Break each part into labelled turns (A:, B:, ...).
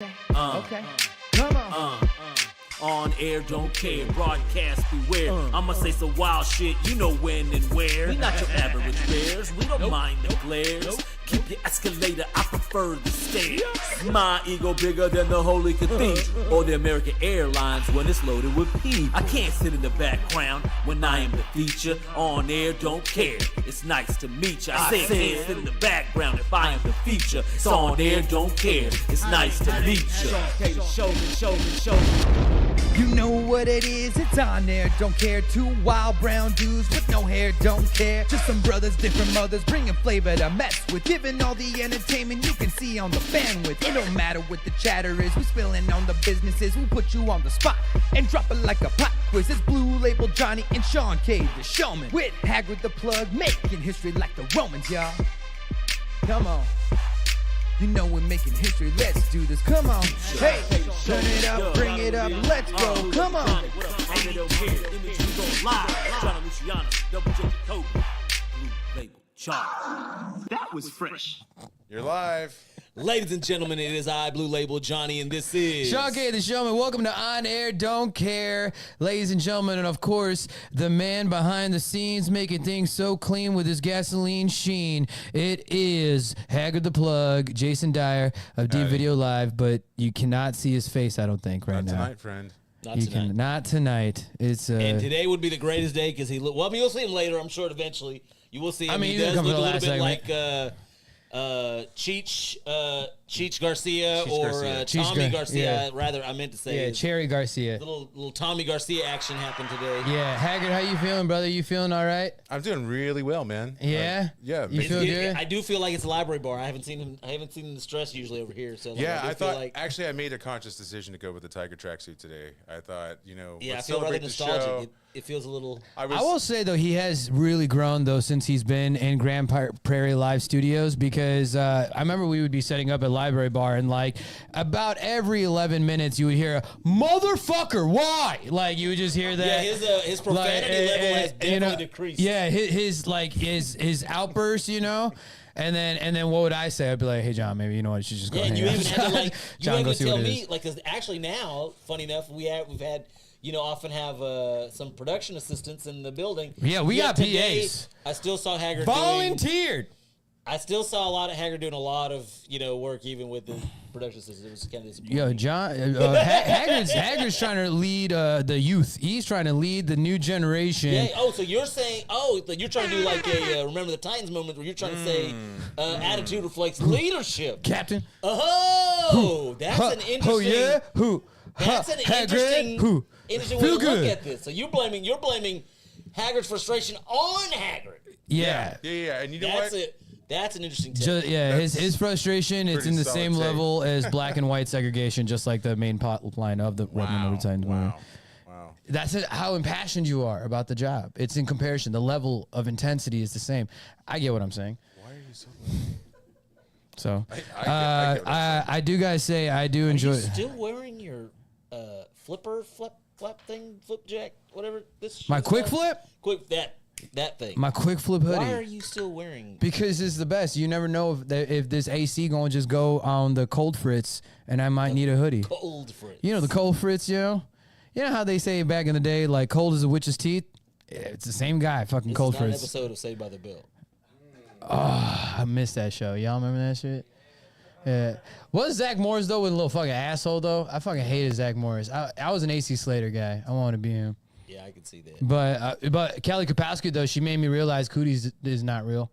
A: Okay. Come on.
B: On air, don't care. Broadcast, beware. I'ma say some wild shit, you know when and where. We not your average bears, we don't mind the glares. Keep your escalator, I prefer the stairs. My ego bigger than the Holy Cathedral or the American Airlines when it's loaded with people. I can't sit in the background when I am the feature. On air, don't care. It's nice to meet you. I said can't sit in the background if I am the feature. It's on air, don't care. It's nice to meet you.
A: Showman. You know what it is, it's on there, don't care. Two wild brown dudes with no hair, don't care. Just some brothers, different mothers, bringing flavor to mess with. Giving all the entertainment you can see on the bandwidth. It don't matter what the chatter is, we spilling on the businesses. We put you on the spot and drop it like a pop quiz. It's Blue Label Johnny and Shawn K, the showman. With Hagrid the plug, making history like the Romans, y'all. Come on. You know we're making history, let's do this, come on. Hey, turn it up, bring it up, let's go, come on.
B: That was fresh.
C: You're live.
D: Ladies and gentlemen, it is I, Blue Label Johnny, and this is
E: Shawn K, the showman. Welcome to On Air Don't Care, ladies and gentlemen, and of course, the man behind the scenes making things so clean with his gasoline sheen. It is Hagrid the Plug, Jason Dyer of D Video Live, but you cannot see his face, I don't think, right now.
C: Not tonight, friend.
E: Not tonight. It's
D: and today would be the greatest day because he. Well, I mean, you'll see him later. I'm sure eventually you will see him.
E: I mean,
D: he does look a little bit
E: segment.
D: like Cheech Garcia or Tommy Garcia.
E: Yeah.
D: Rather, I meant to say.
E: Yeah, Cherry Garcia.
D: Little Tommy Garcia action happened today.
E: Yeah, Hagrid, how you feeling, brother? You feeling all right?
C: I'm doing really well, man.
E: Yeah?
C: Yeah.
E: You feel good?
D: I do feel like it's a library bar. I haven't seen him the stress usually over here. So like,
C: Yeah, I thought
D: like,
C: actually I made a conscious decision to go with the tiger tracksuit today. I thought,
D: yeah, I
C: let's
D: feel rather
C: celebrate the show.
D: nostalgic. It feels a little.
E: I will say, though, he has really grown, though, since he's been in Grand Prairie Live Studios, because I remember we would be setting up a library bar, and, like, about every 11 minutes, you would hear, "Motherfucker, why?" Like, you would just hear that.
D: Yeah, his profanity level has definitely decreased.
E: Yeah, his outbursts, And then what would I say? I'd be like, "Hey, John, maybe you know what? You should just go."
D: Yeah, and you even had to like,
E: John, go see
D: tell
E: what it
D: me
E: is.
D: like, because actually now, funny enough, we've had. Often have some production assistants in the building.
E: Yeah, we got
D: today,
E: PAs.
D: I still saw Hagrid
E: volunteered.
D: I still saw a lot of Hagrid doing a lot of work even with the production assistants. It was kind of disappointing.
E: Yo, John, Hagrid's trying to lead the youth. He's trying to lead the new generation.
D: Yeah. Oh, so you're saying? Oh, you're trying to do like a Remember the Titans moment where you're trying to say attitude reflects leadership,
E: Captain.
D: Oh, that's an interesting.
E: Oh yeah. Who?
D: That's an
E: Hagrid. Who?
D: Interesting way to look at this. So you're blaming Hagrid's frustration on Hagrid.
E: Yeah.
C: Yeah. And you know
D: That's
C: what?
D: it. That's an interesting take.
E: His frustration, it's in the same
C: take.
E: level as black and white segregation, just like the main plot line of the Remember the Titans movie.
C: Wow.
E: That's how impassioned you are about the job. It's in comparison. The level of intensity is the same. I get what I'm saying.
C: Why are you so?
E: So,
C: I get what I'm saying.
E: I do guys say I do enjoy.
D: Are you still wearing your flap thing, flipjack, whatever this?
E: My
D: is
E: quick
D: called?
E: flip?
D: That thing.
E: My quick flip hoodie.
D: Why are you still wearing?
E: Because it's the best. You never know if this AC going to just go on the cold fritz, and I might need a hoodie.
D: Cold fritz.
E: You know the cold fritz, You know how they say back in the day, like cold as a witch's teeth? Yeah, it's the same guy, fucking
D: This
E: cold
D: is not
E: fritz.
D: an episode of Saved by the Bell.
E: Oh, I missed that show. Y'all remember that shit? Yeah. Was Zach Morris, though, with a little fucking asshole, though? I fucking hated Zach Morris. I was an AC Slater guy. I wanted to be him.
D: Yeah, I can see that.
E: But Kelly Kapowski, though, she made me realize cooties is not real.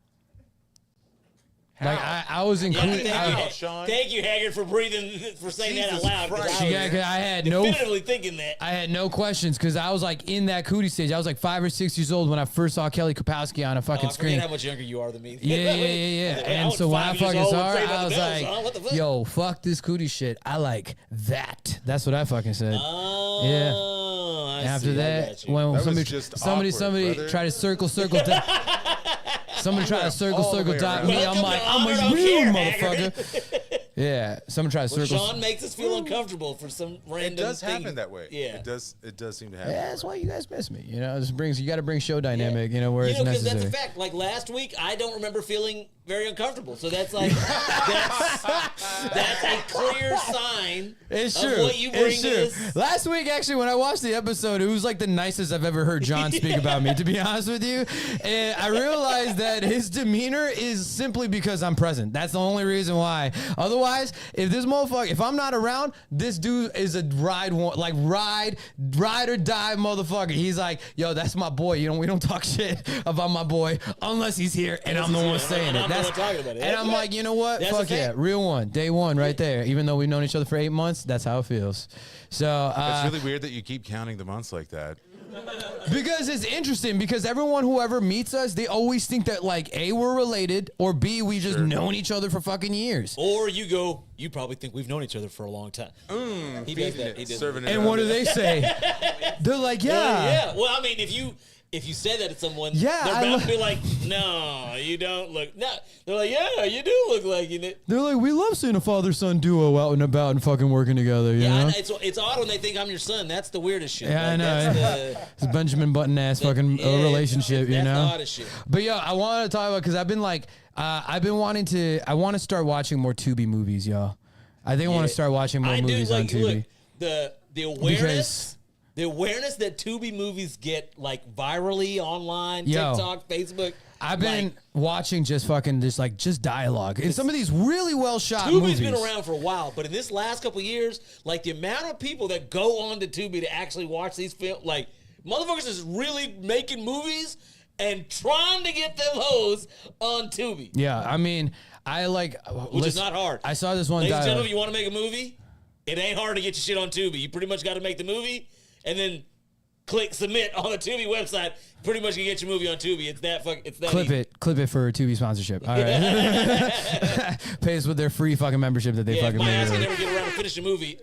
E: Like I was in cooties.
D: Thank you, Hagrid, for saying that out loud.
E: I had
D: definitively thinking that.
E: I had no questions because I was like in that cootie stage. I was like 5 or 6 years old when I first saw Kelly Kapowski on a fucking screen.
D: I forget how much younger you are than me.
E: Yeah. And so when I fucking saw her, I was like, "Yo, fuck this cootie shit. I like that." That's what I fucking said.
D: Oh,
E: yeah. After that, when somebody tried to circle. Somebody tried to circle dot me. I'm like, you motherfucker. Yeah. Someone tried to circle.
D: Shawn makes us feel uncomfortable for some random.
C: It does
D: thing.
C: happen that way.
D: Yeah.
C: It does seem to happen.
E: Yeah, that's why you guys miss me. You got to bring show dynamic. Where it's necessary.
D: Because that's a fact. Like last week, I don't remember feeling very uncomfortable. So that's like that's a clear sign
E: It's
D: of
E: true.
D: what you bring
E: It's
D: to
E: true.
D: this.
E: Last week, actually, when I watched the episode, it was like the nicest I've ever heard John speak about me, to be honest with you. And I realized that his demeanor is simply because I'm present. That's the only reason why. Otherwise, if this motherfucker, if I'm not around, this dude is a ride or die motherfucker. He's like, yo, that's my boy. We don't talk shit about my boy unless he's here and I'm the one saying it.
D: I'm the one talking about it.
E: And I'm like, you know what?
D: That's
E: Fuck
D: the
E: yeah,
D: thing.
E: real one, day one, right there. Even though we've known each other for 8 months, that's how it feels. So
C: It's really weird that you keep counting the months like that.
E: because it's interesting, because whoever meets us, they always think that like A, we're related, or B, we just known each other for fucking years.
D: Or you go, you probably think we've known each other for a long time. He does that. He does
C: Serving
D: that.
C: it
E: And
C: up.
E: what do they say? They're like,
D: Yeah. Well, I mean, if you say that to someone,
E: Yeah,
D: they're
E: I
D: bound to
E: lo-
D: be like, no, you don't look. No, they're like, yeah, you do look like you.
E: They're like, we love seeing a father-son duo out and about and fucking working together, you
D: Yeah,
E: know?
D: it's odd when they think I'm your son. That's the weirdest shit.
E: Yeah, I know.
D: That's
E: It's Benjamin Button-ass fucking relationship, you
D: that's
E: know?
D: the oddest shit.
E: But yo, I want to talk about, because I've been like, I want to start watching more Tubi movies, y'all. I think I want to start watching more movies on Tubi.
D: Look, the awareness. The awareness that Tubi movies get like virally online,
E: Yo.
D: TikTok, Facebook.
E: I've been
D: like,
E: watching just dialogue and some of these really well shot
D: Tubi's
E: movies.
D: been around for a while, but in this last couple of years, like the amount of people that go on to Tubi to actually watch these films, like motherfuckers is really making movies and trying to get them hoes on Tubi,
E: Yeah, I mean,
D: which is not hard.
E: I saw this one
D: Ladies and
E: dialogue.
D: gentlemen, if you want to make a movie, it ain't hard to get your shit on Tubi. You pretty much got to make the movie and then click submit on the Tubi website. Pretty much you get your movie on Tubi. It's that
E: Clip
D: easy.
E: it for a Tubi sponsorship. All right, pay us with their free fucking membership that they
D: Yeah, if
E: fucking
D: my ass can
E: made.
D: never get around to finish a movie,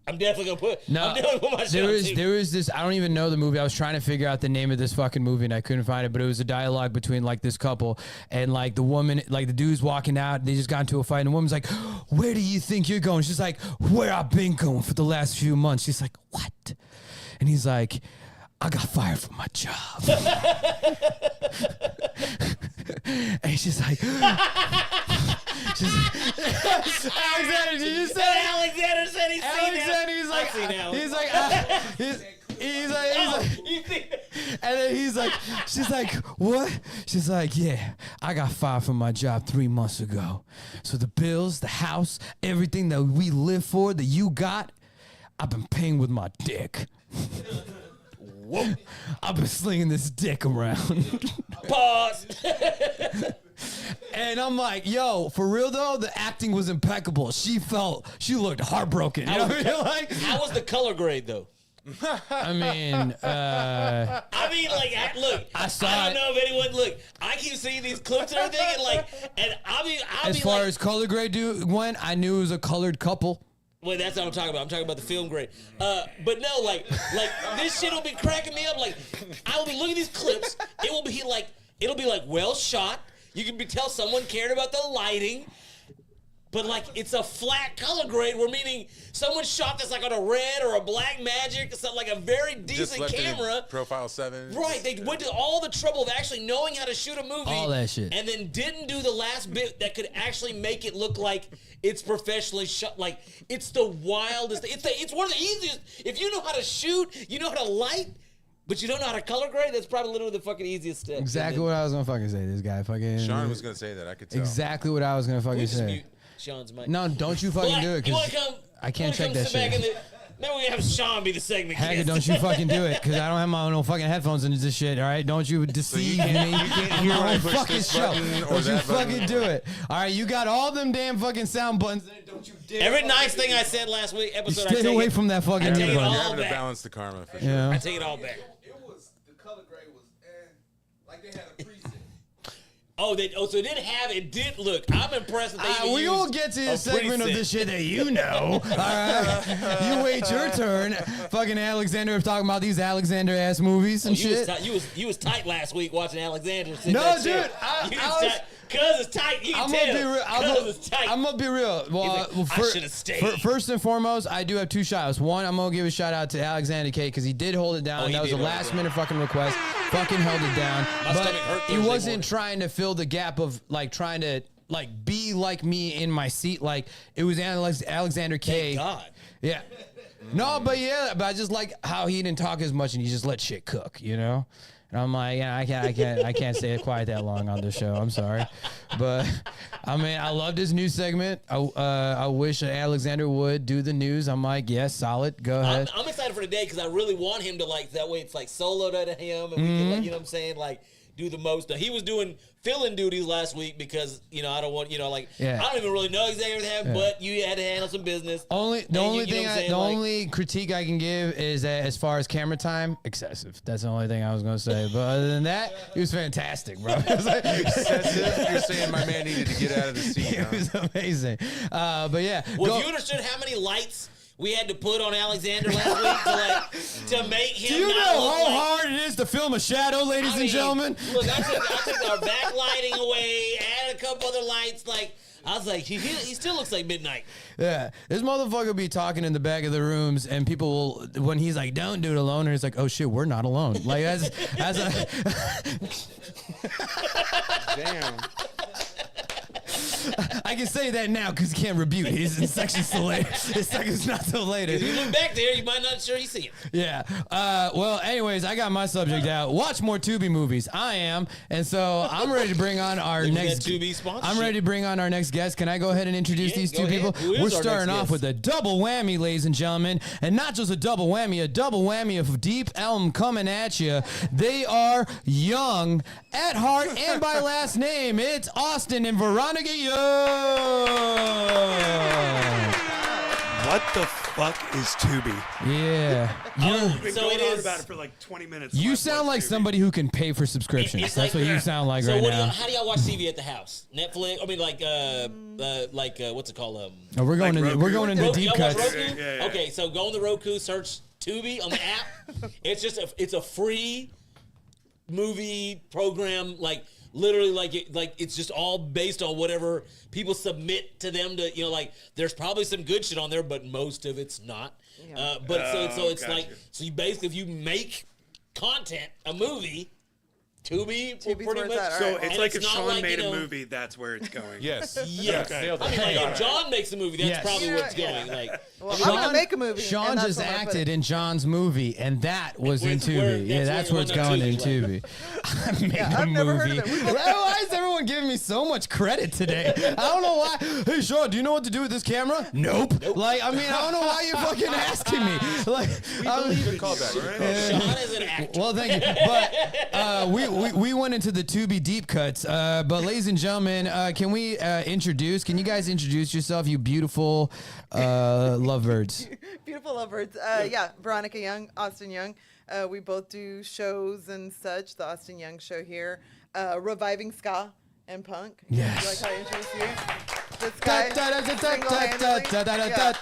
D: I'm definitely gonna put.
E: No,
D: I'm definitely gonna put my shit on Tubi.
E: there was this. I don't even know the movie. I was trying to figure out the name of this fucking movie and I couldn't find it. But it was a dialogue between like this couple and like the woman, like the dude's walking out. They just got into a fight and the woman's like, "Where do you think you're going?" She's like, "Where I've been going for the last few months." She's like, "What?" And he's like, "I got fired from my job." And she's like, Alexander, did you say?
D: Alexander said he's seen that.
E: Alexander,
D: I've seen that one.
E: he's like,
D: You think-
E: and then he's like, she's like, what? She's like, yeah, I got fired from my job 3 months ago. So the bills, the house, everything that we live for, that you got, I've been paying with my dick. Whoa. I've been slinging this dick around.
D: Pause.
E: And I'm like, yo, for real though, the acting was impeccable. She looked heartbroken. You know what I mean? Like,
D: How was the color grade though?
E: I mean,
D: Look,
E: I saw
D: I
E: it.
D: don't know if anyone. Look, I keep seeing these clips and everything, and I'll be
E: as far as color grade went, I knew it was a colored couple.
D: Well, that's what I'm talking about. I'm talking about the film grade. But no, like this shit will be cracking me up. Like, I will be looking at these clips. It'll be like well shot. You can tell someone cared about the lighting. But like it's a flat color grade, where meaning someone shot this like on a red or a black magic, something like a very
C: Just
D: decent
C: left it in
D: camera.
C: Profile 7.
D: Right, they went to all the trouble of actually knowing how to shoot a movie.
E: All that shit.
D: And then didn't do the last bit that could actually make it look like it's professionally shot. Like, it's the wildest. It's one of the easiest. If you know how to shoot, you know how to light, but you don't know how to color grade, that's probably literally the fucking easiest step.
E: Exactly what I was gonna fucking say. This guy fucking.
C: Shawn was going to say that. I could tell.
E: Exactly what I was gonna
D: We
E: fucking
D: just
E: say.
D: mute Sean's mic.
E: No, don't you fucking do it,
D: You want
E: because
D: to come?
E: I can't
D: you wanna
E: check
D: come
E: that
D: sit back
E: shit.
D: Maybe we have Shawn be the segment
E: Hagrid,
D: guest.
E: don't you fucking do it, because I don't have my own fucking headphones into this shit, all right? Don't you deceive me.
C: You can't hear when I push
E: fucking
C: this
E: show.
C: button or
E: Don't you
C: that button.
E: fucking do it. All right, you got all them damn fucking sound buttons. Don't you dare.
D: Every nice thing I said last week episode, I
E: Stay
D: take
E: away
D: it.
E: from that fucking
D: I take
E: mute
D: it
C: You're
E: button.
D: all
C: having to
D: back.
C: balance the karma for sure.
E: Yeah.
D: I take it all back.
F: It was the color grade was like they had a preset.
D: So it didn't have it. Did look? I'm impressed that they even
E: We
D: used
E: will get to
D: a
E: the segment of
D: preset.
E: the shit that you know. All right, you wait your turn. Fucking Alexander was talking about these Alexander ass movies and
D: You was
E: shit.
D: tight- you was tight last week watching Alexander. sit
E: No,
D: that shit.
E: dude, I
D: You
E: was-
D: tight. Cuz it's tight. You can
E: I'm
D: tell.
E: gonna be real.
D: It's tight.
E: I'm gonna be real. Well,
D: I should have stayed.
E: First and foremost, I do have 2 shout-outs. One, I'm gonna give a shout out to Alexander K because he did hold it down.
D: Oh,
E: That was a last minute fucking request. Fucking held it down.
D: My
E: But
D: stomach hurt
E: he
D: Thursday
E: wasn't
D: morning.
E: trying to fill the gap of like trying to like be like me in my seat. Like it was Alexander K.
D: Thank God.
E: Yeah. No, but I just like how he didn't talk as much and he just let shit cook, you know? And I'm like, yeah, I can't stay quiet that long on this show. I'm sorry, but I mean, I loved his news segment. I wish Alexander would do the news. I'm like, yes, solid. Go ahead.
D: I'm excited for today because I really want him to like that way. It's like solo to him, and we can, like, you know what I'm saying, like do the most. Now, he was doing fill-in duties last week because I don't want I don't even really know exactly what happened, but you had to handle some business.
E: The
D: And
E: only critique I can give is that as far as camera time, excessive. That's the only thing I was gonna say. But other than that, he was fantastic, bro. It was like,
C: Excessive? You're saying my man needed to get out of the seat.
E: it was amazing. But yeah,
D: Well, if you understood how many lights we had to put on Alexander last week to make him.
E: do you
D: not
E: know
D: look
E: how
D: like,
E: hard it is to film a shadow, ladies and gentlemen?
D: Look, I took our backlighting away, added a couple other lights. Like I was like, he still looks like midnight.
E: Yeah, this motherfucker be talking in the back of the rooms, and people will, when he's like, "Don't do it alone," and he's like, "Oh shit, we're not alone." Like as a
C: Damn.
E: I can say that now because he can't rebuke. His section's still later. His section's not till later.
D: If you look back there, you might not sure you see him.
E: Yeah. Well, anyways, I got my subject out. Watch more Tubi movies. I am, and so I'm ready to bring on our next.
D: Tubi sponsorship.
E: I'm ready to bring on our next guest. Can I go ahead and introduce these
D: go
E: two
D: ahead.
E: people?
D: Who is
E: We're
D: our
E: starting
D: next
E: off
D: guest?
E: with a double whammy, ladies and gentlemen, and not just a double whammy of Deep Elm coming at you. They are young at heart and by last name. It's Austin and Veronica Young.
G: What the fuck is Tubi?
E: Yeah.
G: We've been
D: So
G: going
D: it
G: on
D: is-
G: about it for like 20 minutes.
E: You
G: What's
E: sound like
G: Tubi?
E: somebody who can pay for subscriptions.
D: It's
E: That's
D: like-
E: what you sound like
D: So
E: right
D: what
E: now.
D: how do y'all watch TV at the house? Netflix? I mean, like what's it called?
E: Oh, we're going
G: Like
E: into
G: Roku?
E: we're going into
D: Y'all
E: deep
D: watch
E: cuts.
D: Roku?
G: Yeah.
D: Okay, so go on the Roku, search Tubi on the app. It's a free movie program, like literally like it's just all based on whatever people submit to them to like there's probably some good shit on there, but most of it's not. But so it's
G: gotcha.
D: like so you basically if you make content a movie. Tubi
H: Tubi's
D: pretty
H: where it's
D: much.
H: at, all
G: So
H: right.
G: it's
D: And
G: like
D: it's
G: if
D: not
G: Shawn
D: like,
G: made
D: you know-
G: a movie, that's where it's going.
C: Yes.
D: Yes.
C: Nailed it.
D: I mean, like,
C: Got
D: if
C: it.
D: John makes a movie, that's
E: Yes.
D: probably
H: Yeah,
D: where it's
H: yeah.
D: going. Like,
H: Well, I'm gonna make a movie.
E: Sean
H: and that's
E: just
H: what I'm gonna
E: acted
H: put.
E: in John's movie, and that was in
D: That's where-
E: Tubi. Yeah,
D: that's
E: that's
D: where
E: where it's
D: it went
E: going
D: on
E: in
D: Tubi,
E: Tubi. I made a
H: I've never heard
E: movie.
H: of it.
E: Why is everyone giving me so much credit today? I don't know why. Hey, Sean, do you know what to do with this camera? Nope. Like, I mean, I don't know why you're fucking asking me. Like,
C: Good callback, right?
D: Sean is an actor.
E: well, thank you. But we went into the Tubi deep cuts. But ladies and gentlemen, can we can you guys introduce yourself, you beautiful lovebirds?
H: Beautiful lovebirds. Veronica Young, Austin Young. We both do shows and such. The Austin Young show here. Reviving ska and punk.
E: Yes.
H: You like how I introduce you? This guy. single-handedly. Yeah.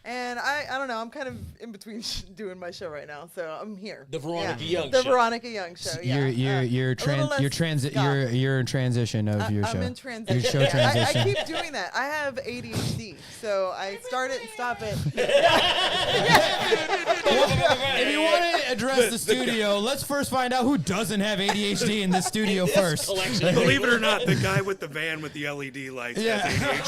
H: And I don't know. I'm kind of in between doing my show right now, so I'm here.
D: The Veronica Young
H: The
D: show.
H: Veronica Young show. Yeah.
E: You're in transition of your show.
H: I'm in transition.
E: Your show
H: I
E: transition.
H: keep doing that. I have ADHD, so I start it and stop it.
E: If you want to address the studio, let's first find out who doesn't have ADHD in this studio first.
D: Collection.
G: Believe it or not, the guy with the van with the LED lights
E: Yeah.
G: has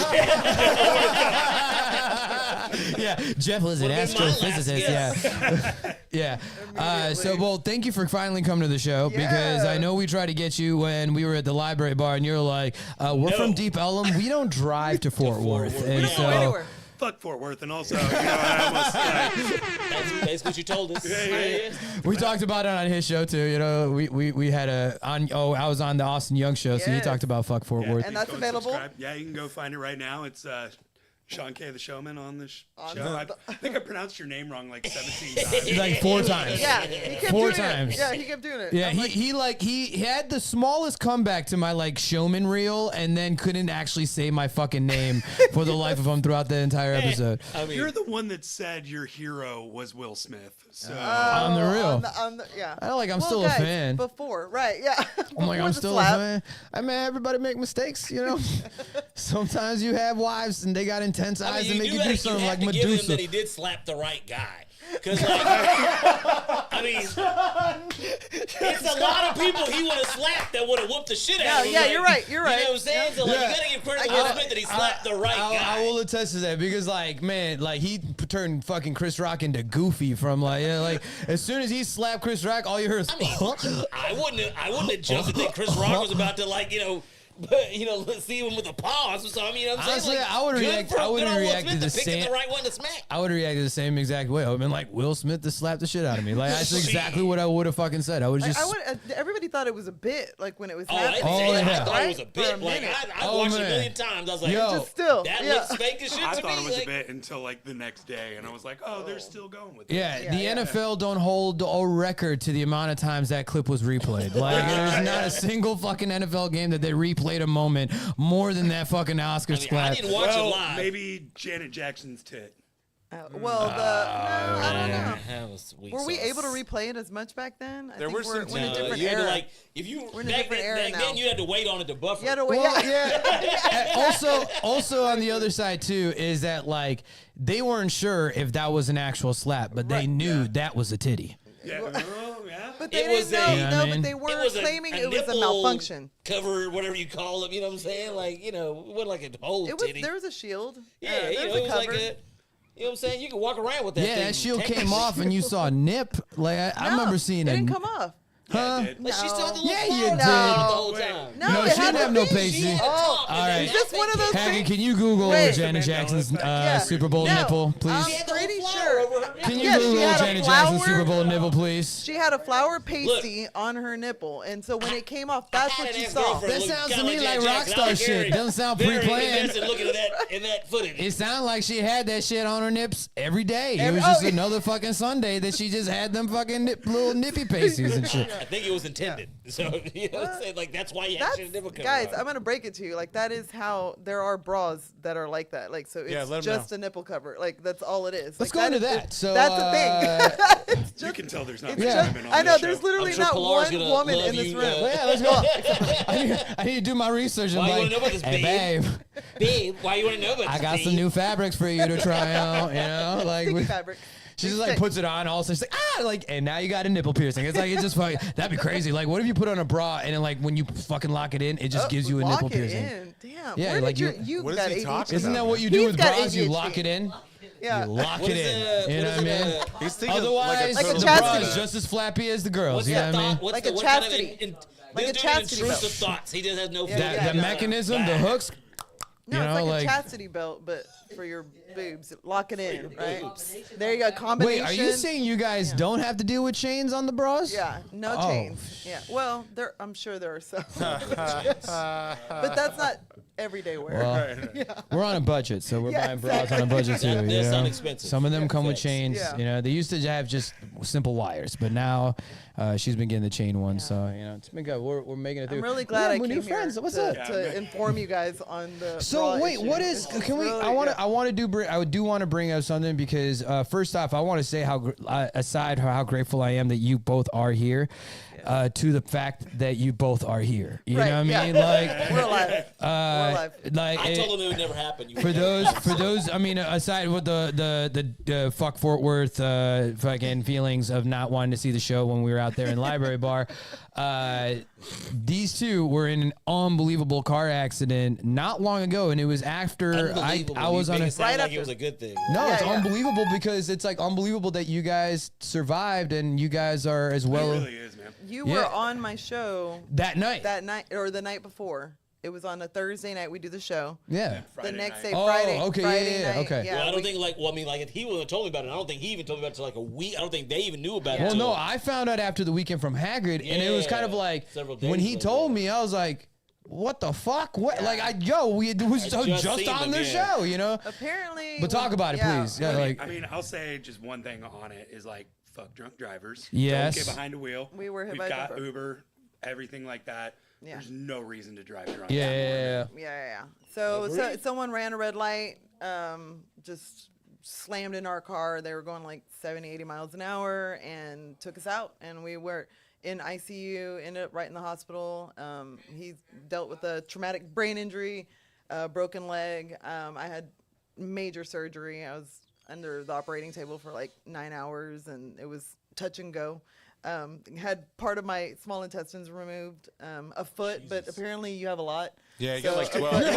G: ADHD.
E: Yeah, Jeff was an
D: Would've been my last
E: astrophysicist. Yeah. So, well, thank you for finally coming to the show because I know we tried to get you when we were at the library bar and you're like, we're from Deep Ellum. We don't drive to Fort Worth. And
H: Don't go anywhere.
G: Fuck Fort Worth, and also, I almost
D: That's basically what you told us.
E: we talked about it on his show too. You know, we had I was on the Austin Young show, so he
H: Yes.
E: talked about fuck Fort Worth.
H: And that's
G: go
H: available?
G: subscribe. Yeah, you can go find it right now. It's Shawn K, the Showman, on the show.
H: the-
G: I think I pronounced your name wrong like 17 times.
E: Like 4 times.
H: Yeah, he kept
E: 4
H: doing
E: times.
H: It. Yeah, he kept doing it.
E: Yeah,
H: I'm like,
E: he had the smallest comeback to my like Showman reel, and then couldn't actually say my fucking name for the life of him throughout the entire episode.
D: I mean,
G: You're the one that said your hero was Will Smith. So
E: On the real.
H: yeah.
E: I don't like. I'm
H: Well,
E: still
H: guys,
E: a fan.
H: Before, right? Yeah.
E: I'm like,
H: Before
E: I'm
H: the
E: still
H: slap.
E: a fan. I mean, everybody make mistakes, you know. Sometimes you have wives and they got intense eyes and make you do something like
D: have to give him
E: Medusa.
D: that he did slap the right guy. Because, like, I mean, it's a lot of people he would have slapped that would have whooped the shit out of him.
H: Yeah,
D: like,
H: you're right. You're right.
D: You know what I'm saying? So, like,
E: Yeah.
D: you got to give credit to Will Smith that he slapped the right guy.
E: I will attest to that because, like, man, like he turned fucking Chris Rock into Goofy from like, like as soon as he slapped Chris Rock, all you heard is.
D: I mean, I wouldn't have jumped to think Chris Rock was about to, like, see him with a pause or something. You know what I'm
E: Honestly,
D: saying? Like,
E: I would
D: good
E: react.
D: for
E: I would
D: good on Will
E: react
D: Smith
E: the
D: to picking
E: same.
D: the right one to smack.
E: I would react the same exact way. I would have been like Will Smith to slap the shit out of me. Like that's exactly what I would have fucking said. I would
H: Like,
E: just.
H: everybody thought it was a bit, like when it was
D: Oh, I
H: happening.
D: didn't say that.
E: yeah.
D: I thought it was a
H: For
D: bit. Like,
H: minute.
D: I
E: Oh,
D: watched it a
E: man.
D: million times. I was like,
E: Yo.
H: Just still,
D: that
H: yeah.
D: looks fake as shit
G: I
D: to
G: thought
D: me.
G: it was
D: like,
G: a bit until like the next day, and I was like, oh, they're still going with it.
E: Yeah, the NFL don't hold a record to the amount of times that clip was replayed. Like, there's not a single fucking NFL game that they replayed a moment more than that fucking Oscar
D: I mean, I
E: slap.
D: didn't watch it live.
G: Maybe Janet Jackson's tit.
H: Well, I don't know.
D: That was weak
H: Were we
D: sauce.
H: able to replay it as much back then? I
C: There
H: think
C: were some
H: we're in a
D: No,
H: different
D: you had
H: era.
D: to, like, if you
H: We're in a
D: back
H: different
D: then,
H: era
D: back
H: now.
D: then you had to wait on it to buffer.
H: You had to wait.
E: Well,
H: yeah.
E: also on the other side too is that like they weren't sure if that was an actual slap, but they knew that was a titty.
G: Yeah. Oh, yeah.
H: But they
D: It was
H: didn't know.
D: a-
E: You know what I
H: No,
E: mean?
H: but they
D: It
H: weren't
D: was
H: claiming it was a
D: nipple
H: malfunction.
D: cover, whatever you call it. You know what I'm saying? Like, it wasn't like a whole
H: It was.
D: titty.
H: There was a shield.
D: Yeah,
H: there
D: it
H: was
D: was
H: a
D: like
H: cover.
D: a. You know what I'm saying? You can walk around with that
E: Yeah,
D: thing.
E: that shield came
D: technically.
E: off and you saw a nip. Like I
H: No,
E: remember seeing
H: it
E: it.
H: didn't come off.
E: Huh?
D: But she still had the little
E: Yeah,
D: flower
E: you
D: on
E: did.
D: the whole
G: Wait.
D: time.
H: No,
E: No,
H: it
E: she
H: had
E: didn't
H: a
E: have no
H: thing.
E: pasty.
D: She had
H: Oh,
D: top,
E: all
D: and
E: right.
D: then
H: Is this one of those
E: Hagrid,
H: things?
E: can you Google
H: Wait.
E: Janet Jackson's
H: Yeah.
E: Super Bowl
H: No.
E: nipple,
D: She
E: please?
D: had the
H: pretty
D: little flower
H: sure.
D: over her
E: Can you
H: Yeah, she
E: Google
H: had a
E: Janet Jackson's
H: flower.
E: Super Bowl nipple, please?
H: She had a flower pasty on her nipple, and so when it came off, that's
D: I had
H: what
D: an
H: you saw.
D: ex-girlfriend
E: That
D: look
E: sounds to
D: kinda
E: me
D: Janet
E: like rock
D: Jackson.
E: star
D: I was
E: shit.
D: very-
E: Doesn't sound
D: very
E: pre-planned.
D: invested looking at that in that footage.
E: It sounded like she had that shit on her nips every day. It
H: Every-
E: was just
H: oh, yeah.
E: another fucking Sunday that she just had them fucking little nippy pasties and shit.
D: I think it was intended. So, you know what I'm saying? Like, that's why you
H: That's,
D: actually never cover
H: guys,
D: up.
H: I'm gonna break it to you. Like that is how there are bras that are like that. Like so,
C: Yeah,
H: it's
C: let 'em
H: just
C: know.
H: a nipple cover. Like that's all it is.
E: Let's
H: like,
E: go into
H: is-
E: that. So
H: that's a thing. It's
G: You
H: just,
G: can tell there's not
H: it's
G: many
E: Yeah.
H: just,
G: women on
H: I know
G: this
H: there's
G: show.
H: literally
D: I'm sure
H: not
D: Pilar's
H: one
D: gonna
H: woman
D: love
H: in this
D: you,
H: room.
E: Yeah, let's go. I need to do my research. And
D: Why you
E: like,
D: wanna know about this,
E: hey, babe,
D: Babe, why you want to know about
E: I
D: this,
E: got
D: babe?
E: some new fabrics for you to try out. You know, like
H: Sticky fabric.
E: she just
H: Big
E: like
H: stick.
E: puts it on. All of a sudden, she's like, like, and now you got a nipple piercing. It's like it's just fucking. That'd be crazy. Like, what if you put on a bra and then like when you fucking lock it in, it just gives you a
H: Lock
E: nipple
H: it
E: piercing.
H: In. Damn.
E: Yeah,
H: Where
E: like
H: did
E: you-
H: you
C: What is
H: got
C: he
H: ADHD.
C: talking
E: Isn't that
C: about?
E: what you do
H: He's
E: with
H: got
E: bras? You
H: ADHD.
E: lock it in.
H: Yeah.
E: You lock
D: What
E: it
D: is,
E: in. You know what I mean?
C: He's thinking
E: Otherwise,
H: Like a
E: the
H: chastity.
E: bra is just as flappy as the girls.
D: What's
E: You know
D: that
E: what I mean?
D: thought? What's
H: Like
D: the,
H: a
D: what kind of
H: chastity.
D: this
H: Like a
D: dude
H: chastity
D: intrusive
H: belt.
D: thoughts. He just has no
H: Yeah,
D: filter.
H: yeah,
E: The
H: yeah.
E: mechanism, the hooks.
H: No,
E: You
H: it's
E: know,
H: like a
E: like-
H: chastity belt, but for your boobs. Lock it in, right? There you go. Combination.
E: Wait, are you saying you guys don't have to deal with chains on the bras?
H: Yeah, no
E: Oh.
H: chains. Yeah. Well, I'm sure there are some. But that's not everyday wear.
E: Well, we're on a budget, so we're
H: Yeah,
E: buying bras on a budget too.
D: That
E: you know?
D: sound expensive.
E: Some of them come with
D: Facts.
E: chains.
H: Yeah.
E: You know, they used to have just simple wires, but now she's been getting the chain one. So you know, it's been good. We're making it through.
H: I'm really glad I
E: we're
H: came
E: new friends.
H: here
E: What's
H: to,
E: up?
H: to inform you guys on the.
E: So
H: bra
E: wait,
H: issue.
E: what is?
H: It's
E: Can we?
H: really-
E: I want to.
H: yeah.
E: I want to do. I do want to bring up something because first off, I want to say how aside how grateful I am that you both are here, to the fact that you both are here. You
H: Right,
E: know what I
H: yeah.
E: mean? Like,
H: We're alive. We're alive.
E: like
D: I
E: it-
D: told him it would never happen. You
E: for those, I mean, aside with the fuck Fort Worth fucking feelings of not wanting to see the show when we were out there in Library Bar, these two were in an unbelievable car accident not long ago, and it was after I was on a.
D: Sound
H: Right
D: like
H: after.
D: it was a good thing.
E: No,
H: Yeah,
E: it's
H: yeah.
E: unbelievable because it's like unbelievable that you guys survived and you guys are as
G: It
E: well
G: really is, man.
H: You
E: Yeah.
H: were on my show
E: that night.
H: that night or the night before. It was on a Thursday night. We do the show.
E: Yeah.
H: The next
G: night.
H: day,
E: Oh,
H: Friday.
E: okay, yeah,
H: Friday
E: yeah,
H: night,
E: okay.
H: Yeah,
D: Well, I don't
H: we-
D: think if he would have told me about it, I don't think he even told me about it until like a week. I don't think they even knew about it.
E: Well,
D: till-
E: no, I found out after the weekend from Hagrid, and it was kind of
D: Yeah,
E: like
D: several days
E: when he
D: later.
E: told me, I was like, what the fuck? What? Like, we was just on the show, you know?
H: Apparently.
E: But talk about it, please. Yeah, like,
G: I mean, I'll say just one thing on it is like, fuck drunk drivers.
E: Yes.
G: Don't get behind a wheel.
H: We were hit
G: We've
H: by a
G: got
H: bumper.
G: Uber, everything like that.
H: Yeah.
G: There's no reason to drive drunk.
E: yeah.
H: So someone ran a red light, just slammed in our car. They were going like 70, 80 miles an hour and took us out. And we were in ICU, ended up right in the hospital. He dealt with a traumatic brain injury, broken leg. I had major surgery. I was under the operating table for like 9 hours, and it was touch and go. Had part of my small intestines removed, a foot, but apparently you have a lot.
C: Yeah, you
H: So-
C: got like 12.
H: You know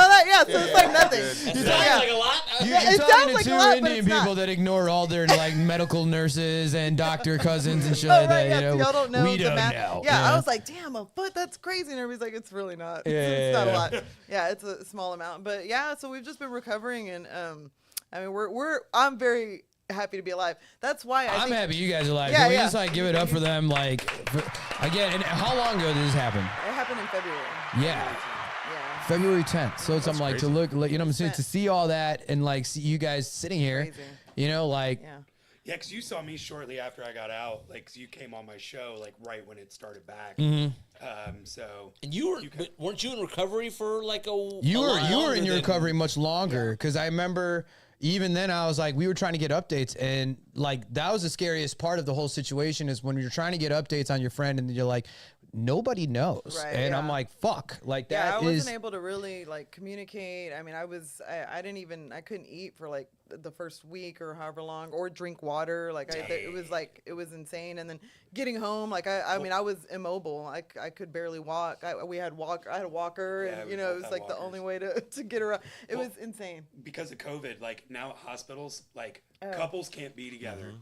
H: that? Yeah, so it's like nothing.
D: Sounds
H: Yeah.
D: like a lot.
E: You're
H: it
E: talking
H: sounds
E: to
H: like a
E: two
H: lot, but
E: Indian
H: it's not.
E: people that ignore all their like medical nurses and doctor cousins and shit
H: Oh,
E: like
H: right,
E: that.
H: yeah,
E: You know,
H: so y'all don't know
E: we
H: the
E: don't
H: math.
E: know.
H: Yeah, I was like, damn, a foot, that's crazy. And everybody's like, it's really not. It's not a lot. Yeah, it's a small amount. But yeah, so we've just been recovering, and I mean, I'm very happy to be alive. That's why
E: I'm happy you guys are alive.
H: Yeah,
E: Can we
H: yeah.
E: just like give it up for them? Like, again, and how long ago did this happen?
H: It happened in February.
E: Yeah.
H: Yeah.
E: February 10th. So it's, I'm like, to look, you know what I'm saying? To see all that and like see you guys sitting here,
H: Crazy.
E: you know, like,
H: Yeah.
G: Yeah, because you saw me shortly after I got out. Like, 'cause you came on my show, like, right when it started back. So.
D: And but weren't you in recovery for like a?
E: you
D: a
E: were
D: lot longer
E: in your
D: than-
E: recovery much longer because I remember even then I was like, we were trying to get updates, and like that was the scariest part of the whole situation is when you're trying to get updates on your friend and you're like, nobody knows.
H: Right,
E: And I'm
H: yeah.
E: like, fuck. Like
H: Yeah,
E: that
H: I
E: is
H: wasn't able to really like communicate. I mean, I couldn't eat for like the first week or however long, or drink water. Like it was insane. And then getting home, like I mean, I was immobile. I could barely walk. I had a walker,
G: Yeah,
H: and
G: we
H: you know, it
G: both
H: was
G: had
H: like the
G: walkers.
H: only way to get around. It was insane.
G: Because of COVID, like now at hospitals, like couples can't be together.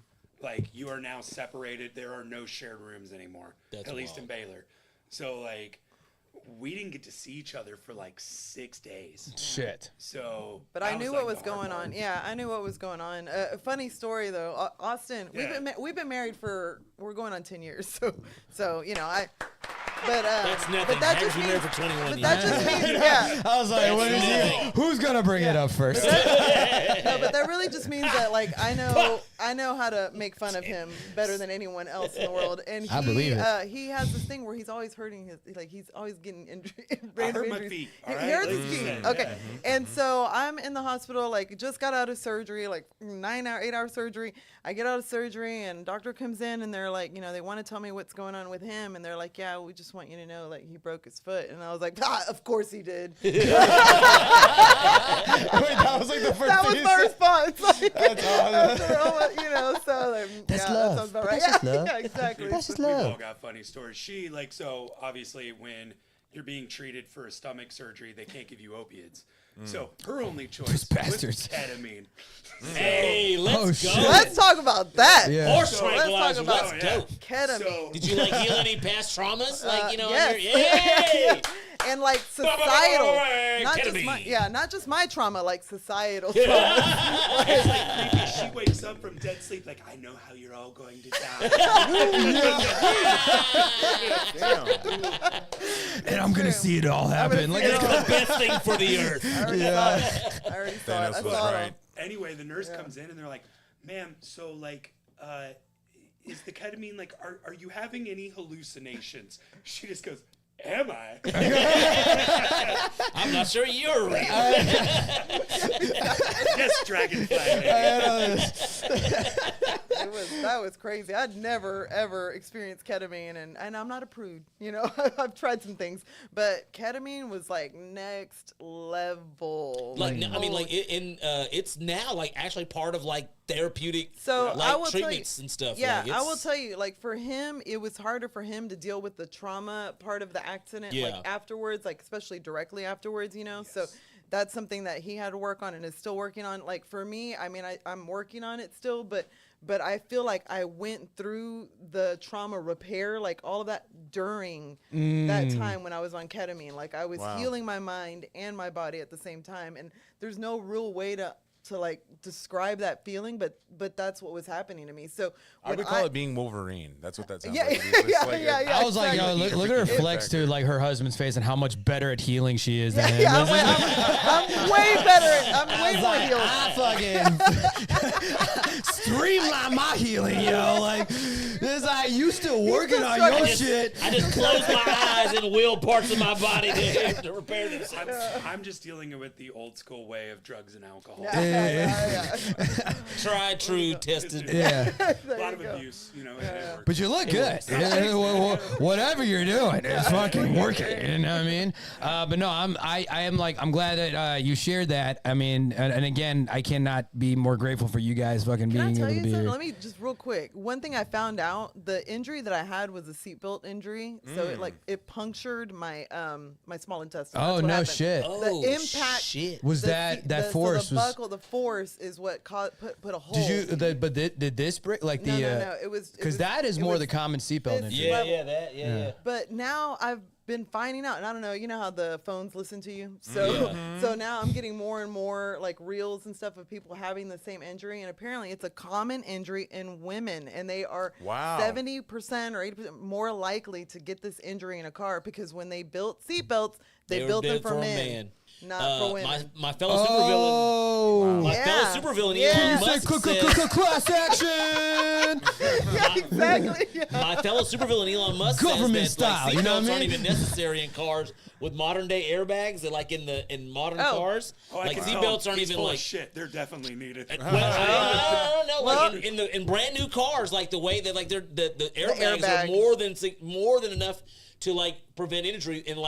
G: Like you are now separated. There are no shared rooms anymore,
D: That's
G: at least
D: wild.
G: in Baylor. So like we didn't get to see each other for like 6 days.
E: shit.
G: So,
H: But
G: that
H: I knew
G: like,
H: what was
G: the hard
H: going
G: part.
H: on. Yeah, I knew what was going on. A funny story though, Austin.
G: Yeah.
H: We've been married we're going on 10 years. So you know But
D: That's nothing.
H: But that
D: Haggard's
H: just
D: been
H: means,
D: married for 21
H: but
D: years.
H: that just means yeah.
E: I was like, what is he? Who's gonna bring it up first?
H: No, but that really just means that like I know how to make fun of him better than anyone else in the world. And
E: I believe it.
H: He has this thing where he's always hurting he's always getting
G: I hurt my
H: injuries.
G: feet.
H: He
G: All right?
H: hurts
G: Let's
H: his
G: just
H: feet.
G: say,
H: Okay.
G: yeah.
H: And so I'm in the hospital, like just got out of surgery, like 8-hour surgery. I get out of surgery and doctor comes in and they're like, you know, they want to tell me what's going on with him, and they're like, yeah, we just want you to know like he broke his foot. And I was like, of course he did.
E: Wait, that was like the first
H: That
E: thing
H: was
E: you
H: my
E: said?
H: response. Like,
E: That's awesome.
H: after all that, you know, so like,
E: That's
H: yeah,
E: love.
H: That sounds about
E: But
H: right.
E: that's just love.
H: Yeah, exactly.
E: That's just
G: We've all
E: love.
G: got funny stories. She like so obviously when you're being treated for a stomach surgery, they can't give you opiates. So her only choice was
E: bastards.
G: ketamine.
D: Hey, let's
E: Oh,
D: go.
E: shit.
H: Let's talk about that.
E: Yeah.
D: Horse
H: So let's talk
D: tranquilizer.
H: about-
D: Let's
G: Oh, yeah.
D: go.
H: Ketamine.
G: So-
D: Did you like heal any past traumas? Like, you know,
H: yes.
D: on your, hey!
H: And like societal,
D: Ketamine.
H: not just my trauma, like societal trauma.
G: Maybe she wakes up from dead sleep like, I know how you're all going to die.
E: And I'm gonna see it all happen. Like,
H: see it all.
D: The best thing for the earth.
H: I already saw it. I already saw it. I
C: Thanos was
H: saw it.
C: right.
G: Anyway, the nurse comes in and they're like, ma'am, so like, is the ketamine like, are you having any hallucinations? She just goes, am I?
D: I'm not sure you're real.
G: Yes, dragonfly.
H: That was crazy. I'd never ever experienced ketamine, and I'm not a prude. You know, I've tried some things, but ketamine was like next level.
D: Like, I mean, like, it's now like actually part of like therapeutic,
H: So
D: like
H: I will
D: treatments
H: tell you,
D: and stuff.
H: Yeah,
D: like,
H: I will
D: it's-
H: tell you, like for him, it was harder for him to deal with the trauma part of the accident,
D: Yeah.
H: like afterwards, like especially directly afterwards, you know. So that's something that he had to work on and is still working on. Like for me, I mean, I'm working on it still, but I feel like I went through the trauma repair, like all of that during that time when I was on ketamine. Like I was healing my mind and my body at the same time, and there's no real way to to like describe that feeling, but that's what was happening to me. So
C: I
H: when
C: would call it being Wolverine. That's what that sounds like.
H: Yeah.
E: I was like, yo,
H: exactly.
E: look at her flex to like her husband's face and how much better at healing she is than him.
H: Yeah, I'm way better. I'm way more healed.
E: I fucking streamline my healing, yo. Like, this, you still working on your shit.
D: I just close my eyes and will parts of my body to repair themselves.
G: I'm just dealing with the old school way of drugs and alcohol.
D: Tried, true, tested.
E: Yeah.
G: A lot of abuse, you know. It works.
E: But you look good. Whatever you're doing, it's fucking working. You know what I mean? But no, I'm glad that you shared that. I mean, and again, I cannot be more grateful for you guys fucking
H: Can I
E: being
H: tell
E: able
H: you
E: to be
H: something?
E: here.
H: Let me just real quick. One thing I found out: the injury that I had was a seatbelt injury. So it punctured my my small intestine.
E: Oh,
H: That's what
E: no
H: happened.
E: shit.
D: Oh,
H: The impact
D: shit.
E: Was
H: the
E: that
H: the,
E: force?
H: So the buckle, the force is what put a hole.
E: Did this break? Like
H: No,
E: the
H: no. It was
E: because that is more the common seatbelt
H: this
E: injury.
H: level.
D: Yeah.
H: But now I've been finding out, and I don't know, you know how the phones listen to you? So so now I'm getting more and more like reels and stuff of people having the same injury, and apparently it's a common injury in women, and they are 70% or 80% more likely to get this injury in a car because when they built seatbelts, they built them for men. Not for women.
D: My fellow supervillain. My fellow
H: Yeah.
D: supervillain
H: Yeah.
D: Elon
H: You
D: Musk says,
E: Class action.
H: Yeah, exactly. Yeah.
D: my fellow supervillain Elon Musk
E: Government
D: says that
E: style,
D: like,
E: you know what
D: seatbelts
E: I
D: aren't
E: mean?
D: even necessary in cars with modern day airbags. They're like in modern cars.
G: Oh, I
D: like
G: can tell
D: seatbelts aren't
G: he's
D: even
G: full
D: like
G: of shit. They're definitely needed.
D: I don't know. Like in brand new cars, like the way that like the airbags are
H: airbag.
D: more than enough to like prevent injury and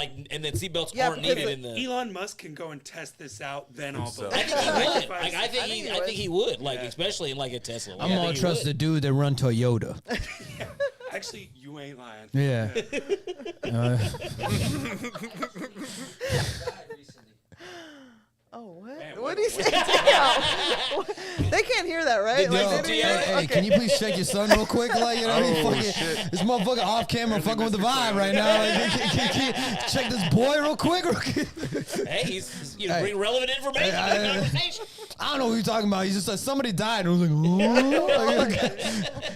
D: then seatbelts aren't
H: because
D: needed in the.
G: Elon Musk can go and test this out, then I'll believe.
D: I think he would.
G: Like,
D: Like, I think he would. Like especially in like a Tesla. Like,
E: I'm gonna trust the dude that run Toyota.
G: Actually, you ain't lying.
E: Yeah.
H: Oh, what?
G: Man,
H: What did he say? Damn. They can't hear that, right?
E: Yo,
H: Like, they didn't hear it?
E: hey, can you please check your son real quick? Like, you know, this motherfucker off camera fucking with the vibe right now. Like, can check this boy real quick.
D: Hey, he's bring relevant information to the conversation.
E: I don't know what you're talking about. He's just like somebody died, and I was like, oh.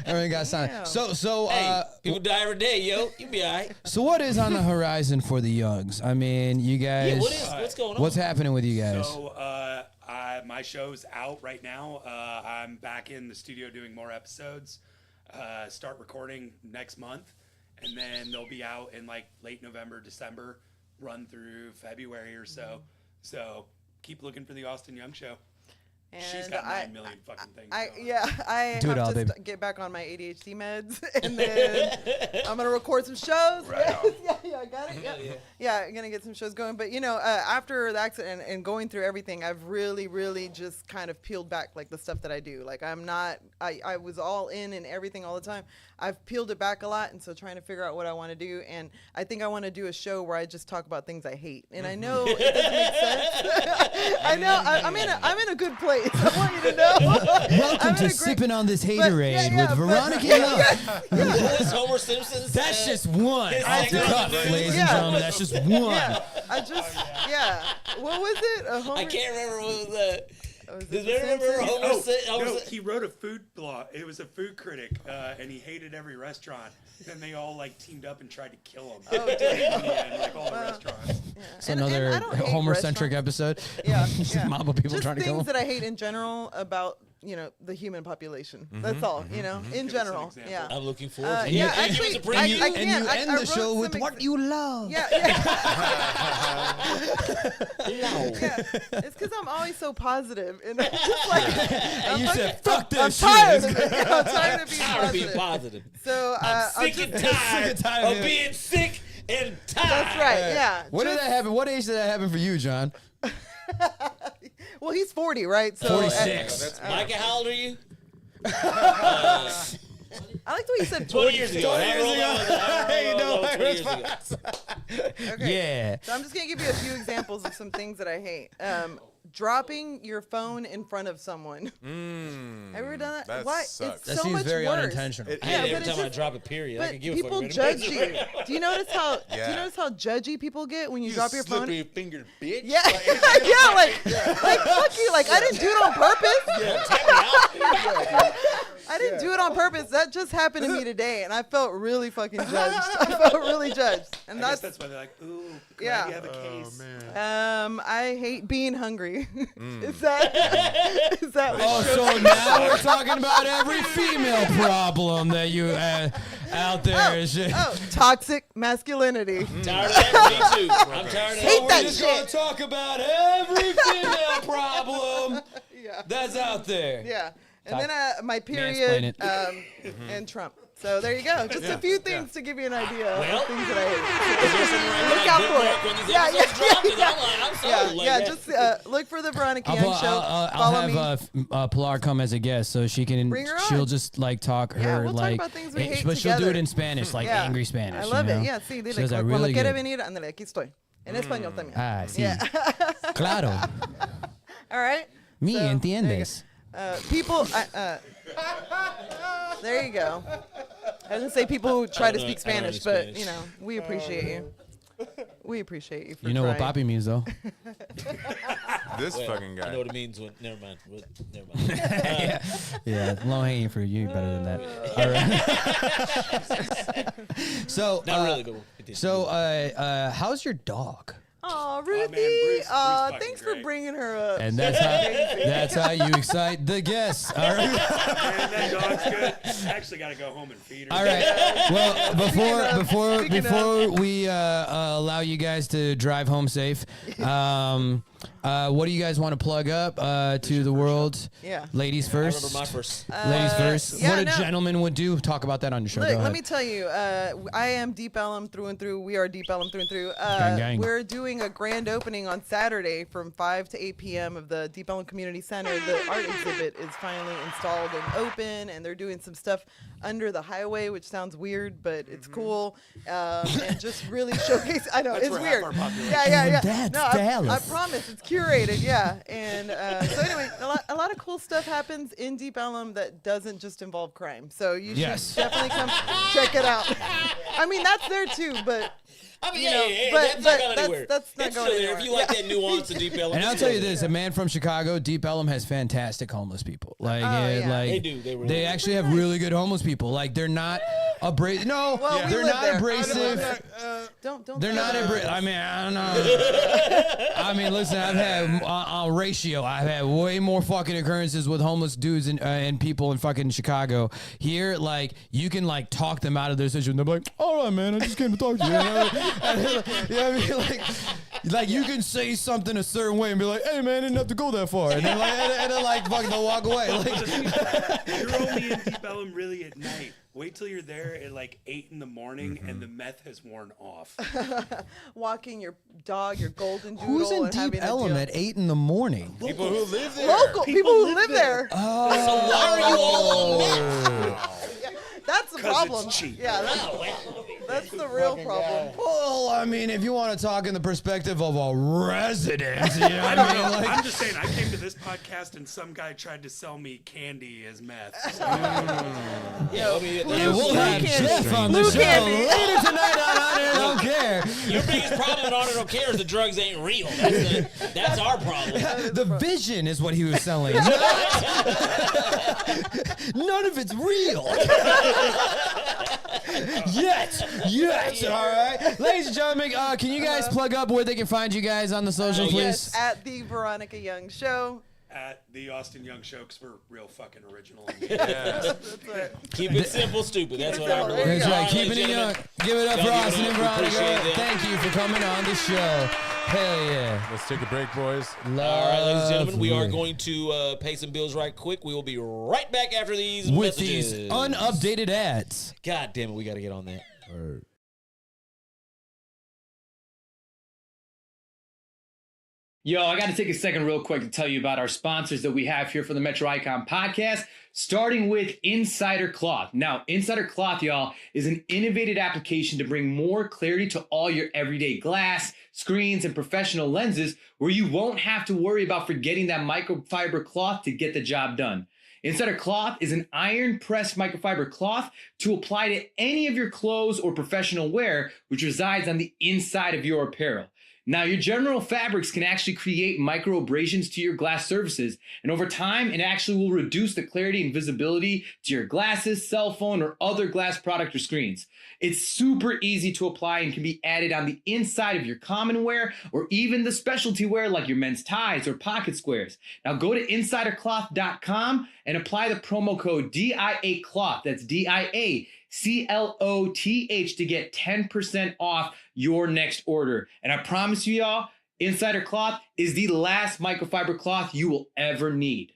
E: Everything got signed.
H: Damn.
E: So,
D: Hey, people die every day, yo. You be all right.
E: so what is on the horizon for the Youngs? I mean, you guys.
D: Yeah, what's going on?
E: What's happening with you guys?
G: So, my show's out right now. I'm back in the studio doing more episodes. Start recording next month, and then they'll be out in like late November, December, run through February or so. So keep looking for the Austin Young Show.
H: And
G: She's got 9 million fucking things.
H: I
E: Do it
H: have
E: all,
H: to
E: baby.
H: Get back on my ADHD meds, and then I'm gonna record some shows. Yeah, I got it. Yeah, I'm gonna get some shows going. But after the accident and going through everything, I've really just kind of peeled back like the stuff that I do. Like I'm not. I was all in and everything all the time. I've peeled it back a lot, and so trying to figure out what I want to do. And I think I want to do a show where I just talk about things I hate. And I know it doesn't make sense. I know I'm in a good place. I want you to know.
E: Welcome to Sipping on This Haterade with Veronica.
D: What was Homer Simpson's?
E: That's just one
D: his
E: off the
D: segment
E: cuff,
D: on the news?
E: ladies and gentlemen. That's just one.
H: Yeah, What was it?
D: I can't remember what was that.
H: Was
D: Does
H: it The
D: anyone remember
H: Simpsons?
D: Homer?
G: No, he wrote a food blog. It was a food critic, and he hated every restaurant. Then they all like teamed up and tried to kill him.
H: Oh,
G: In the end, like all the restaurants.
E: It's another Homer-centric episode.
H: Yeah,
E: Just
H: yeah.
E: mob of people
H: Just
E: trying to kill
H: things
E: him.
H: that I hate in general about the human population. That's all. In
G: Give us an
H: general.
G: example.
H: Yeah.
D: I'm looking forward to
H: Yeah,
D: it. Can you give us
H: actually,
D: a preview?
H: I
E: And
H: can't.
E: you
H: I
E: end the
H: wrote
E: show with
H: some
E: what you love.
H: Yeah. It's because I'm always so positive, and I'm just like,
E: And you said, fuck
H: I'm
E: this
H: tired
E: shit.
H: of it. I'm tired of being
D: Tired of being
H: positive.
D: positive.
H: So
D: I'm
H: I'll
D: sick and
H: just-
D: tired
E: tired of
D: of
E: it.
D: being sick and tired.
H: That's right. Yeah.
E: What did that happen? What age did that happen for you, John?
H: Well, he's 40, right? So
E: 46.
D: Micah, how old are you?
H: I like the way you said
D: 20 years ago.
E: 20 years ago.
D: 20 years ago.
H: Okay.
E: Yeah.
H: So I'm just gonna give you a few examples of some things that I hate. Dropping your phone in front of someone. Ever done that?
C: That
H: Why?
C: sucks.
H: It's
E: That
H: so
E: seems
H: much
E: very
H: worse.
E: unintentional.
D: I hate it
H: but
D: every
H: it's
D: time I
H: just-
D: drop a period. I
H: But
D: can give
H: people
D: a fuck.
H: judge you. Do you notice how? Do you
C: Yeah.
H: notice how judgy people get when you drop your phone?
C: slippery fingered bitch.
H: Yeah, yeah, like fuck you. Like I didn't do it on purpose. I didn't do it on purpose. That just happened to me today, and I felt really fucking judged. I felt really judged, and
G: I guess
H: that's
G: that's why they're like, ooh, glad
H: Yeah.
G: you have a case.
H: I hate being hungry. Is that
E: Oh, so now we're talking about every female problem that you out there.
H: toxic masculinity?
D: Tired of that. Me too. I'm tired of
H: Hate that
E: We're just gonna
H: shit.
E: talk about every female problem that's out there.
H: Yeah. And then my
E: Mansplain
H: period
E: it.
H: and Trump. So there you go. Just a few things to give you an idea
D: Well,
H: of things that I
D: Is there something right
H: Look
D: like
H: out
D: bookmark
H: for it.
D: when these
H: Yeah,
D: episodes
H: yeah,
D: drop? 'Cause
H: yeah.
D: I'm sold.
H: hate.
D: Like
H: Yeah,
D: that.
H: just look for the Veronica Young show.
E: I'll
H: Follow me.
E: have Pilar come as a guest so she can.
H: Bring her
E: She'll
H: on.
E: just like talk
H: Yeah,
E: her
H: we'll talk
E: like.
H: about things we hate
E: but she'll do it
H: together.
E: in Spanish, like
H: Yeah.
E: angry Spanish.
H: I love
E: you know?
H: it. Yeah, sí,
E: She
H: dile.
E: does that
H: Cuando
E: really
H: quiere
E: good.
H: venir, ándale, aquí estoy. En español también.
E: Ah, sí.
H: Yeah.
E: Claro.
H: All right.
E: Me
H: So, there you
E: entiendes.
H: People. There you go. I was gonna say people who try to
D: don't know-
H: speak
D: I don't know
H: Spanish, but
D: Spanish.
H: you know, we appreciate you. We appreciate you for
E: You know what
H: trying.
E: papi means though.
C: This
D: Well,
C: fucking
D: I know
C: guy.
D: what it means when. Never mind. Never mind.
E: Yeah, low hanging for you. Better than that. All right. So,
D: Not really, but we'll continue.
E: so, how's your dog?
H: Oh, Ruthie.
G: Bruce fucking
H: Thanks for
G: great.
H: bringing her up.
E: And that's how you excite the guests. All right.
G: Man, that dog's good. I actually got to go home and feed her.
E: All right. Well, before
H: Speaking of.
E: we allow you guys to drive home safe, what do you guys want to plug up to the world?
H: Yeah.
E: Ladies
D: I
E: first.
D: remember my first.
E: Ladies first.
H: yeah,
E: what a
H: no.
E: gentleman would do. Talk about that on your show.
H: Look,
E: Go
H: let
E: ahead.
H: me tell you, I am Deep Ellum through and through. We are Deep Ellum through and through.
E: Gang, gang.
H: We're doing a grand opening on Saturday from 5 to 8 p.m. of the Deep Ellum Community Center. The art exhibit is finally installed and open, and they're doing some stuff under the highway, which sounds weird, but it's cool. And just really showcase. I know it's
G: where half
H: weird.
G: our population
H: Yeah.
E: That's
H: No, I
E: Dallas.
H: promise it's curated. Yeah. And so anyway, a lot of cool stuff happens in Deep Ellum that doesn't just involve crime. So you
E: Yes.
H: should definitely come check it out. I mean, that's there too, but
D: I mean,
H: you
D: yeah,
H: know,
D: yeah,
H: but-
D: that's
H: but
D: not going
H: that's-
D: anywhere.
H: that's not
D: it's
H: going
D: still there.
H: anywhere.
D: If you like
H: Yeah.
D: that nuance of deep element.
E: And I'll
D: it's
E: tell you
D: still
E: this: a man from Chicago, Deep Ellum, has fantastic homeless people. Like,
H: yeah.
E: like
D: They do. They really
E: they
D: do.
E: actually have really good homeless people. Like, they're not abrasive. No,
H: Well, we
E: they're
H: live
E: not
H: there.
E: abrasive.
H: don't.
E: They're not abrasive. I mean, I don't know. I mean, listen, I've had on ratio. I've had way more fucking occurrences with homeless dudes and people in fucking Chicago. Here, like, you can like talk them out of their situation. They're like, "All right, man, I just came to talk to you." You know what I mean? Like you can say something a certain way and be like, "Hey, man, I didn't have to go that far," and then fucking they'll walk away. Like,
G: You're only in Deep Ellum really at night. Wait till you're there at like 8 in the morning and the meth has worn off.
H: Walking your dog, your golden doodle,
E: who's in
H: and
E: Deep
H: having a
E: Ellum
H: deal.
E: at 8 in the morning?
C: People who live there.
H: Local people who live there.
D: So why are you all on meth?
H: That's the
G: 'Cause
H: problem.
G: it's cheap.
H: Yeah, that's the real problem.
E: Well, I mean, if you want to talk in the perspective of a resident, you know what I mean? Like,
G: I'm just saying, I came to this podcast and some guy tried to sell me candy as meth. So
D: Yeah, I mean,
E: and we'll have
H: candy.
E: Jeff on the
H: Blue
E: show
H: candy.
E: later tonight on I Don't Care.
D: your biggest problem in Honor Don't Care is the drugs ain't real. That's our problem.
E: The vision is what he was selling. None of it's real. Yet. All right. Ladies and gentlemen, can you guys plug up where they can find you guys on the social, please?
H: Yes, at the Veronica Young Show.
G: at the Austin Young Show, because we're real fucking original.
D: Keep it simple, stupid. That's what I
H: simple.
D: remember.
H: There you
E: That's
H: go.
E: right. Keeping it young. Give it up for
D: Y'all give it
E: Austin
D: up.
E: and
D: We
E: Veronica.
D: appreciate that.
E: Thank you for coming on the show. Hell yeah.
C: Let's take a break, boys.
D: All right, ladies and gentlemen, we are
E: Lovely.
D: going to pay some bills right quick. We will be right back after these
E: With
D: messages.
E: these unupdated ads.
D: God damn it, we got to get on that.
I: Yo, I got to take a second real quick to tell you about our sponsors that we have here for the Metro Icon podcast, starting with Insider Cloth. Now, Insider Cloth, y'all, is an innovative application to bring more clarity to all your everyday glass, screens, and professional lenses where you won't have to worry about forgetting that microfiber cloth to get the job done. Insider Cloth is an iron pressed microfiber cloth to apply to any of your clothes or professional wear, which resides on the inside of your apparel. Now, your general fabrics can actually create micro abrasions to your glass surfaces, and over time, it actually will reduce the clarity and visibility to your glasses, cell phone, or other glass product or screens. It's super easy to apply and can be added on the inside of your common wear or even the specialty wear like your men's ties or pocket squares. Now, go to insidercloth.com and apply the promo code DIACLOTH. That's DIACLOTH to get 10% off your next order. And I promise you, y'all, Insider Cloth is the last microfiber cloth you will ever need.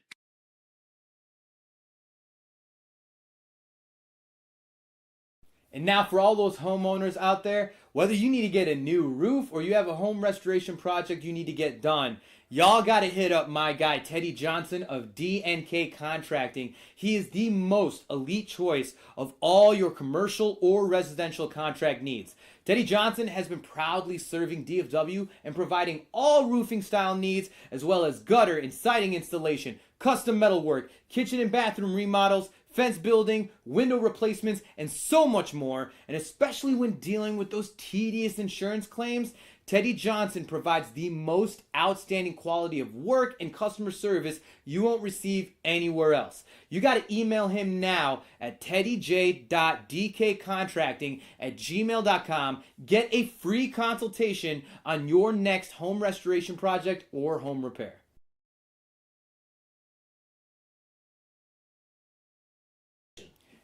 I: And now for all those homeowners out there, whether you need to get a new roof or you have a home restoration project you need to get done, y'all got to hit up my guy, Teddy Johnson of DNK Contracting. He is the most elite choice of all your commercial or residential contract needs. Teddy Johnson has been proudly serving DFW and providing all roofing style needs, as well as gutter and siding installation, custom metal work, kitchen and bathroom remodels, fence building, window replacements, and so much more. And especially when dealing with those tedious insurance claims, Teddy Johnson provides the most outstanding quality of work and customer service you won't receive anywhere else. You got to email him now at teddyj.dkcontracting@gmail.com. Get a free consultation on your next home restoration project or home repair.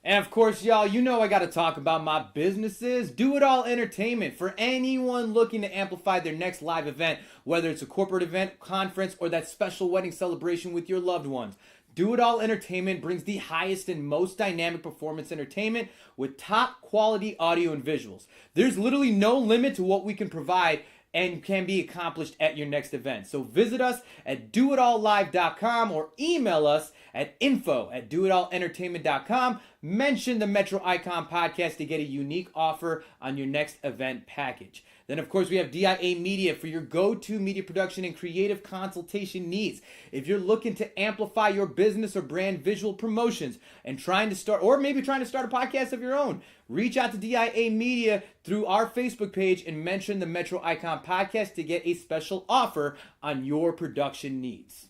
I: And of course, y'all, you know I got to talk about my businesses. Do It All Entertainment. For anyone looking to amplify their next live event, whether it's a corporate event, conference, or that special wedding celebration with your loved ones. Do It All Entertainment brings the highest and most dynamic performance entertainment with top quality audio and visuals. There's literally no limit to what we can provide and can be accomplished at your next event. So visit us at doitallive.com or email us at info@doitallentertainment.com. Mention the Metro Icon Podcast to get a unique offer on your next event package. Then, of course, we have DIA Media for your go-to media production and creative consultation needs. If you're looking to amplify your business or brand visual promotions and trying to start a podcast of your own, reach out to DIA Media through our Facebook page and mention the Metro Icon Podcast to get a special offer on your production needs.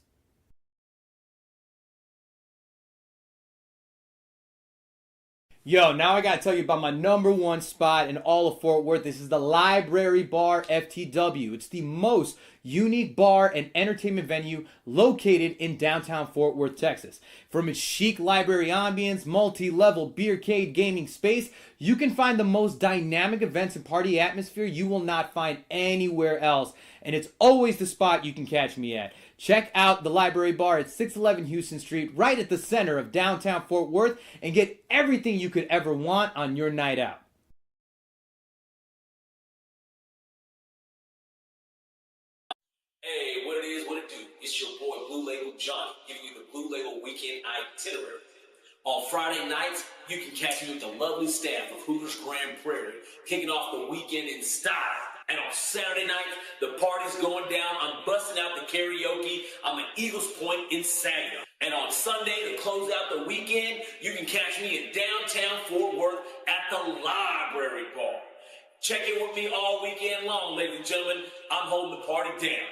I: Yo, now I gotta tell you about my number one spot in all of Fort Worth. This is the Library Bar FTW. It's the most unique bar and entertainment venue located in downtown Fort Worth, Texas. From its chic library ambience, multi-level beercade gaming space, you can find the most dynamic events and party atmosphere you will not find anywhere else. And it's always the spot you can catch me at. Check out the Library Bar at 611 Houston Street, right at the center of downtown Fort Worth, and get everything you could ever want on your night out.
B: Hey, what it is, what it do? It's your boy Blue Label Johnny, giving you the Blue Label Weekend Itinerary. On Friday nights, you can catch me with the lovely staff of Hooters Grand Prairie, kicking off the weekend in style. And on Saturday night, the party's going down. I'm busting out the karaoke. I'm at Eagles Point in Saginaw. And on Sunday, to close out the weekend, you can catch me in downtown Fort Worth at the Library Bar. Check in with me all weekend long, ladies and gentlemen. I'm holding the party down.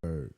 A: Word.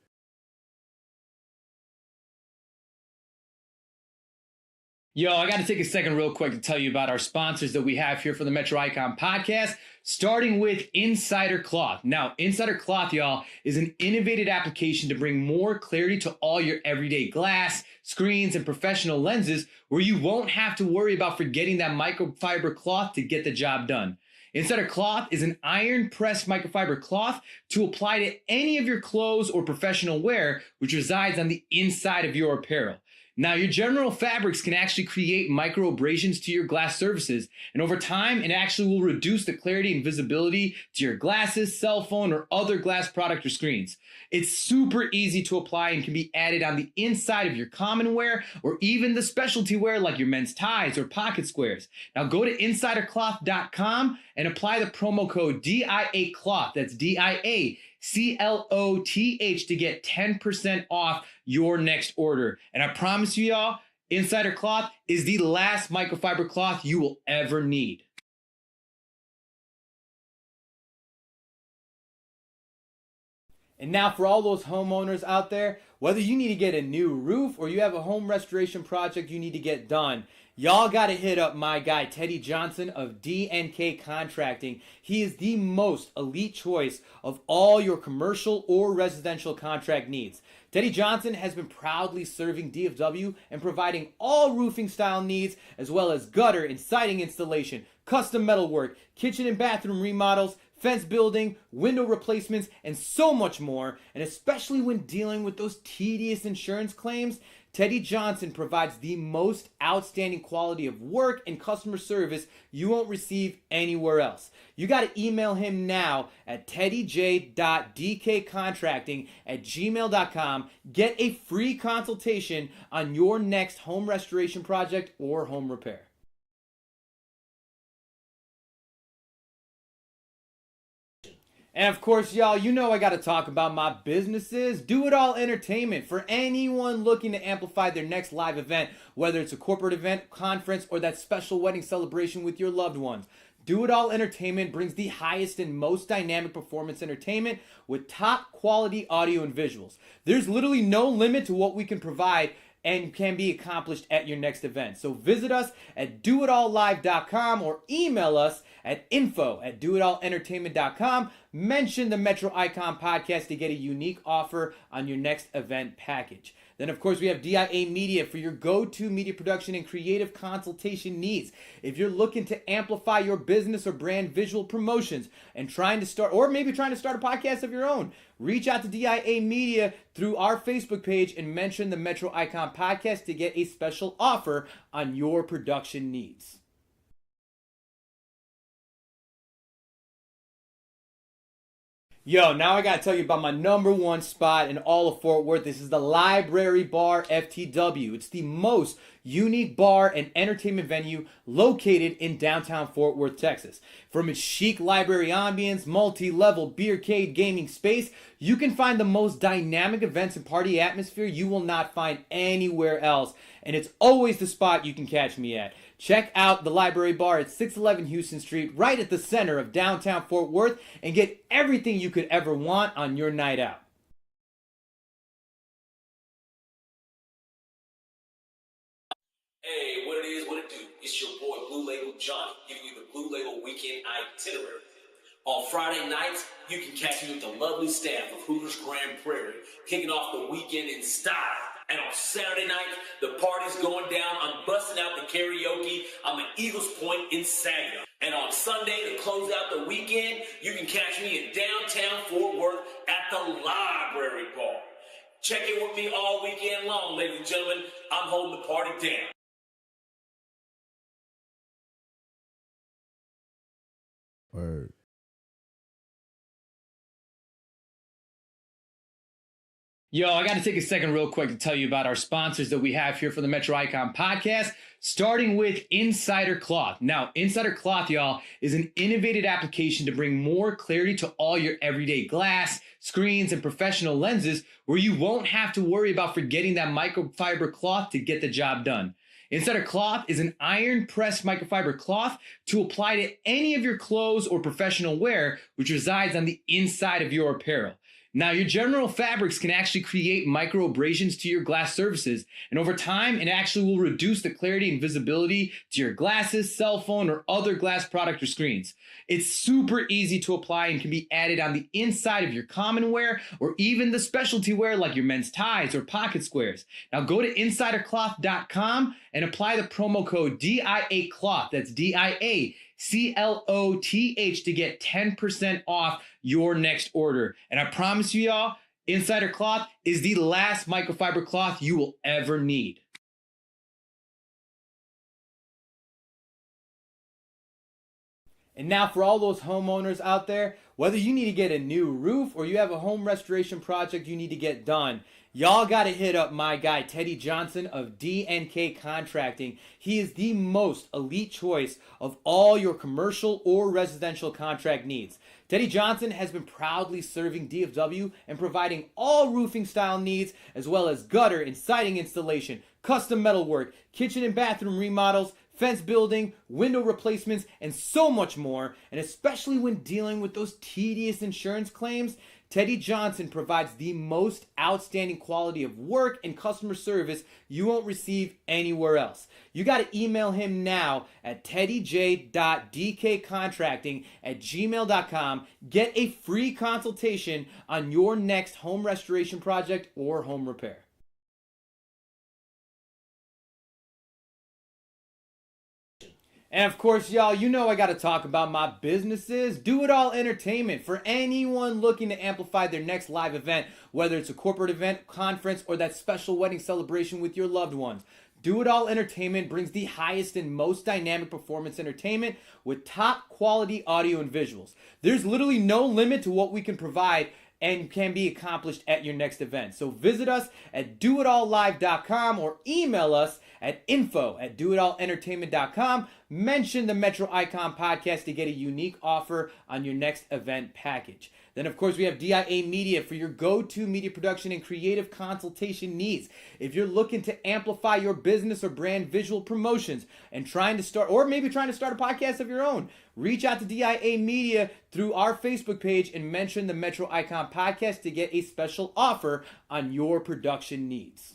I: Yo, I got to take a second real quick to tell you about our sponsors that we have here for the Metro Icon Podcast, starting with Insider Cloth. Now, Insider Cloth, y'all, is an innovative application to bring more clarity to all your everyday glass, screens, and professional lenses where you won't have to worry about forgetting that microfiber cloth to get the job done. Insider Cloth is an iron-pressed microfiber cloth to apply to any of your clothes or professional wear, which resides on the inside of your apparel. Now, your general fabrics can actually create micro abrasions to your glass surfaces, and over time, it actually will reduce the clarity and visibility to your glasses, cell phone, or other glass product or screens. It's super easy to apply and can be added on the inside of your common wear or even the specialty wear like your men's ties or pocket squares. Now, go to insidercloth.com and apply the promo code DIACLOTH. That's DIACLOTH CLOTH, to get 10% off your next order. And I promise you, y'all, Insider Cloth is the last microfiber cloth you will ever need. And now for all those homeowners out there, whether you need to get a new roof or you have a home restoration project you need to get done, y'all got to hit up my guy, Teddy Johnson of DNK Contracting. He is the most elite choice of all your commercial or residential contract needs. Teddy Johnson has been proudly serving DFW and providing all roofing style needs, as well as gutter and siding installation, custom metalwork, kitchen and bathroom remodels, fence building, window replacements, and so much more. And especially when dealing with those tedious insurance claims, Teddy Johnson provides the most outstanding quality of work and customer service you won't receive anywhere else. You got to email him now at teddyj.dkcontracting@gmail.com. Get a free consultation on your next home restoration project or home repair. And of course, y'all, you know I got to talk about my businesses. Do It All Entertainment. For anyone looking to amplify their next live event, whether it's a corporate event, conference, or that special wedding celebration with your loved ones, Do It All Entertainment brings the highest and most dynamic performance entertainment with top quality audio and visuals. There's literally no limit to what we can provide and can be accomplished at your next event. So visit us at doitallive.com or email us at info@doitallentertainment.com. Mention the Metro Icon Podcast to get a unique offer on your next event package. Then, of course, we have DIA Media for your go-to media production and creative consultation needs. If you're looking to amplify your business or brand visual promotions and trying to start a podcast of your own, reach out to DIA Media through our Facebook page and mention the Metro Icon Podcast to get a special offer on your production needs. Yo, now I gotta tell you about my number one spot in all of Fort Worth. This is the Library Bar FTW. It's the most unique bar and entertainment venue located in downtown Fort Worth, Texas. From its chic library ambience, multi-level beercade gaming space, you can find the most dynamic events and party atmosphere you will not find anywhere else. And it's always the spot you can catch me at. Check out the Library Bar at 611 Houston Street, right at the center of downtown Fort Worth, and get everything you could ever want on your night out.
B: Hey, what it is, what it do? It's your boy Blue Label Johnny, giving you the Blue Label Weekend Itinerary. On Friday nights, you can catch me with the lovely staff of Hooters Grand Prairie, kicking off the weekend in style. And on Saturday night, the party's going down. I'm busting out the karaoke. I'm at Eagles Point in Saginaw. And on Sunday, to close out the weekend, you can catch me in downtown Fort Worth at the Library Bar. Check in with me all weekend long, ladies and gentlemen. I'm holding the party down.
A: Word.
I: Yo, I got to take a second real quick to tell you about our sponsors that we have here for the Metro Icon Podcast, starting with Insider Cloth. Now, Insider Cloth, y'all, is an innovative application to bring more clarity to all your everyday glass, screens, and professional lenses, where you won't have to worry about forgetting that microfiber cloth to get the job done. Insider Cloth is an iron-pressed microfiber cloth to apply to any of your clothes or professional wear, which resides on the inside of your apparel. Now, your general fabrics can actually create micro abrasions to your glass surfaces, and over time, it actually will reduce the clarity and visibility to your glasses, cell phone, or other glass product or screens. It's super easy to apply and can be added on the inside of your common wear or even the specialty wear like your men's ties or pocket squares. Now, go to insidercloth.com and apply the promo code DIACLOTH. That's DIACLOTH to get 10% off your next order. And I promise you, y'all, Insider Cloth is the last microfiber cloth you will ever need. And now for all those homeowners out there, whether you need to get a new roof or you have a home restoration project you need to get done, y'all got to hit up my guy, Teddy Johnson of DNK Contracting. He is the most elite choice of all your commercial or residential contract needs.
E: Teddy Johnson has been proudly serving DFW and providing all roofing style needs, as well as gutter and siding installation, custom metalwork, kitchen and bathroom remodels, fence building, window replacements, and so much more. And especially when dealing with those tedious insurance claims, Teddy Johnson provides the most outstanding quality of work and customer service you won't receive anywhere else. You got to email him now at teddyj.dkcontracting@gmail.com. Get a free consultation on your next home restoration project or home repair. And of course, y'all, you know I got to talk about my businesses. Do It All Entertainment. For anyone looking to amplify their next live event, whether it's a corporate event, conference, or that special wedding celebration with your loved ones. Do It All Entertainment brings the highest and most dynamic performance entertainment with top quality audio and visuals. There's literally no limit to what we can provide and can be accomplished at your next event. So visit us at doitallive.com or email us at info@doitallentertainment.com. Mention the Metro Icon Podcast to get a unique offer on your next event package. Then, of course, we have DIA Media for your go-to media production and creative consultation needs. If you're looking to amplify your business or brand visual promotions and trying to start a podcast of your own, reach out to DIA Media through our Facebook page and mention the Metro Icon Podcast to get a special offer on your production needs.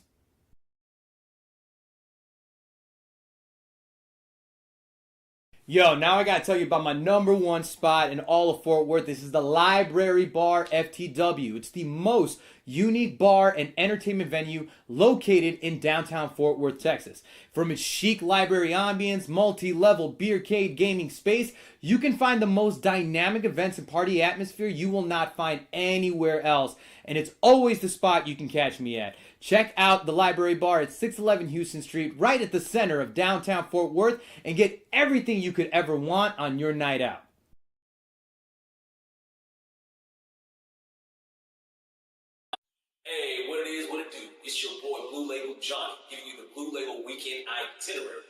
E: Yo, now I gotta tell you about my number one spot in all of Fort Worth. This is the Library Bar FTW. It's the most unique bar and entertainment venue located in downtown Fort Worth, Texas. From its chic library ambience, multi-level beercade gaming space, you can find the most dynamic events and party atmosphere you will not find anywhere else. And it's always the spot you can catch me at. Check out the Library Bar at 611 Houston Street, right at the center of downtown Fort Worth, and get everything you could ever want on your night out.
B: Hey, what it is, what it do? It's your boy Blue Label Johnny, giving you the Blue Label Weekend Itinerary.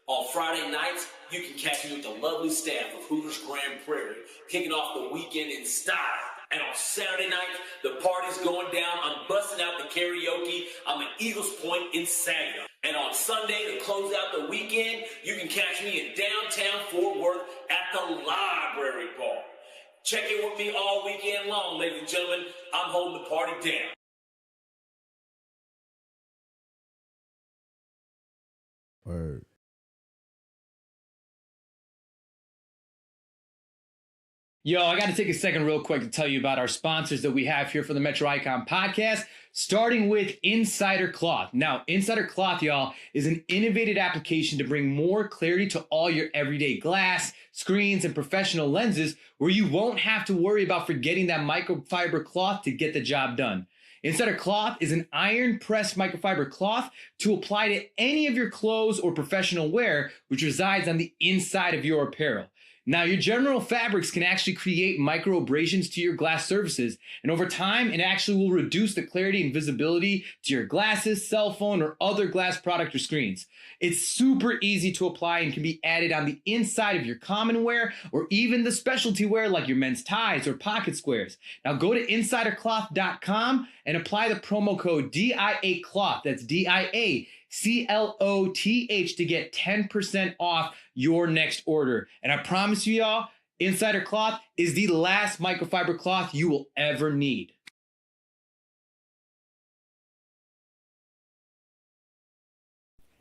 B: On Friday nights, you can catch me with the lovely staff of Hooters Grand Prairie, kicking off the weekend in style. And on Saturday night, the party's going down. I'm busting out the karaoke. I'm at Eagles Point in Saginaw. And on Sunday, to close out the weekend, you can catch me in downtown Fort Worth at the Library Bar. Check in with me all weekend long, ladies and gentlemen. I'm holding the party down.
A: Word.
I: Yo, I got to take a second real quick to tell you about our sponsors that we have here for the Metro Icon Podcast, starting with Insider Cloth. Now, Insider Cloth, y'all, is an innovative application to bring more clarity to all your everyday glass, screens, and professional lenses, where you won't have to worry about forgetting that microfiber cloth to get the job done. Insider Cloth is an iron-pressed microfiber cloth to apply to any of your clothes or professional wear, which resides on the inside of your apparel. Now, your general fabrics can actually create micro abrasions to your glass surfaces, and over time, it actually will reduce the clarity and visibility to your glasses, cell phone, or other glass product or screens. It's super easy to apply and can be added on the inside of your common wear or even the specialty wear like your men's ties or pocket squares. Now, go to insidercloth.com and apply the promo code DIACLOTH. That's DIACLOTH to get 10% off your next order. And I promise you, y'all, Insider Cloth is the last microfiber cloth you will ever need.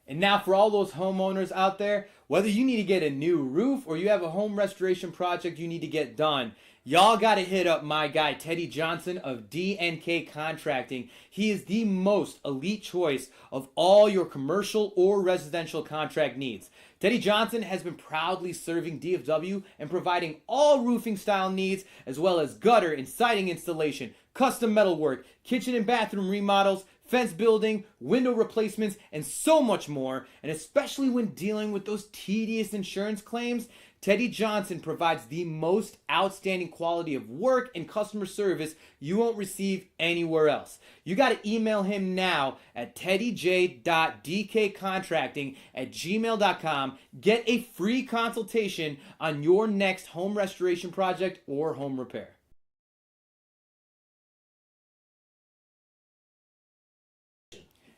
E: And now for all those homeowners out there, whether you need to get a new roof or you have a home restoration project you need to get done, y'all got to hit up my guy Teddy Johnson of DNK Contracting. He is the most elite choice of all your commercial or residential contract needs. Teddy Johnson has been proudly serving DFW and providing all roofing style needs, as well as gutter and siding installation, custom metalwork, kitchen and bathroom remodels, fence building, window replacements, and so much more. And especially when dealing with those tedious insurance claims, Teddy Johnson provides the most outstanding quality of work and customer service you won't receive anywhere else. You got to email him now at teddyj.dkcontracting@gmail.com. Get a free consultation on your next home restoration project or home repair.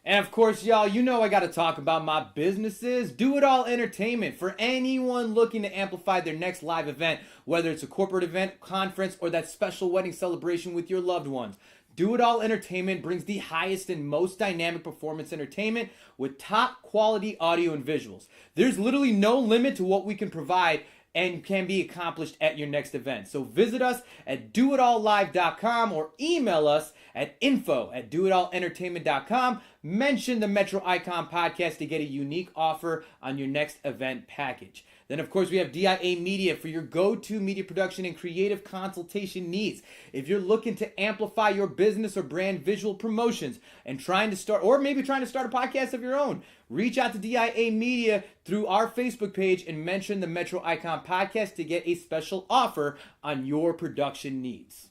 E: And of course, y'all, you know I got to talk about my businesses. Do It All Entertainment. For anyone looking to amplify their next live event, whether it's a corporate event, conference, or that special wedding celebration with your loved ones. Do It All Entertainment brings the highest and most dynamic performance entertainment with top quality audio and visuals. There's literally no limit to what we can provide and can be accomplished at your next event. So visit us at doitallive.com or email us at info@doitallentertainment.com. Mention the Metro Icon Podcast to get a unique offer on your next event package. Then, of course, we have DIA Media for your go-to media production and creative consultation needs. If you're looking to amplify your business or brand visual promotions and trying to start a podcast of your own, reach out to DIA Media through our Facebook page and mention the Metro Icon Podcast to get a special offer on your production needs.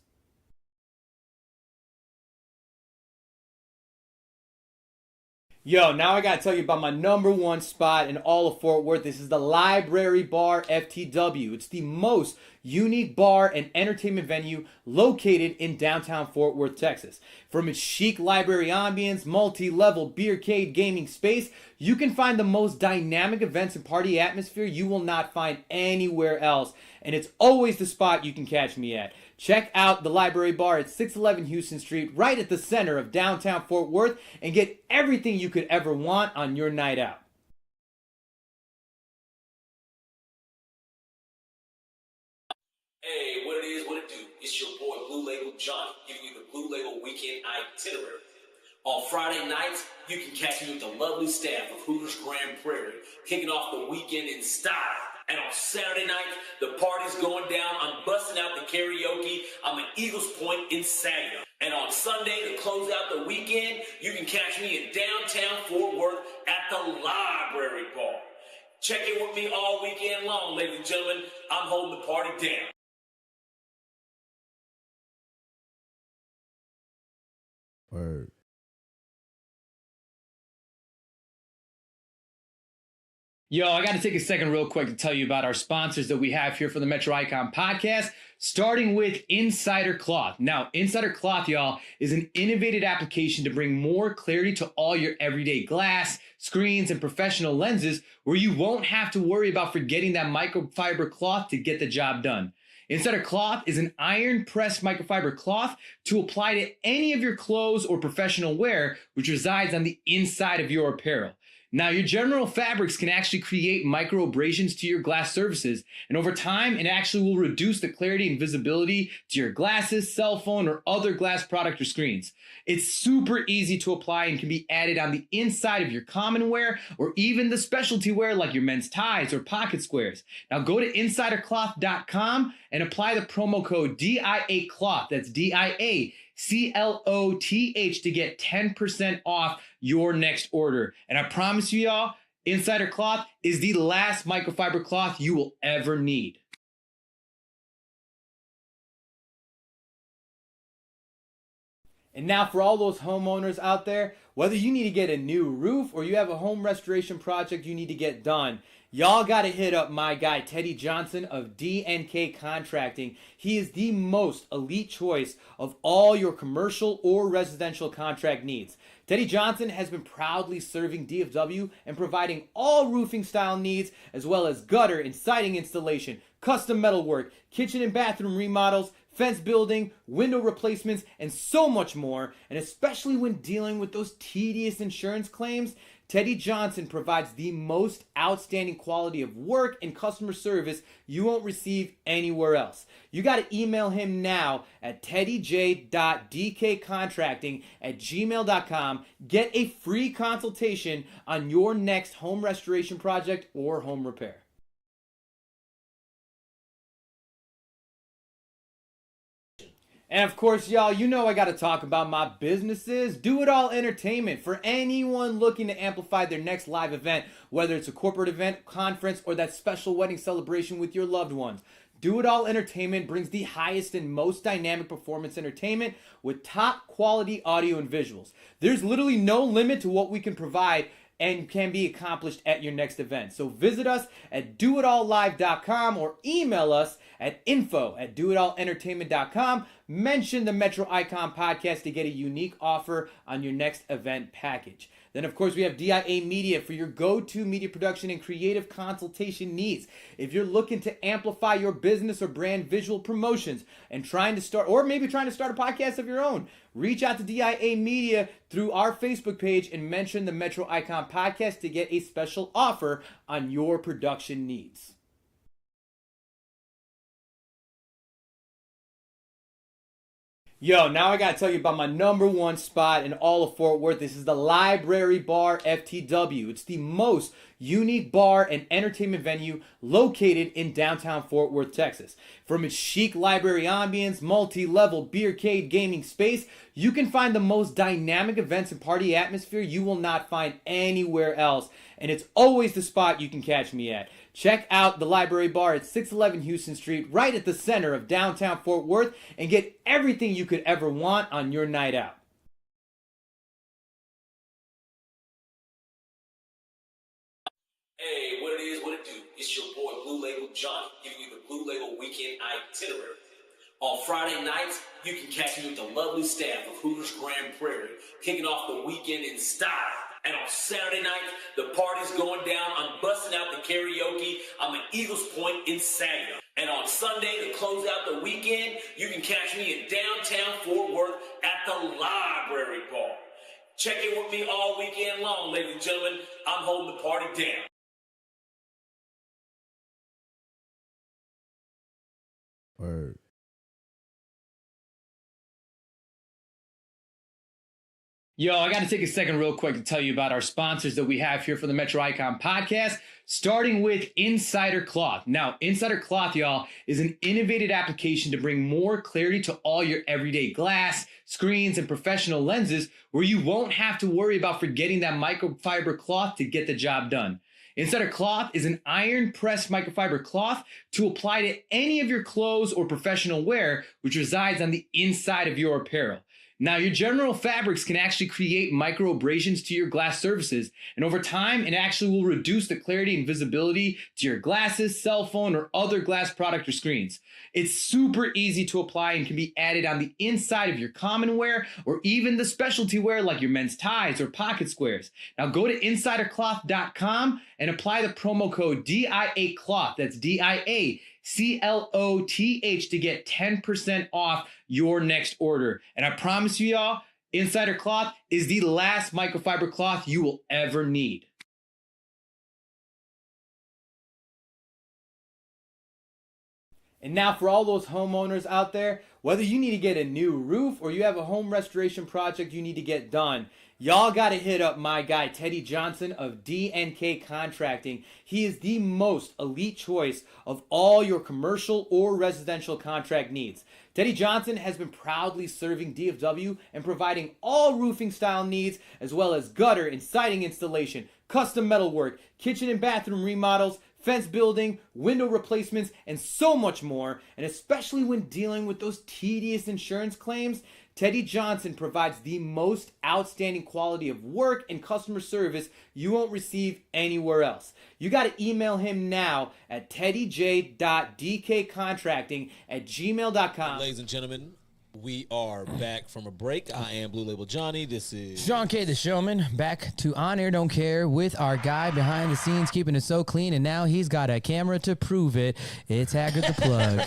E: Yo, now I gotta tell you about my number one spot in all of Fort Worth. This is the Library Bar FTW. It's the most unique bar and entertainment venue located in downtown Fort Worth, Texas. From its chic library ambience, multi-level beercade gaming space, you can find the most dynamic events and party atmosphere you will not find anywhere else. And it's always the spot you can catch me at. Check out the Library Bar at 611 Houston Street, right at the center of downtown Fort Worth, and get everything you could ever want on your night out.
B: Hey, what it is, what it do? It's your boy Blue Label Johnny, giving you the Blue Label Weekend Itinerary. On Friday nights, you can catch me with the lovely staff of Hooters Grand Prairie, kicking off the weekend in style. And on Saturday night, the party's going down. I'm busting out the karaoke. I'm at Eagles Point in Saginaw. And on Sunday, to close out the weekend, you can catch me in downtown Fort Worth at the Library Bar. Check in with me all weekend long, ladies and gentlemen. I'm holding the party down.
A: Word.
I: Yo, I got to take a second real quick to tell you about our sponsors that we have here for the Metro Icon Podcast, starting with Insider Cloth. Now, Insider Cloth, y'all, is an innovative application to bring more clarity to all your everyday glass, screens, and professional lenses where you won't have to worry about forgetting that microfiber cloth to get the job done. Insider Cloth is an iron-pressed microfiber cloth to apply to any of your clothes or professional wear, which resides on the inside of your apparel. Now, your general fabrics can actually create micro abrasions to your glass surfaces, and over time, it actually will reduce the clarity and visibility to your glasses, cell phone, or other glass product or screens. It's super easy to apply and can be added on the inside of your common wear or even the specialty wear like your men's ties or pocket squares. Now, go to insidercloth.com and apply the promo code DIACLOTH. That's DIACLOTH to get 10% off your next order. And I promise you, y'all, Insider Cloth is the last microfiber cloth you will ever need.
E: And now for all those homeowners out there, whether you need to get a new roof or you have a home restoration project you need to get done, y'all got to hit up my guy, Teddy Johnson of D&K Contracting. He is the most elite choice of all your commercial or residential contract needs. Teddy Johnson has been proudly serving DFW and providing all roofing style needs, as well as gutter and siding installation, custom metal work, kitchen and bathroom remodels, fence building, window replacements, and so much more. And especially when dealing with those tedious insurance claims, Teddy Johnson provides the most outstanding quality of work and customer service you won't receive anywhere else. You got to email him now at teddyj.dkcontracting@gmail.com. Get a free consultation on your next home restoration project or home repair. And of course, y'all, you know I got to talk about my businesses. Do It All Entertainment. For anyone looking to amplify their next live event, whether it's a corporate event, conference, or that special wedding celebration with your loved ones. Do It All Entertainment brings the highest and most dynamic performance entertainment with top quality audio and visuals. There's literally no limit to what we can provide and can be accomplished at your next event. So visit us at doitallive.com or email us at info@doitallentertainment.com. Mention the Metro Icon Podcast to get a unique offer on your next event package. Then, of course, we have DIA Media for your go-to media production and creative consultation needs. If you're looking to amplify your business or brand visual promotions and trying to start a podcast of your own, reach out to DIA Media through our Facebook page and mention the Metro Icon Podcast to get a special offer on your production needs. Yo, now I gotta tell you about my number one spot in all of Fort Worth. This is the Library Bar FTW. It's the most unique bar and entertainment venue located in downtown Fort Worth, Texas. From its chic library ambience, multi-level beercade gaming space, you can find the most dynamic events and party atmosphere you will not find anywhere else. And it's always the spot you can catch me at. Check out the Library Bar at 611 Houston Street, right at the center of downtown Fort Worth, and get everything you could ever want on your night out.
B: Hey, what it is, what it do? It's your boy Blue Label Johnny, giving you the Blue Label Weekend Itinerary. On Friday nights, you can catch me with the lovely staff of Hooters Grand Prairie, kicking off the weekend in style. And on Saturday night, the party's going down. I'm busting out the karaoke. I'm at Eagles Point in Saginaw. And on Sunday, to close out the weekend, you can catch me in downtown Fort Worth at the Library Bar. Check in with me all weekend long, ladies and gentlemen. I'm holding the party down.
A: Word.
I: Yo, I got to take a second real quick to tell you about our sponsors that we have here for the Metro Icon Podcast, starting with Insider Cloth. Now, Insider Cloth, y'all, is an innovative application to bring more clarity to all your everyday glass, screens, and professional lenses, where you won't have to worry about forgetting that microfiber cloth to get the job done. Insider Cloth is an iron-pressed microfiber cloth to apply to any of your clothes or professional wear, which resides on the inside of your apparel. Now, your general fabrics can actually create micro abrasions to your glass surfaces, and over time, it actually will reduce the clarity and visibility to your glasses, cell phone, or other glass product or screens. It's super easy to apply and can be added on the inside of your common wear or even the specialty wear like your men's ties or pocket squares. Now, go to insidercloth.com and apply the promo code DIACLOTH. That's DIACLOTH to get 10% off your next order. And I promise you, y'all, Insider Cloth is the last microfiber cloth you will ever need.
E: And now for all those homeowners out there, whether you need to get a new roof or you have a home restoration project you need to get done, y'all got to hit up my guy, Teddy Johnson of DNK Contracting. He is the most elite choice of all your commercial or residential contract needs. Teddy Johnson has been proudly serving DFW and providing all roofing style needs, as well as gutter and siding installation, custom metalwork, kitchen and bathroom remodels, fence building, window replacements, and so much more. And especially when dealing with those tedious insurance claims, Teddy Johnson provides the most outstanding quality of work and customer service you won't receive anywhere else. You got to email him now at teddyj.dkcontracting@gmail.com.
D: Ladies and gentlemen, we are back from a break. I am Blue Label Johnny. This is
E: Shawn K, the Showman, back to On Air Don't Care with our guy behind the scenes keeping it so clean, and now he's got a camera to prove it. It's Hagrid the Plug.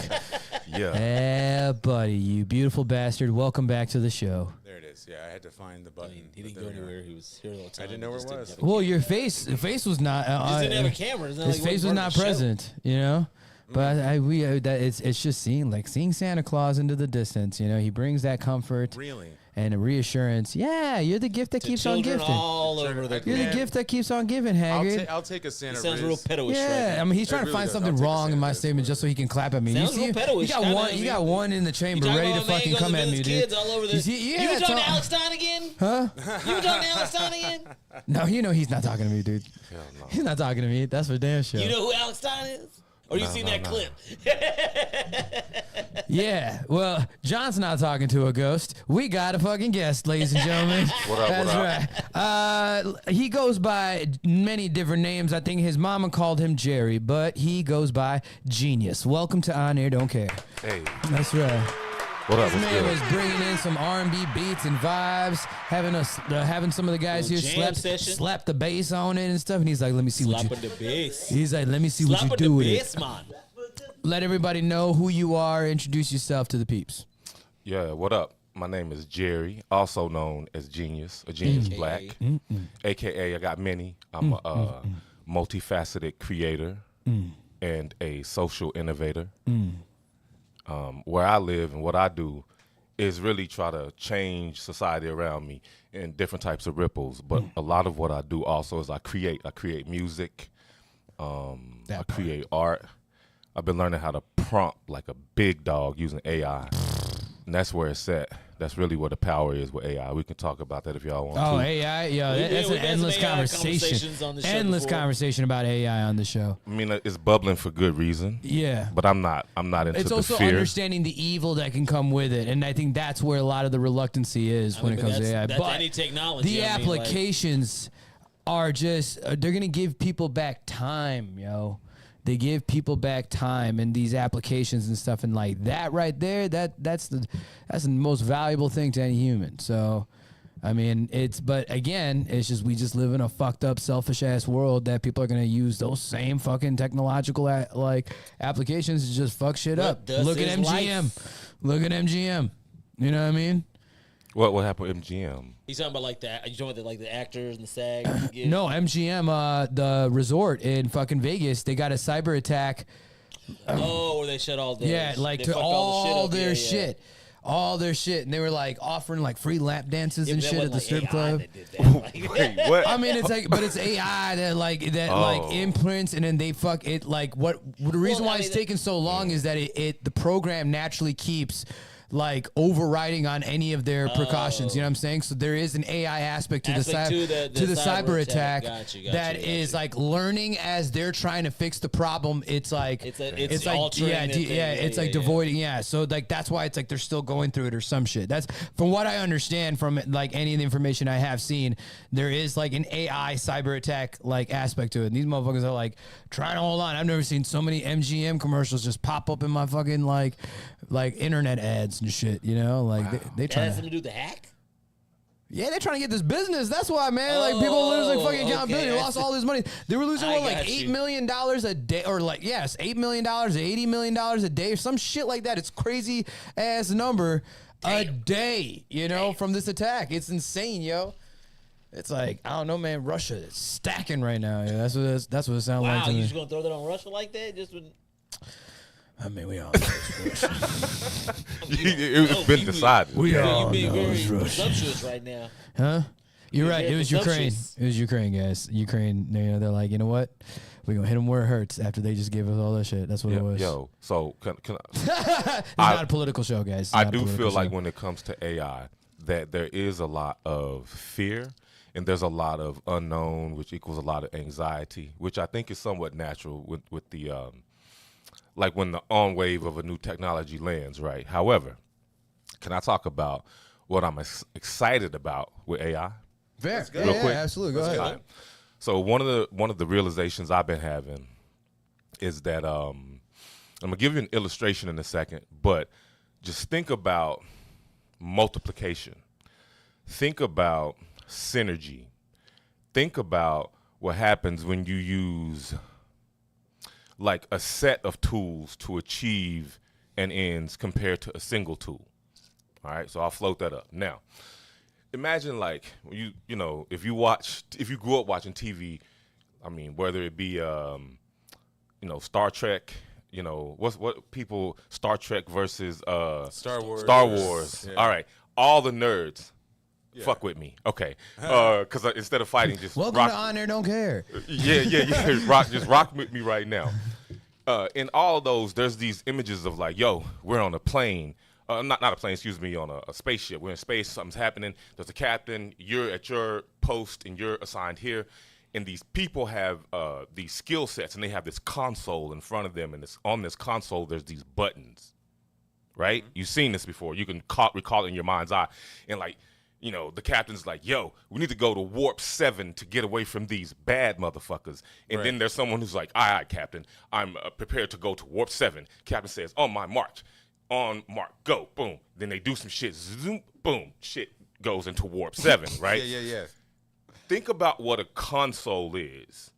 C: Yeah.
E: Buddy, you beautiful bastard. Welcome back to the show.
C: There it is. Yeah, I had to find the button.
D: He didn't go anywhere. He was here all the time.
C: I didn't know where it was.
E: Well, your face, the face was not.
D: He didn't have a camera.
E: His face was not present, you know. But it's just seeing Santa Claus into the distance. You know, he brings that comfort.
C: Really?
E: and a reassurance. Yeah, you're the gift that
D: To
E: keeps on
D: children
E: gifting.
D: all over the
E: You're the
C: Man,
E: gift that keeps on giving, Hagrid.
C: I'll take a Santa
D: It sounds real
C: Riz.
D: pedo-ish
E: Yeah,
D: right
E: I
D: now.
E: mean, he's trying to
C: really
E: find
C: does.
E: something
C: I'll take a
E: wrong in my
C: Santa
E: statement just so he can clap at me.
D: Sounds real pedo-ish,
E: you got
D: kinda,
E: one.
D: I
E: You
D: mean.
E: got one in the chamber
D: talking
E: ready to
D: about man
E: fucking
D: goes
E: come
D: to
E: at me,
D: visit
E: dude.
D: kids all over
E: You
D: the-
E: see-
D: You
E: yeah,
D: talking to
E: it's all-
D: Alex Stein again?
E: Huh?
D: You talking to Alex Stein again?
E: No, you know he's not talking to me, dude. He's not talking to me. That's for damn sure.
D: You know who Alex Stein is? Or you seen that clip?
E: Yeah, well, John's not talking to a ghost. We got a fucking guest, ladies and gentlemen.
C: What up,
E: That's
C: what up?
E: right. He goes by many different names. I think his mama called him Jerry, but he goes by Genius. Welcome to On Air Don't Care.
C: Hey,
E: That's right.
C: what up?
E: This
C: What's
E: man
C: good?
E: was bringing in some R&B beats and vibes, having some of the guys here
D: Little jam session.
E: slap the bass on it and stuff. And he's like, "Let me see what
D: Slapping
E: you."
D: the bass.
E: He's like, "Let me see what you
D: Slapping
E: do
D: the
E: with it."
D: bass, man.
E: Let everybody know who you are. Introduce yourself to the peeps.
C: Yeah, what up? My name is Jerry, also known as Genius, or Genius Black, AKA I got many. I'm a multifaceted creator and a social innovator. Where I live and what I do is really try to change society around me in different types of ripples. But a lot of what I do also is I create music, I create art. I've been learning how to prompt like a big dog using AI. And that's where it's at. That's really where the power is with AI. We can talk about that if y'all want
E: Oh,
C: to.
E: AI, yeah,
D: We did-
E: that's an
D: we've had some
E: endless
D: AI
E: conversation.
D: conversations on the show
E: Endless
D: before.
E: conversation about AI on the show.
C: I mean, it's bubbling for good reason.
E: Yeah.
C: But I'm not into
E: It's
C: the
E: also
C: fear.
E: understanding the evil that can come with it, and I think that's where a lot of the reluctancy is when it comes to AI.
D: That's
E: But
D: any technology.
E: the
D: I mean, like-
E: applications are just they're gonna give people back time, yo. They give people back time and these applications and stuff, and like that right there, that's the most valuable thing to any human. So, I mean, but again, it's just we just live in a fucked up, selfish ass world that people are gonna use those same fucking technological like applications to just fuck shit up.
D: thus
E: Look at
D: is
E: MGM.
D: life.
E: Look at MGM. You know what I mean?
C: What happened with MGM?
D: He's talking about like the you talking about the actors and the SAG. Yeah.
E: No, MGM, the resort in fucking Vegas, they got a cyber attack.
D: Oh, where they shut all the
E: Yeah, like
D: they
E: to
D: fucked
E: all
D: up.
E: their
D: Yeah,
E: shit. All their shit. And they were like offering like free lap dances
D: Yeah,
E: and
D: but
E: shit
D: that
E: at the strip
D: wasn't
E: club.
D: AI that did that. Like,
C: Wait, what?
E: I mean, it's like, but it's AI that like
C: Oh.
E: imprints, and then they fuck it. Like what the reason
D: Well,
E: why
D: I
E: it's
D: mean,
E: taking so long is that the program naturally keeps like overriding on any of their precautions. You know what I'm saying? So there is an AI aspect to
D: Aspect to
E: the
D: the
E: cyber
D: cyber
E: attack
D: attack. Got you,
E: that is like learning as they're trying to fix the problem. It's like
D: It's
E: like
D: altering
E: yeah,
D: the thing.
E: it's like devoiding. Yeah, so like that's why it's like they're still going through it or some shit. That's from what I understand from like any of the information I have seen. There is like an AI cyber attack like aspect to it. And these motherfuckers are like trying to hold on. I've never seen so many MGM commercials just pop up in my fucking like internet ads and shit. You know, like they
D: that
E: try.
D: has something to do with the hack.
E: Yeah, they're trying to get this business. That's why, man. Like people are losing fucking accountability.
D: okay,
E: They
D: I
E: lost
D: see.
E: all this money. They were losing
D: I
E: like
D: got
E: $8
D: you.
E: million a day, or like $8 million, $80 million a day, or some shit like that. It's crazy ass number a day. You know, from this attack. It's insane, yo. It's like I don't know, man. Russia is stacking right now. Yeah, that's what it sounds like
D: Wow,
E: to
D: you
E: me.
D: just gonna throw that on Russia like that? Just when
E: I mean, we all know it's Russia.
C: It's been decided.
E: We all
D: you being
E: know
D: very
E: it's Russia.
D: presumptuous right now.
E: Huh? You're right.
D: very
E: It was Ukraine.
D: presumptuous.
E: It was Ukraine, guys. Ukraine. You know, they're like, you know what? We're gonna hit them where it hurts after they just gave us all that shit. That's what it was.
C: Yo, so can
E: It's not a political show, guys. It's
C: I
E: not a
C: do
E: political
C: feel like
E: show.
C: when it comes to AI, that there is a lot of fear and there's a lot of unknown, which equals a lot of anxiety, which I think is somewhat natural with the like when the on wave of a new technology lands, right? However, can I talk about what I'm excited about with AI?
E: Fair.
C: Real quick.
E: absolutely. Go ahead.
C: All right. So one of the realizations I've been having is that I'm gonna give you an illustration in a second, but just think about multiplication. Think about synergy. Think about what happens when you use like a set of tools to achieve an ends compared to a single tool. All right, so I'll float that up. Now, imagine like you know, if you grew up watching TV, I mean, whether it be Star Trek, Star Trek versus Star Wars. Star Wars. Yeah. All right. all the nerds. Fuck with me, okay? Because instead of fighting, just
E: Welcome
C: rock.
E: to On Air Don't Care.
C: Yeah. Rock with me right now. In all of those, there's these images of like, yo, we're on a plane. Not a plane, excuse me, on a spaceship. We're in space, something's happening. There's a captain, you're at your post, and you're assigned here. And these people have these skill sets, and they have this console in front of them. And on this console, there's these buttons, right? Mm-hmm. You've seen this before. You can recall it in your mind's eye. And like, you know, the captain's like, yo, we need to go to warp 7 to get away from these bad motherfuckers. And then there's someone who's like, all right, Captain, I'm prepared to go to warp 7. Captain says, on my march. On mark, go, boom. Then they do some shit, zoom, boom. Shit goes into warp 7, right?
F: Yeah.
C: Think about what a console is,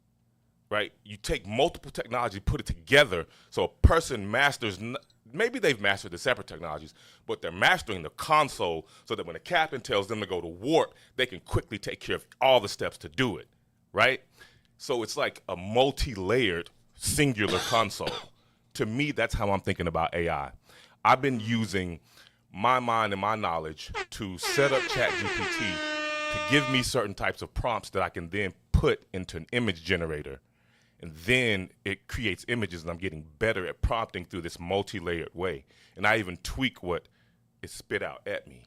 C: right? You take multiple technology, put it together, so a person masters, maybe they've mastered the separate technologies, but they're mastering the console so that when the captain tells them to go to warp, they can quickly take care of all the steps to do it, right? So it's like a multi-layered singular console. To me, that's how I'm thinking about AI. I've been using my mind and my knowledge to set up ChatGPT to give me certain types of prompts that I can then put into an image generator. And then it creates images, and I'm getting better at prompting through this multi-layered way. And I even tweak what it spit out at me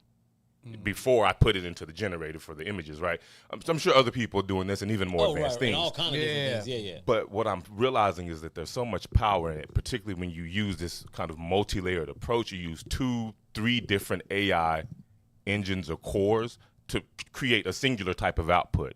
C: before I put it into the generator for the images, right? I'm sure other people are doing this and even more advanced things.
D: And all kind of different things, yeah.
C: But what I'm realizing is that there's so much power in it, particularly when you use this kind of multi-layered approach. You use 2-3 different AI engines or cores to create a singular type of output,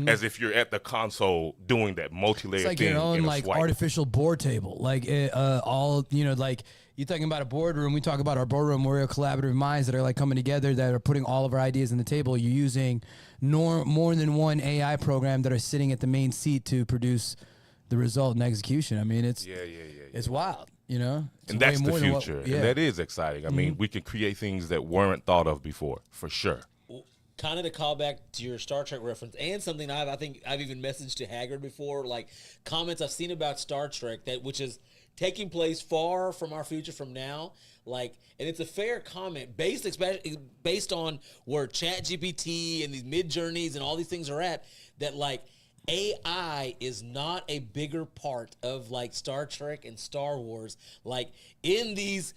C: as if you're at the console doing that multi-layered thing.
E: It's like your own like
C: swipe.
E: artificial board table. Like all, you know, like you're talking about a boardroom. We talk about our boardroom. We're collaborative minds that are like coming together, that are putting all of our ideas on the table. You're using more than one AI program that are sitting at the main seat to produce the result and execution. I mean, it's it's wild, you know. It's
C: and that's
E: way
C: the
E: more than
C: future,
E: what,
C: and that is exciting. I mean, we can create things that weren't thought of before, for sure.
D: Kind of to call back to your Star Trek reference, and something I think I've even messaged to Hagrid before, like comments I've seen about Star Trek which is taking place far from our future from now. Like, and it's a fair comment based on where ChatGPT and these mid journeys and all these things are at. That like AI is not a bigger part of like Star Trek and Star Wars. Like in these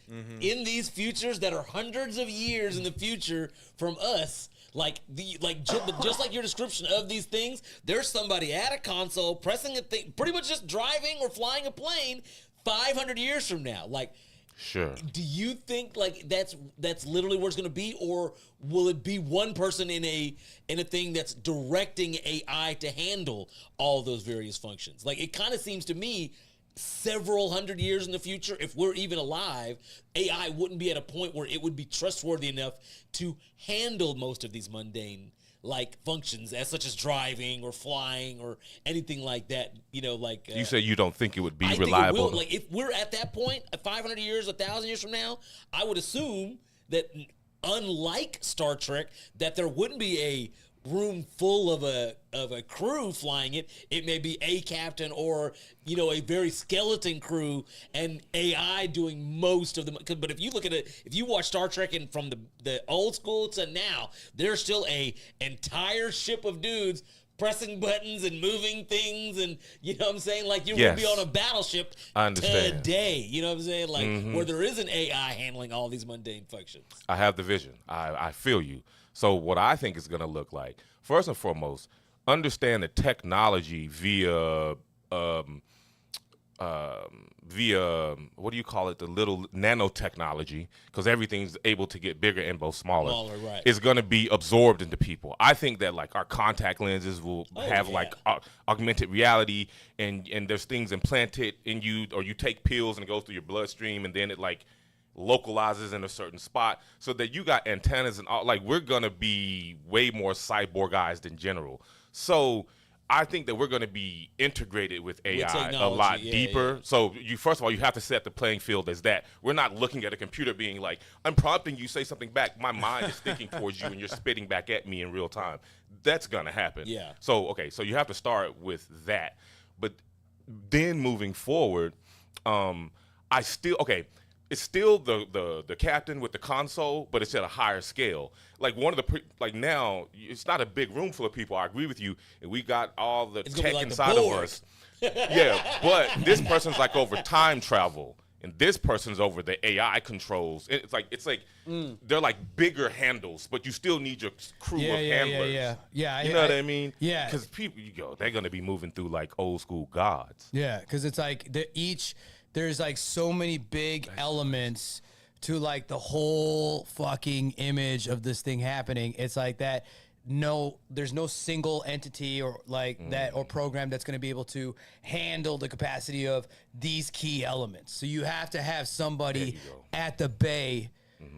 D: futures that are hundreds of years in the future from us. Just like your description of these things, there's somebody at a console pressing a thing, pretty much just driving or flying a plane 500 years from now. Like,
C: sure.
D: Do you think like that's literally where it's going to be, or will it be one person in a thing that's directing AI to handle all those various functions? Like, it kind of seems to me, several hundred years in the future, if we're even alive, AI wouldn't be at a point where it would be trustworthy enough to handle most of these mundane like functions, as such as driving or flying or anything like that. You know, like
C: you say you don't think it would be
D: I
C: reliable.
D: Think it will. Like, if we're at that point, 500 years, 1,000 years from now, I would assume that, unlike Star Trek, that there wouldn't be a room full of a crew flying it. It may be a captain or, you know, a very skeleton crew and AI doing most of them. But if you look at it, if you watch Star Trek and from the old school to now, there's still a entire ship of dudes pressing buttons and moving things, and you know what I'm saying? Like, you would be on a battleship today. You know what I'm saying? Like, where there is an AI handling all these mundane functions.
C: I have the vision. I feel you. So what I think is going to look like, first and foremost, understand the technology via what do you call it? The little nanotechnology, because everything's able to get bigger and both smaller.
D: Right.
C: Is going to be absorbed into people. I think that like our contact lenses will have like augmented reality, and there's things implanted in you, or you take pills and it goes through your bloodstream, and then it like localizes in a certain spot, so that you got antennas and all. Like, we're gonna be way more cyborgized in general. So I think that we're gonna be integrated with AI a lot deeper. Yeah. So you, first of all, you have to set the playing field as that. We're not looking at a computer being like, I'm prompting you, say something back. My mind is thinking towards you and you're spitting back at me in real time. That's gonna happen.
D: Yeah.
C: So so you have to start with that. But then moving forward, it's still the captain with the console, but it's at a higher scale. Like one of the like now, it's not a big room full of people. I agree with you, and we got all the tech
D: like
C: inside of us. Yeah, but this person's like over time travel, and this person's over the AI controls. It's like they're like bigger handles, but you still need your crew of handlers.
E: Yeah.
C: You know what I mean?
E: Yeah.
C: Because people, they're gonna be moving through like old school gods.
E: Yeah, because it's like there's like so many big elements to like the whole fucking image of this thing happening. It's like that. No, there's no single entity or like that or program that's going to be able to handle the capacity of these key elements. So you have to have somebody at the bay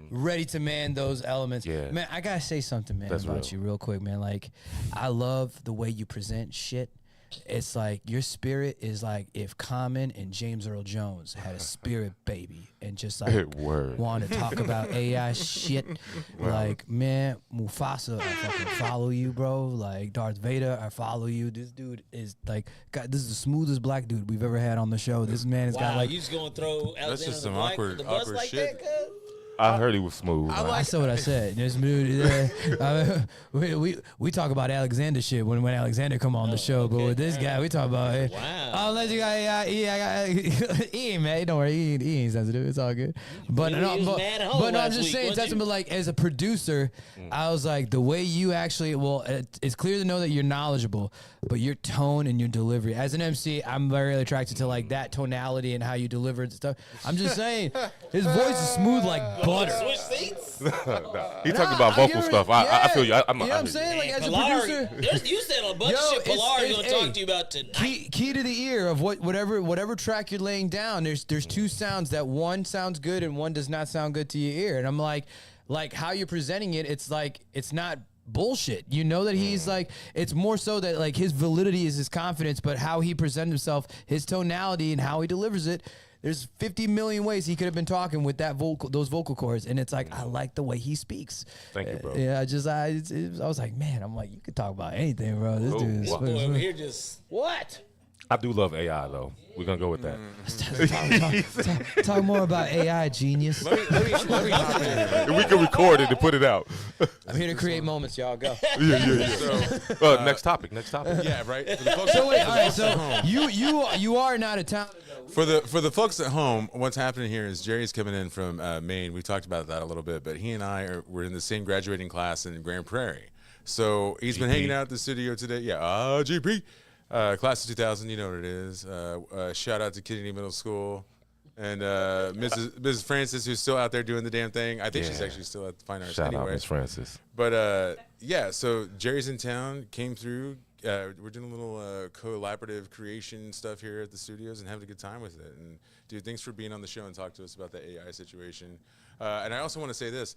E: ready to man those elements.
C: Yeah.
E: Man, I gotta say something, man, about you real quick, man. Like, I love the way you present shit. It's like your spirit is like if Common and James Earl Jones had a spirit baby and just like want to talk about AI shit. Like, man, Mufasa, I fucking follow you, bro. Like Darth Vader, I follow you. This dude is like, God, this is the smoothest black dude we've ever had on the show. This man has got like.
D: You just gonna throw
J: That's just some
D: the bus like
J: shit.
D: that, cuz?
C: I heard he was smooth.
E: I saw what I said. This dude, we talk about Alexander shit when Alexander come on the show, but with this guy, we talk about unless you got he ain't mad. Don't worry, he ain't sensitive. It's all good. But I'm just saying, but like as a producer, I was like the way you actually it's clear to know that you're knowledgeable, but your tone and your delivery as an MC, I'm very attracted to like that tonality and how you deliver and stuff. I'm just saying, his voice is smooth like butter.
D: Switch seats?
C: He talking about vocal stuff. I feel you.
E: You know what I'm saying? Like, as a producer.
D: You said a bunch of shit Pilar is going to talk to you about tonight.
E: Key to the ear of whatever track you're laying down, there's two sounds that one sounds good and one does not sound good to your ear. And I'm like how you're presenting it, it's like, it's not bullshit. You know that he's like, it's more so that like his validity is his confidence, but how he presents himself, his tonality and how he delivers it, there's 50 million ways he could have been talking with those vocal cords, and it's like I like the way he speaks.
C: Thank you, bro.
E: Yeah, I was like, man, I'm like, you could talk about anything, bro. This dude is
D: boy over here just what?
C: I do love AI though. We're gonna go with that.
E: Talk more about AI, genius.
J: Let me hop in here.
C: And we can record it and put it out.
E: I'm here to create moments, y'all. Go.
C: So, next topic.
J: Yeah, right. For the folks
E: So wait, all right.
J: at
E: So
J: home.
E: you are not a town.
J: For the folks at home, what's happening here is Jerry's coming in from Maine. We talked about that a little bit, but he and I were in the same graduating class in Grand Prairie. So he's been hanging out at the studio today. Yeah, GP. Class of 2000, you know what it is. Shout out to Kennedy Middle School. And Mrs. Francis, who's still out there doing the damn thing. I think she's actually still at the Fine Arts
C: Shout
J: anyway.
C: out Miss Francis.
J: But yeah, so Jerry's in town, came through. We're doing a little collaborative creation stuff here at the studios and having a good time with it. And dude, thanks for being on the show and talk to us about the AI situation. And I also want to say this: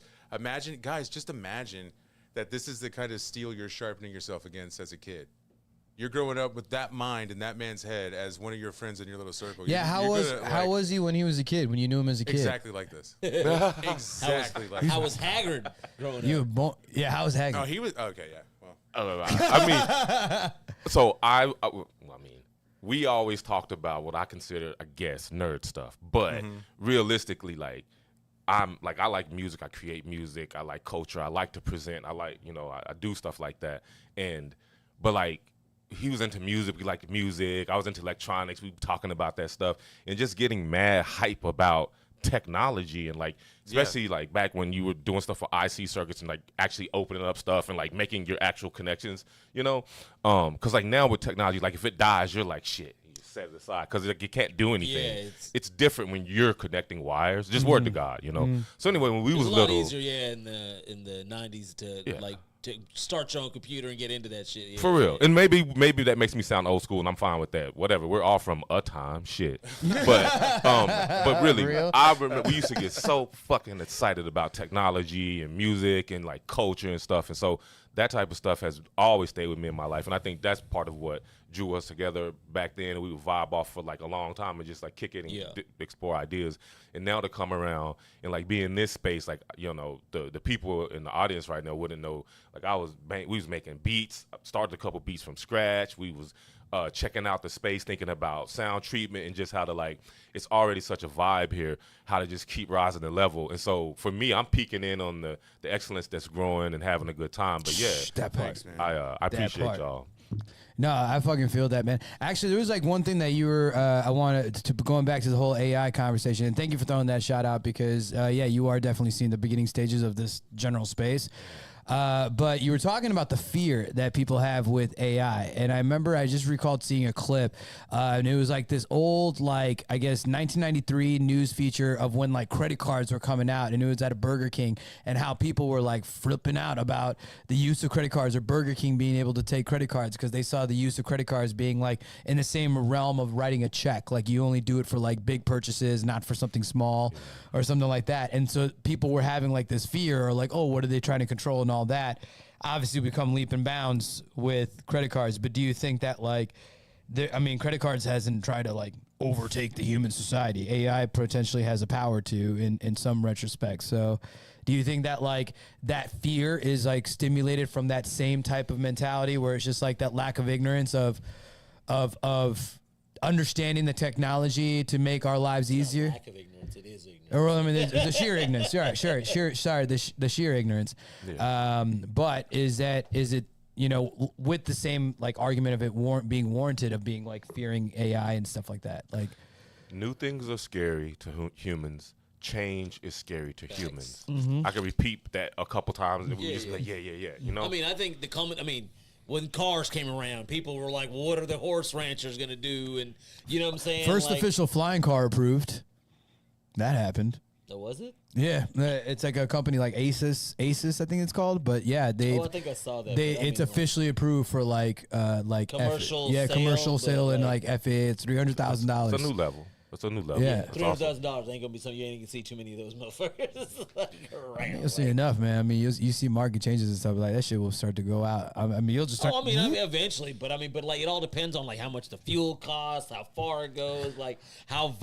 J: just imagine that this is the kind of steel you're sharpening yourself against as a kid. You're growing up with that mind in that man's head as one of your friends in your little circle.
E: Yeah, how was he when he was a kid? When you knew him as a kid?
J: Exactly like this. Exactly like this.
D: How was Hagrid growing
E: You
D: up?
E: were born, yeah, how was Hagrid?
J: Oh, he was okay. Yeah. Well,
C: I mean, so I mean, we always talked about what I consider, I guess, nerd stuff. But realistically, like, I like music. I create music. I like culture. I like to present. I like, I do stuff like that. But like, he was into music. We liked music. I was into electronics. We were talking about that stuff and just getting mad hype about technology and like, especially like back when you were doing stuff for IC circuits and like actually opening up stuff and like making your actual connections, because like now with technology, like if it dies, you're like, shit, you just set it aside because like, you can't do anything.
D: Yeah,
C: it's different when you're connecting wires. Just word to God, So anyway, when we was
D: it was a lot
C: little,
D: easier, in the 90s to start your own computer and get into that shit. Yeah,
C: for real. And maybe that makes me sound old school, and I'm fine with that. Whatever. We're all from a time, shit. But really, I remember we used to get so fucking excited about technology and music and like culture and stuff. And so that type of stuff has always stayed with me in my life. And I think that's part of what drew us together back then. And we would vibe off for like a long time and just like kick it and explore ideas. And now to come around and like be in this space, like, the people in the audience right now wouldn't know. Like we was making beats, started a couple beats from scratch. We was checking out the space, thinking about sound treatment and just how to like, it's already such a vibe here, how to just keep rising the level. And so for me, I'm peeking in on the excellence that's growing and having a good time. But yeah,
E: that part.
C: I appreciate
E: part.
C: y'all.
E: No, I fucking feel that, man. Actually, there was like one thing that you were, I wanted to going back to the whole AI conversation, and thank you for throwing that shout out because, yeah, you are definitely seeing the beginning stages of this general space. But you were talking about the fear that people have with AI. And I remember I just recalled seeing a clip and it was like this old, like, I guess 1993 news feature of when like credit cards were coming out and it was at a Burger King and how people were like flipping out about the use of credit cards or Burger King being able to take credit cards because they saw the use of credit cards being like in the same realm of writing a check. Like you only do it for like big purchases, not for something small or something like that. And so people were having like this fear or like, oh, what are they trying to control and all that. Obviously become leap and bounds with credit cards, but do you think that like credit cards hasn't tried to like overtake the human society? AI potentially has a power to in some retrospect. So do you think that like that fear is like stimulated from that same type of mentality where it's just like that lack of ignorance of understanding the technology to make our lives easier?
D: Lack of ignorance, it is ignorance.
E: Or I mean, the sheer ignorance. Sure. Sorry, the sheer ignorance.
C: Yeah.
E: But is it with the same like argument of it being warranted of being like fearing AI and stuff like that? Like,
C: new things are scary to humans. Change is scary to humans.
E: Mm-hmm.
C: I can repeat that a couple times and we just be like, yeah. You know.
D: I mean, I think when cars came around, people were like, well, what are the horse ranchers going to do? And you know what I'm saying?
E: First official flying car approved. That happened.
D: So was it?
E: Yeah, it's like a company like Asus, I think it's called. But yeah,
D: I think I saw that.
E: It's officially approved for like
D: commercial
E: commercial sale and like FAA. It's $300,000.
C: It's a new level. It's a new level.
E: Yeah.
D: $300,000 ain't gonna be something you ain't gonna see too many of those motherfuckers.
E: You'll see enough, man. I mean, you see market changes and stuff like that. Shit will start to go out. I mean, you'll just start.
D: I mean, eventually, but like it all depends on like how much the fuel costs, how far it goes, like how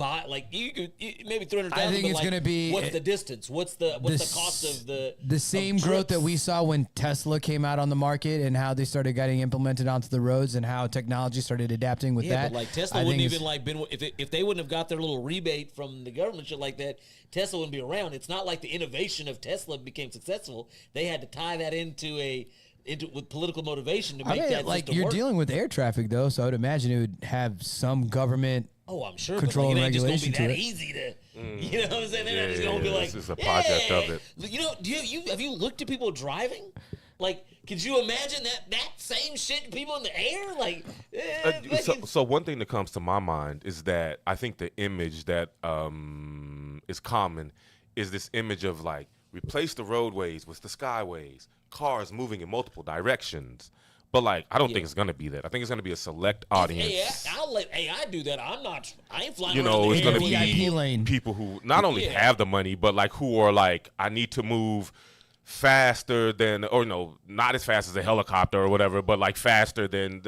D: you could maybe $300,000.
E: I think it's gonna be
D: what's the distance? What's the cost of the
E: same growth that we saw when Tesla came out on the market and how they started getting implemented onto the roads and how technology started adapting with that.
D: But like Tesla wouldn't even like been if they wouldn't have got their little rebate from the government, shit like that, Tesla wouldn't be around. It's not like the innovation of Tesla became successful. They had to tie that into with political motivation to make that
E: like
D: system
E: you're
D: work.
E: dealing with air traffic though, so I would imagine it would have some governent.
D: Oh, I'm sure.
E: Control
D: but
E: and
D: it ain't
E: regulation
D: just gonna
E: to
D: be that
E: it.
D: easy to, you know what I'm saying? They're not just gonna be like,
C: this is a project of it.
D: You know, have you looked at people driving? Like, could you imagine that same shit, people in the air? Like,
C: so one thing that comes to my mind is that I think the image that is common is this image of like replace the roadways with the skyways, cars moving in multiple directions. But like, I don't think it's gonna be that. I think it's gonna be a select audience.
D: I'll let AI do that. I ain't flying.
C: You know, it's gonna be
E: VIP lane.
C: people who not only have the money, but like who are like, I need to move faster than, or no, not as fast as a helicopter or whatever, but like faster than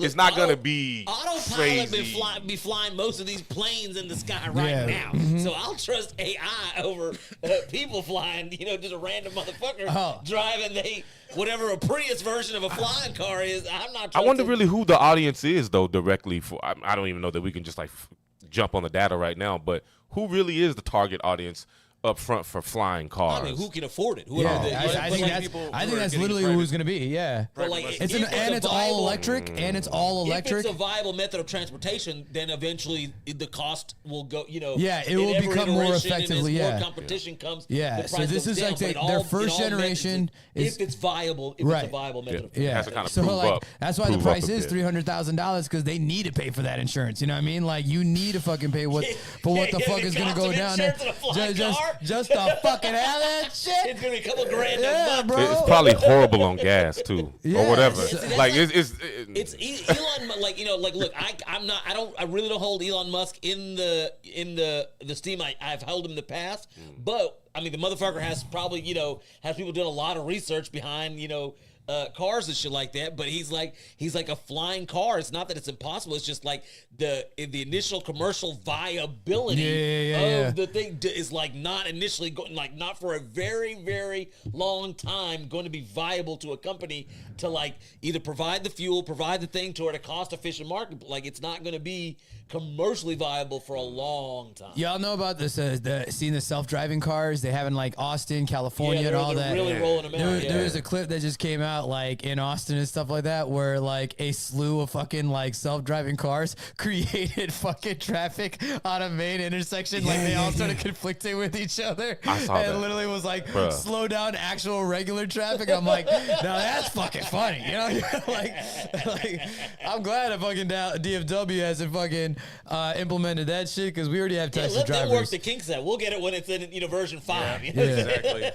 C: it's not gonna be
D: autopilot
C: crazy.
D: be flying most of these planes in the sky right now.
E: Mm-hmm.
D: So I'll trust AI over people flying. You know, just a random motherfucker driving whatever a Prius version of a flying car is. I'm not.
C: I wonder really who the audience is though directly for. I don't even know that we can just like jump on the data right now, but who really is the target audience up front for flying cars?
D: I mean, who can afford it?
E: I think that's literally who it's going to be. Yeah,
D: but like,
E: it's all electric, and it's all electric.
D: If it's a viable method of transportation, then eventually the cost will go. You know,
E: it will become more effectively.
D: More competition comes.
E: Yeah, so this is like their first generation.
D: If it's viable, it's a viable method. Of
C: transportation.
E: So like that's why the price is $300,000 because they need to pay for that insurance. You know what I mean? Like you need to fucking pay for what the fuck is going to go down there. Just the fucking hell that shit.
D: It's gonna be a couple grand.
E: Yeah, bro.
C: It's probably horrible on gas too, or whatever. Like
D: it's Elon. Like look, I really don't hold Elon Musk in the esteem I've held him in the past. But I mean, the motherfucker has probably has people doing a lot of research behind cars and shit like that. But he's like a flying car. It's not that it's impossible. It's just like the initial commercial viability of the thing is like not initially going, like not for a very, very long time going to be viable to a company to like either provide the fuel, provide the thing to at a cost efficient market. Like it's not going to be commercially viable for a long time.
E: Y'all know about this? Seeing the self-driving cars they have in like Austin, California, and all that.
D: Really rolling them out.
E: There was a clip that just came out like in Austin and stuff like that, where like a slew of fucking like self-driving cars created fucking traffic on a main intersection. Like they all started conflicting with each other.
C: I saw
E: and
C: that.
E: It literally was like
C: Bruh.
E: slow down actual regular traffic. I'm like, now that's fucking funny, you know? like I'm glad a fucking DFW hasn't fucking implemented that shit because we already have Texas
D: let
E: drivers.
D: them work the kinks out. We'll get it when it's in version 5.
E: Yeah.
J: Exactly.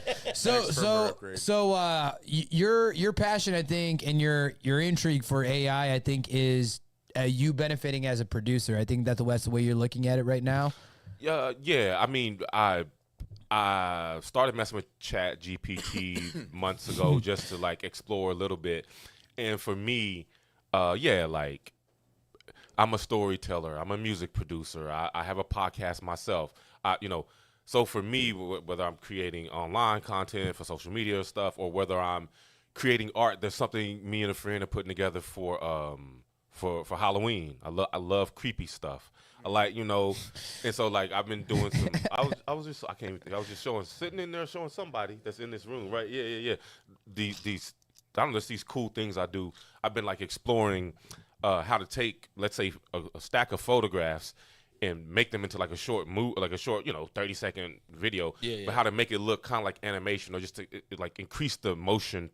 E: So your passion, I think, and your intrigue for AI, I think, is you benefiting as a producer. I think that's the way you're looking at it right now.
C: Yeah. I mean, I started messing with Chat GPT months ago just to like explore a little bit, and for me, like I'm a storyteller. I'm a music producer. I have a podcast myself. So for me, whether I'm creating online content for social media stuff or whether I'm creating art, there's something me and a friend are putting together for Halloween. I love creepy stuff. I like, and so like I've been doing some. I was just sitting in there showing somebody that's in this room, right? Yeah. These I don't know, these cool things I do. I've been like exploring how to take, let's say, a stack of photographs and make them into like a short 30-second video, but how to make it look kind of like animation or just to like increase the motion,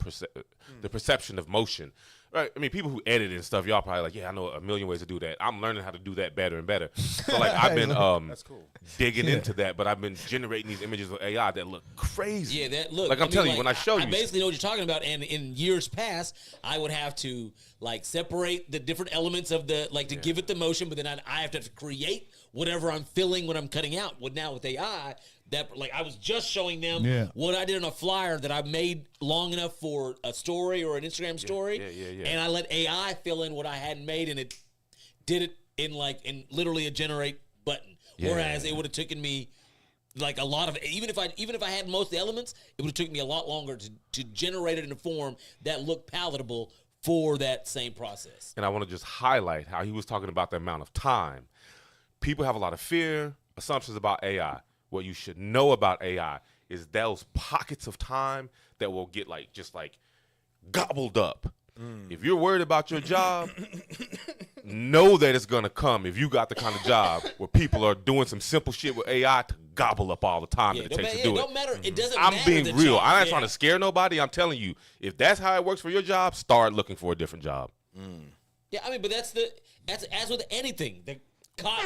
C: the perception of motion. Right? I mean, people who edit and stuff, y'all probably like, yeah, I know a million ways to do that. I'm learning how to do that better and better. So like I've been
J: That's cool.
C: digging into that, but I've been generating these images with AI that look crazy.
D: Yeah, that look.
C: Like I'm telling you, when I show you,
D: I basically know what you're talking about. And in years past, I would have to like separate the different elements of the to give it the motion, but then I have to create whatever I'm feeling when I'm cutting out. Well, now with AI, that like I was just showing them what I did on a flyer that I made long enough for a story or an Instagram story, and I let AI fill in what I hadn't made, and it did it in literally a generate button. Whereas it would have taken me like a lot of even if I had most of the elements, it would have taken me a lot longer to generate it in a form that looked palatable for that same process.
C: And I want to just highlight how he was talking about the amount of time. People have a lot of fear, assumptions about AI. What you should know about AI is those pockets of time that will get just gobbled up. If you're worried about your job, know that it's going to come if you got the kind of job where people are doing some simple shit with AI to gobble up all the time that it takes to do it.
D: Don't matter. It doesn't
C: I'm
D: matter
C: being
D: the
C: real.
D: job.
C: I'm not trying to scare nobody. I'm telling you, if that's how it works for your job, start looking for a different job.
D: Yeah, I mean, but that's as with anything.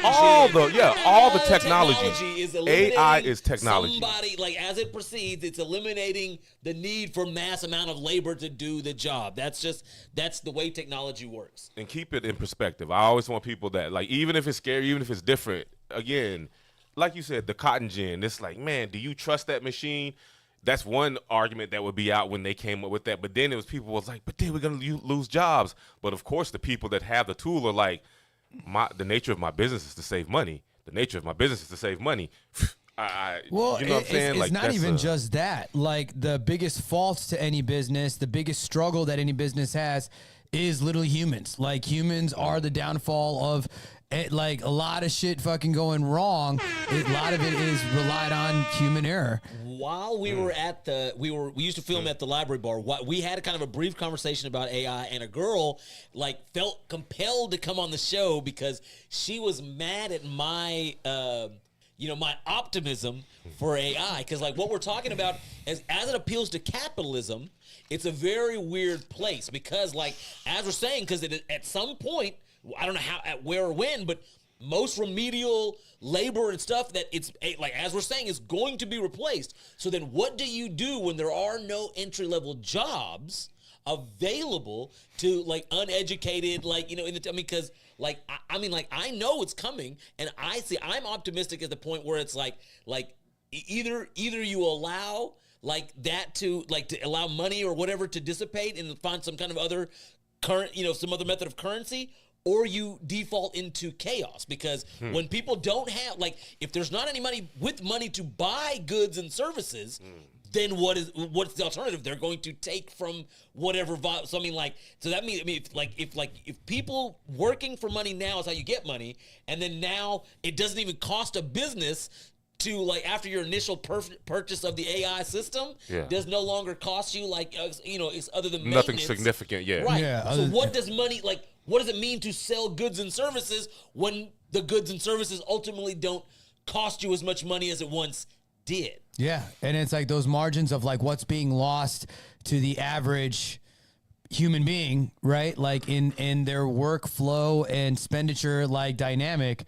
C: All the technology
D: is
C: AI is technology.
D: Somebody, as it proceeds, it's eliminating the need for mass amount of labor to do the job. That's the way technology works.
C: And keep it in perspective. I always want people that, even if it's scary, even if it's different, again, like you said, the cotton gin, it's like, man, do you trust that machine? That's one argument that would be out when they came up with that. But then it was people was like, but then we're going to lose jobs. But of course, the people that have the tool are like, the nature of my business is to save money. The nature of my business is to save money. You know what I'm saying?
E: It's not even just that. Like the biggest faults to any business, the biggest struggle that any business has is literally humans. Like humans are the downfall of it, a lot of shit fucking going wrong. A lot of it is relied on human error.
D: While we were at we used to film at the library bar. We had a kind of a brief conversation about AI, and a girl felt compelled to come on the show because she was mad at my my optimism for AI. Because what we're talking about as it appeals to capitalism, it's a very weird place because as we're saying, because at some point, I don't know where or when, but most remedial labor and stuff that it's as we're saying is going to be replaced. So then what do you do when there are no entry-level jobs available to uneducated because I know it's coming, and I'm optimistic at the point where it's either you allow like that to allow money or whatever to dissipate and find some kind of other some other method of currency, or you default into chaos because when people don't have, like, if there's not any money to buy goods and services, then what's the alternative? They're going to take from whatever. So I mean, so that means, if people working for money now is how you get money, and then now it doesn't even cost a business to, after your initial purchase of the AI system, does no longer cost you it's other than
C: nothing
D: maintenance.
C: Significant,
D: right?
E: Yeah,
D: So what does money what does it mean to sell goods and services when the goods and services ultimately don't cost you as much money as it once did?
E: Yeah, and it's like those margins of what's being lost to the average human being, right? Like in their workflow and expenditure dynamic.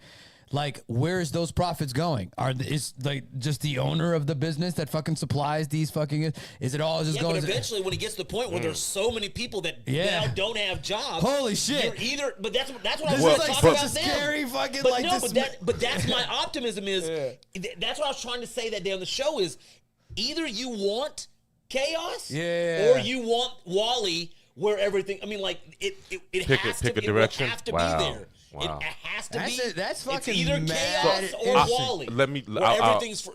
E: Where's those profits going? Is just the owner of the business that fucking supplies these fucking? Is it all just going?
D: But eventually, when it gets to the point where there's so many people that now don't have jobs,
E: holy shit!
D: You're either, but that's what I
E: this
D: was
E: is
D: talking about
E: such a
D: now.
E: scary fucking
D: but that's my optimism is. That's what I was trying to say that day on the show is either you want chaos, or you want Wall-E where everything. I mean, it has to. It will have to be there.
C: Wow.
D: It has to be.
E: That's fucking
D: it's either
E: mad.
D: chaos or Wall-E. Everything's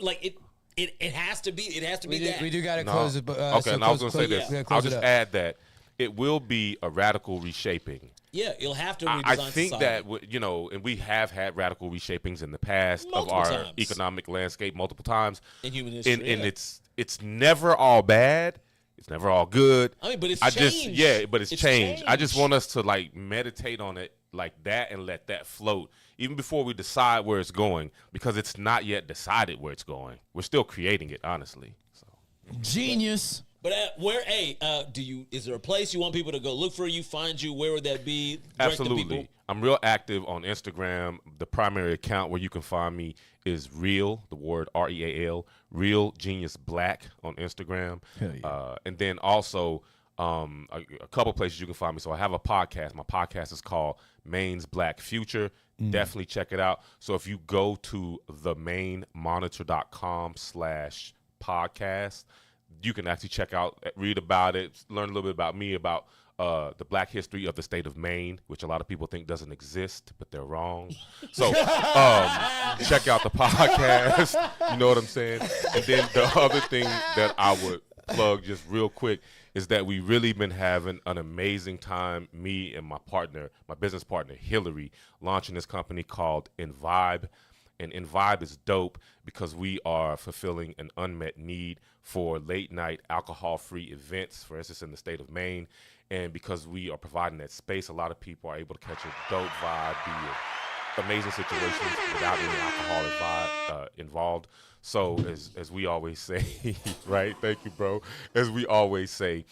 D: it has to be. It has to be that.
E: We do got to close it.
C: Okay, and I was going to say this. I'll just add that it will be a radical reshaping.
D: Yeah, you'll have to redesign
C: I think
D: society.
C: that, and we have had radical reshapings in the past
D: Multiple
C: of our
D: times.
C: economic landscape multiple times.
D: In human history,
C: and it's never all bad. It's never all good.
D: I mean, but it's changed.
C: But it's changed. I just want us to meditate on it like that and let that float even before we decide where it's going, because it's not yet decided where it's going. We're still creating it, honestly. So.
E: Genius.
D: But is there a place you want people to go look for you, find you? Where would that be?
C: Absolutely. I'm real active on Instagram. The primary account where you can find me is Real, the word REAL, Real Genius Black on Instagram.
E: Hell yeah.
C: And then also a couple places you can find me. So I have a podcast. My podcast is called Maine's Black Future. Definitely check it out. So if you go to themainmonitor.com/podcast, you can actually check out, read about it, learn a little bit about me, about the black history of the state of Maine, which a lot of people think doesn't exist, but they're wrong. So check out the podcast. You know what I'm saying? And then the other thing that I would plug just real quick is that we really been having an amazing time, me and my partner, my business partner, Hillary, launching this company called InVibe. And InVibe is dope because we are fulfilling an unmet need for late night alcohol-free events, for instance, in the state of Maine. And because we are providing that space, a lot of people are able to catch a dope vibe, be in amazing situations without any alcohol involved. So as we always say, right? Thank you, bro. As we always say,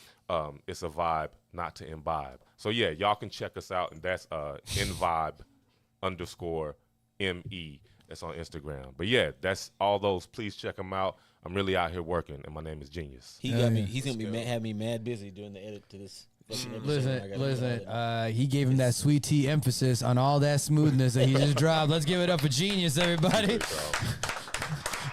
C: it's a vibe, not to imbibe. So yeah, y'all can check us out, and that's InVibe_ME. That's on Instagram. But yeah, that's all those. Please check them out. I'm really out here working, and my name is Genius.
D: He got me. He's gonna have me mad busy doing the edit to this.
E: Listen. He gave him that sweet tea emphasis on all that smoothness that he just dropped. Let's give it up for Genius, everybody.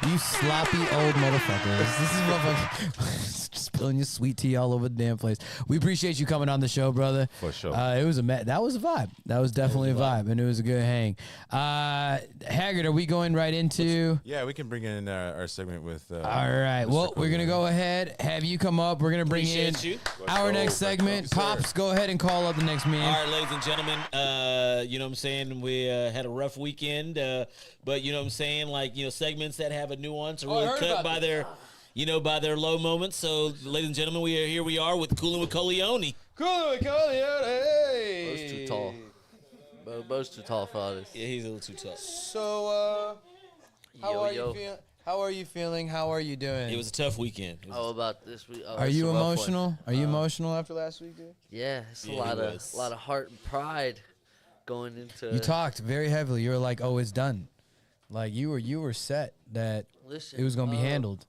E: You sloppy old motherfuckers. This is motherfucker spilling your sweet tea all over the damn place. We appreciate you coming on the show, brother.
C: For sure.
E: That was a vibe. That was definitely a vibe, and it was a good hang. Hagrid, are we going right into?
J: Yeah, we can bring in our segment with.
E: All right. Well, we're gonna go ahead, have you come up. We're gonna bring in our next segment. Pops, go ahead and call up the next man.
D: All right, ladies and gentlemen. You know what I'm saying? We had a rough weekend, but you know what I'm saying? Segments that have a nuance are really cut by their low moments. So, ladies and gentlemen, here we are with Coolin with Colioni.
E: Coolin with Colioni.
K: Bo's too tall. Bo's too tall for all this.
D: Yeah, he's a little too tall.
E: So, how are you feeling? How are you feeling? How are you doing?
D: It was a tough weekend.
K: About this week?
E: Are you emotional? Are you emotional after last week, dude?
K: Yeah, it's a lot of heart and pride going into.
E: You talked very heavily. You were like, "Oh, it's done." Like you were set that it was gonna be handled.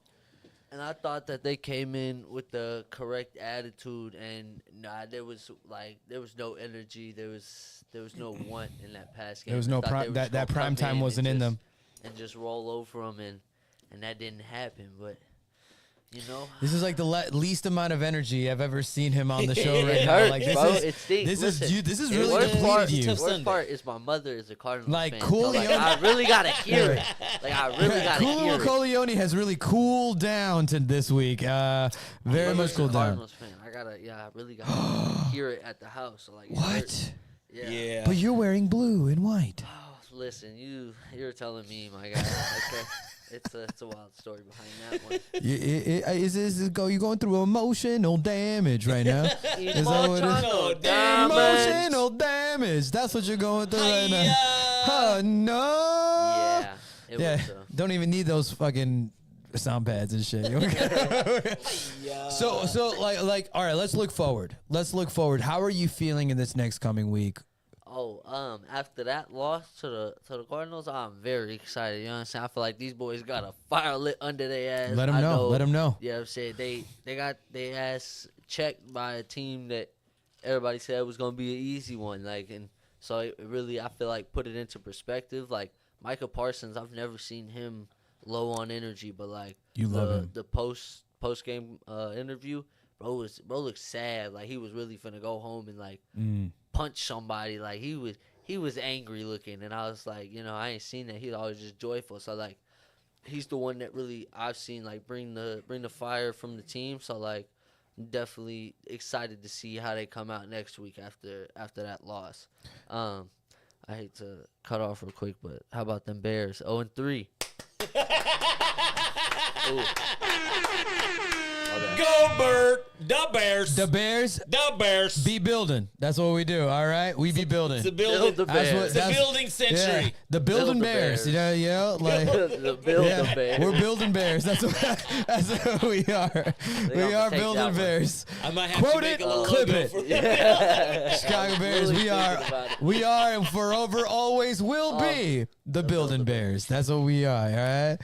K: And I thought that they came in with the correct attitude, and there was no energy, there was no want in that pass game.
E: There was no that prime time wasn't in them,
K: and just roll over them, and that didn't happen. But You know,
E: This is like the least amount of energy I've ever seen him on the show right
K: it
E: now.
K: hurts,
E: Like this
K: bro.
E: is
K: It stinks.
E: this
K: Listen,
E: is this is
K: the
E: really
K: worst part,
E: depleted you.
K: the worst part is my mother is a Cardinals
E: Like,
K: fan.
E: cool,
K: So, like,
E: young-
K: I really gotta hear it. Like I really gotta hear it.
E: Colioni has really cooled down to this week. Very much
K: Mother's a
E: cooled down.
K: Cardinals fan. I really gotta hear it at the house. So, like, it
E: What?
K: hurts. Yeah.
E: But you're wearing blue and white.
K: Oh, listen, you're telling me, my guy. Okay. It's a wild story behind that one.
E: You going through emotional damage right now? Is that what it is?
K: Emotional damage.
E: Emotional damage. That's what you're going through right now. Oh no.
K: Yeah. It
E: Yeah.
K: was,
E: Don't even need those fucking sound pads and shit. So like all right, let's look forward. How are you feeling in this next coming week?
K: After that loss to the Cardinals, I'm very excited. You know what I'm saying? I feel like these boys got a fire lit under their ass.
E: Let them know. Let them know.
K: Yeah, I'm saying they got their ass checked by a team that everybody said was gonna be an easy one. Like, and so it really, I feel like, put it into perspective. Like Micah Parsons, I've never seen him low on energy, but like the post game interview, bro looked sad. Like he was really finna go home and like punch somebody. Like he was angry looking, and I was like, I ain't seen that. He's always just joyful. So like, he's the one that really I've seen like bring the fire from the team. So like, I'm definitely excited to see how they come out next week after that loss. I hate to cut off real quick, but how about them Bears? 0-3.
D: Go Bird, the Bears.
E: The Bears be building. That's what we do. All right, we be building.
D: It's a building.
K: Bears.
D: It's a building century.
E: Yeah, the building
K: Build the
E: Bears.
K: Bears.
E: Like
K: the Bears.
E: we're building Bears. That's what we are. We are building Bears.
D: I might have
E: Quote
D: to make
E: it,
D: a little
E: clip
D: logo
E: it.
D: for that.
E: Chicago Bears. We are, and forever always will be the building Bears. That's what we are. All right.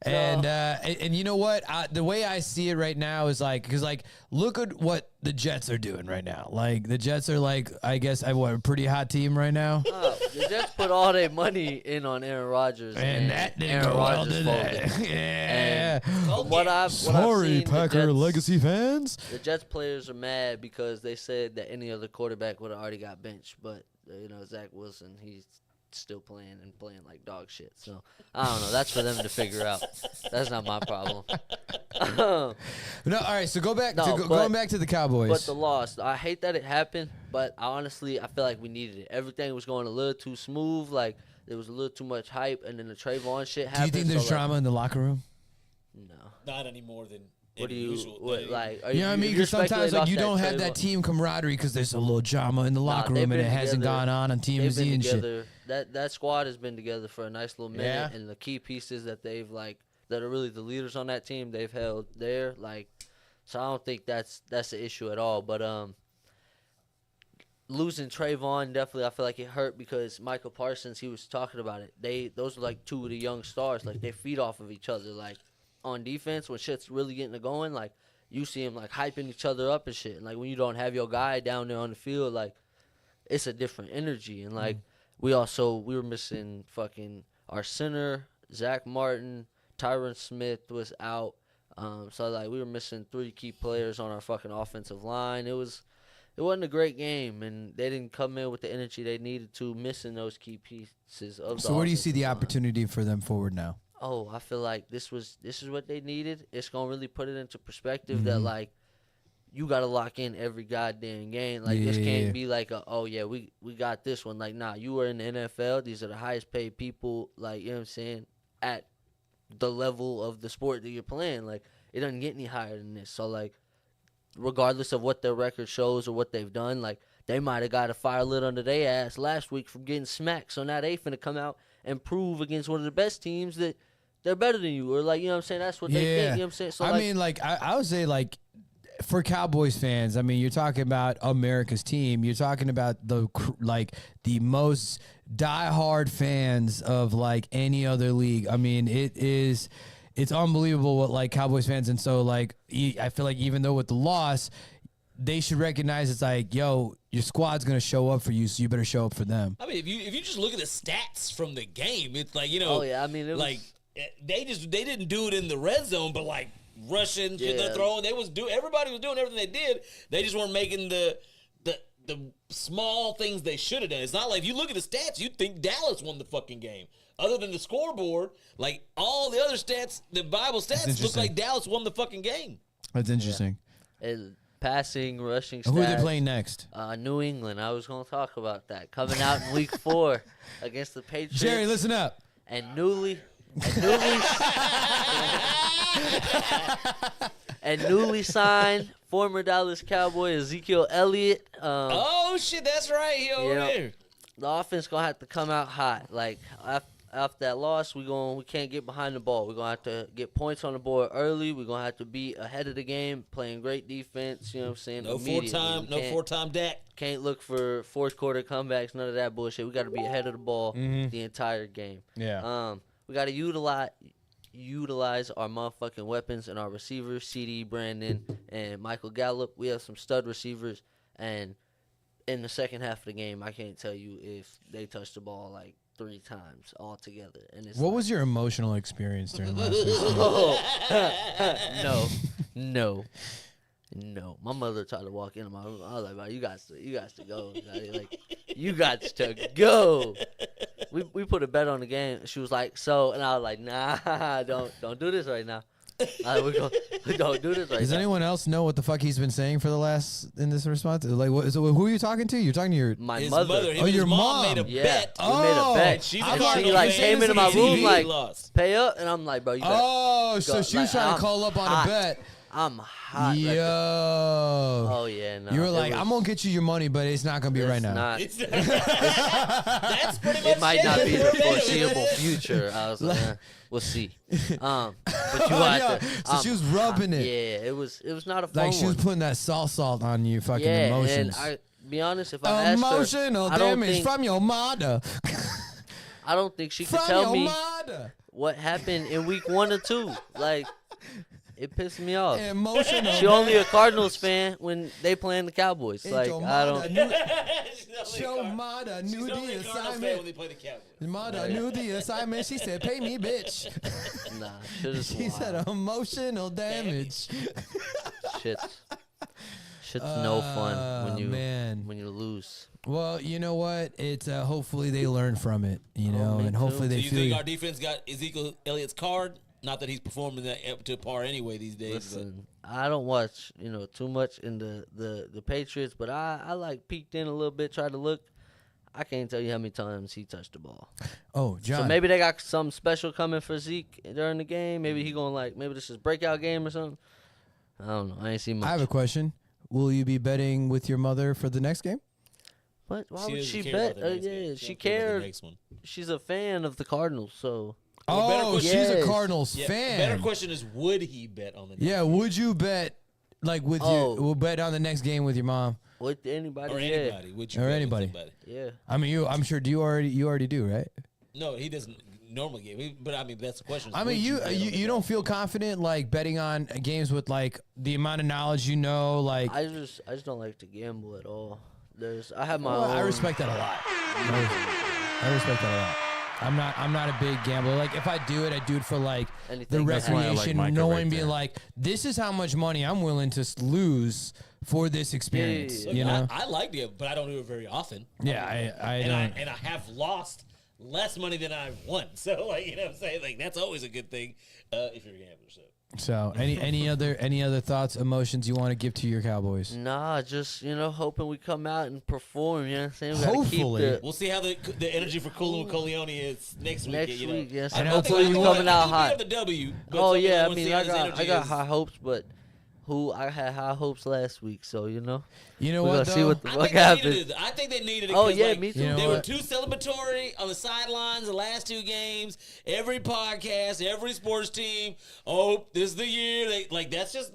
E: And you know what? The way I see it right now is like, because like, look at what the Jets are doing right now. Like the Jets are like, I guess, a pretty hot team right now.
K: The Jets put all their money in on Aaron Rodgers,
E: And that didn't
K: Aaron
E: go well,
K: Rodgers
E: did
K: folded.
E: it? Yeah.
K: And what I've
E: Sorry,
K: seen,
E: Packer legacy fans.
K: The Jets players are mad because they said that any other quarterback would have already got benched, but Zach Wilson, he's still playing like dog shit. So I don't know. That's for them to figure out. That's not my problem.
E: No, all right. So going back to the Cowboys.
K: But the loss, I hate that it happened. But I feel like we needed it. Everything was going a little too smooth. Like there was a little too much hype, and then the Trayvon shit happened.
E: Do you think there's drama in the locker room?
K: No.
D: Not any more than.
K: What do you
D: usual,
K: like?
E: You know what I mean? Because sometimes like you don't have that team camaraderie because there's a little drama in the locker room and it hasn't gone on TMZ and shit.
K: That squad has been together for a nice little minute, and the key pieces that they've that are really the leaders on that team, they've held there. Like, so I don't think that's the issue at all. But losing Trayvon, definitely I feel like it hurt because Michael Parsons, he was talking about it. Those are like two of the young stars. Like they feed off of each other. Like on defense, when shit's really getting it going, like you see them like hyping each other up and shit. And like when you don't have your guy down there on the field, like it's a different energy. And like we were missing fucking our center, Zach Martin, Tyron Smith was out. So like we were missing 3 key players on our fucking offensive line. It wasn't a great game, and they didn't come in with the energy they needed to, missing those key pieces of the.
E: So where do you see the
K: offensive line.
E: opportunity for them forward now?
K: Oh, I feel like this is what they needed. It's gonna really put it into perspective that like you gotta lock in every goddamn game. Like this can't be like we got this one. Like nah, you were in the NFL. These are the highest paid people. Like you know what I'm saying, at the level of the sport that you're playing. Like it doesn't get any higher than this. So like regardless of what their record shows or what they've done, like they might have got a fire lit under their ass last week from getting smacked. So now they finna come out and prove against one of the best teams that they're better than you, or like, you know what I'm saying? That's what they think, you know what I'm saying? So
E: I mean, like, I would say, like, for Cowboys fans, I mean, you're talking about America's team. You're talking about the most diehard fans of, like, any other league. I mean, it's unbelievable what, like, Cowboys fans, and so, like, I feel like even though with the loss, they should recognize it's like, yo, your squad's gonna show up for you, so you better show up for them.
D: I mean, if you just look at the stats from the game, it's like,
K: Oh yeah, I mean, it
D: like they didn't do it in the red zone, but like rushing, they're throwing. Everybody was doing everything they did. They just weren't making the small things they should have done. It's not like if you look at the stats, you'd think Dallas won the fucking game. Other than the scoreboard, like all the other stats, the Bible stats look like Dallas won the fucking game.
E: That's interesting.
K: Passing, rushing stats.
E: Who are they playing next?
K: New England. I was going to talk about that. Coming out in week 4 against the Patriots.
E: Jerry, listen up.
K: And newly signed former Dallas Cowboy Ezekiel Elliott.
D: Oh, shit, that's right. He over there.
K: The offense going to have to come out hot. Like, after that loss, we can't get behind the ball. We're going to have to get points on the board early. We're going to have to be ahead of the game, playing great defense, you know what I'm saying?
D: No four-time Dak.
K: Can't look for fourth quarter comebacks, none of that bullshit. We got to be ahead of the ball the entire game.
E: Yeah.
K: We got to utilize our motherfucking weapons and our receivers, CD, Brandon, and Michael Gallup. We have some stud receivers, and in the second half of the game, I can't tell you if they touched the ball like 3 times altogether. And it's
E: what was your emotional experience during last week?
K: No. My mother tried to walk into my room. I was like, "Bro, you got to go. Like, you got to go." We put a bet on the game. She was like, "So," and I was like, "Nah, don't do this right now. We don't do this right now."
E: Does anyone else know what the fuck he's been saying for the last in this response? Like, who are you talking to? You're talking to your
K: my
D: his
K: mother.
D: Oh,
E: your mom
D: made a bet.
K: We made a bet.
D: She
K: came into my room like, "Pay up," and I'm like, "Bro, you better."
E: Oh, so she was trying to call up on a bet.
K: I'm hot.
E: Yo.
K: Oh yeah, no.
E: You were like, I'm gonna get you your money, but it's not gonna be right now.
D: That's pretty much
K: it might not be the foreseeable future. I was like, we'll see. But you got to.
E: So she was rubbing it.
K: Yeah, it was not a fun
E: like she was putting that salt on your fucking emotions.
K: And be honest, if I asked her,
E: emotional damage from your mother.
K: I don't think she could tell me what happened in week 1 or 2. Like. It pissed me off.
E: Emotional.
K: She only a Cardinals fan when they playing the Cowboys. Like I don't.
E: Show Mada knew the assignment.
D: When they play the Cowboys.
E: Mada knew the assignment. She said, "Pay me, bitch."
K: Nah,
E: she said emotional damage.
K: Shit's no fun when you lose.
E: Well, you know what? It's hopefully they learn from it. And hopefully they
D: feel. Do you think our defense got Ezekiel Elliott's card? Not that he's performing that up to par anyway these days.
K: Listen, I don't watch, too much in the Patriots, but I like peeked in a little bit, tried to look. I can't tell you how many times he touched the ball.
E: Oh, John.
K: So maybe they got something special coming for Zeke during the game. Maybe he going maybe this is breakout game or something. I don't know. I ain't seen much.
E: I have a question. Will you be betting with your mother for the next game?
K: What? Why would she bet? Yeah, she cared. She's a fan of the Cardinals, so.
E: She's a Cardinals fan.
D: Better question is, would he bet on the next
E: game? Would you bet, we'll bet on the next game with your mom?
K: With anybody.
D: Or anybody. Would you
E: or
D: bet
E: anybody.
D: With somebody?
K: Yeah.
E: I mean, I'm sure, you already do, right?
D: No, he doesn't normally give. But, I mean, that's the question.
E: I mean, you don't feel confident, betting on games with, the amount of knowledge you know,
K: I just don't like to gamble at all. I have my own.
E: I respect that a lot. I respect that a lot. I'm not a big gambler. If I do it, I do it for the recreation, knowing being this is how much money I'm willing to lose for this experience.
D: Yeah. I like it, but I don't do it very often.
E: Yeah, I don't.
D: And I have lost less money than I've won. So you know what I'm saying? That's always a good thing if you're a gambler.
E: So any other thoughts, emotions you want to give to your Cowboys?
K: Nah, just hoping we come out and perform. You know what I'm saying?
E: Hopefully,
D: we'll see how the energy for Coolin and Colioni is next week.
K: Next week, yes.
D: And
K: hopefully we coming out hot.
D: We have the W.
K: Oh yeah, I mean I got high hopes, but I had high hopes last week, so
E: You know
K: we're
E: what?
K: Gonna see what the fuck happens.
D: I think they needed it.
K: Oh yeah, me too.
D: They were too celebratory on the sidelines the last 2 games. Every podcast, every sports team. Oh, this is the year. That's just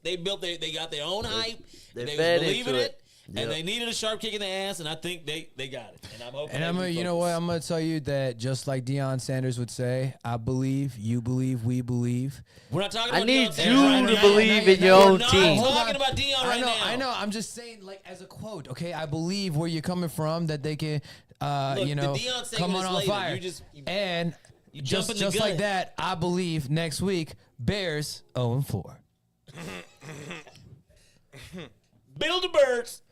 D: they built they got their own hype. They was believing it. Yep. And they needed a sharp kick in the ass, and I think they got it. And I'm hoping.
E: And you know what? I'm gonna tell you that just like Deion Sanders would say, I believe, you believe, we believe.
D: We're not talking about
K: I need
D: Deion
K: you to believe in your own team.
D: We're not talking about Deion right now.
E: I know. I'm just saying, as a quote, okay? I believe where you're coming from, that they can, come on fire. just like that, I believe next week, Bears 0-4.
D: Build the birds.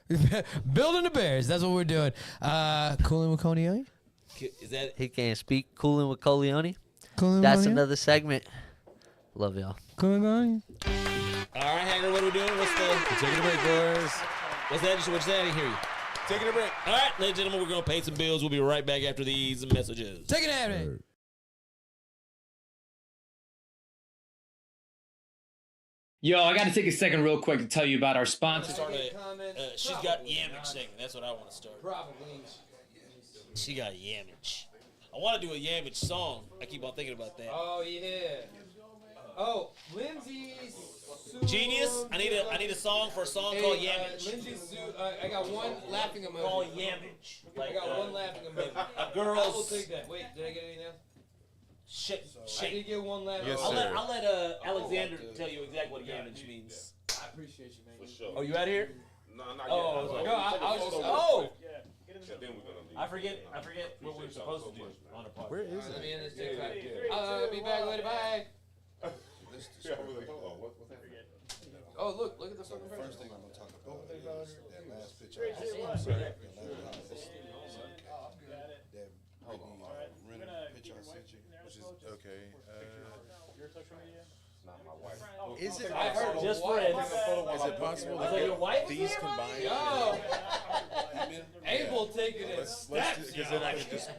E: Building the Bears. That's what we're doing. Coolin with Colioni?
D: Is that
K: He can't speak. Coolin with Colioni.
E: Coolin with
K: That's
E: Colioni?
K: another segment. Love y'all.
E: Coolin with Colioni?
D: all right, Hagrid? What are we doing? What's the?
J: Taking a break, boys.
D: What's that? What's that? I didn't hear you.
J: Taking a break.
D: All right, ladies and gentlemen, we're gonna pay some bills. We'll be right back after these messages.
E: Take it at me.
I: Yo, I got to take a second real quick to tell you about our sponsor.
D: She's got Yamage segment. That's what I want to start.
E: Probably.
D: She got Yamage. I want to do a Yamage song. I keep on thinking about that.
E: Oh, yeah. Oh, Lindsay's
D: Genius. I need a song for a song called Yamage.
E: Lindsay's I got one laughing emoji.
D: Called Yamage.
E: I got one laughing emoji.
D: A girl's.
E: I will take that. Wait, did I get anything else?
D: Shit.
E: I did get one laughing
J: Yes,
E: emoji.
J: sir.
D: I'll let Alexander tell you exactly what Yamage means.
E: I appreciate you, man.
D: Oh, you out of here?
C: No, not
D: Oh,
C: yet.
D: I was like,
E: No, I was just.
D: Oh!
C: Then we're gonna leave.
D: I forget what we were supposed to do on a podcast.
J: Where is
E: Let
J: it?
E: me end this TikTok. I'll be back later. Bye.
C: Yeah, I was like, hold on, what's happening?
E: Oh, look at the fucking
F: First thing I'm gonna talk about is that last picture. That rented picture I sent you, which is
J: Okay.
F: Is it?
E: I heard
D: Just
E: friends.
J: Is it possible
D: So
J: to
D: your wife
J: get
D: is
J: these
D: here,
J: combined?
E: Yo, Abel taking it.
J: Let's because then I can just.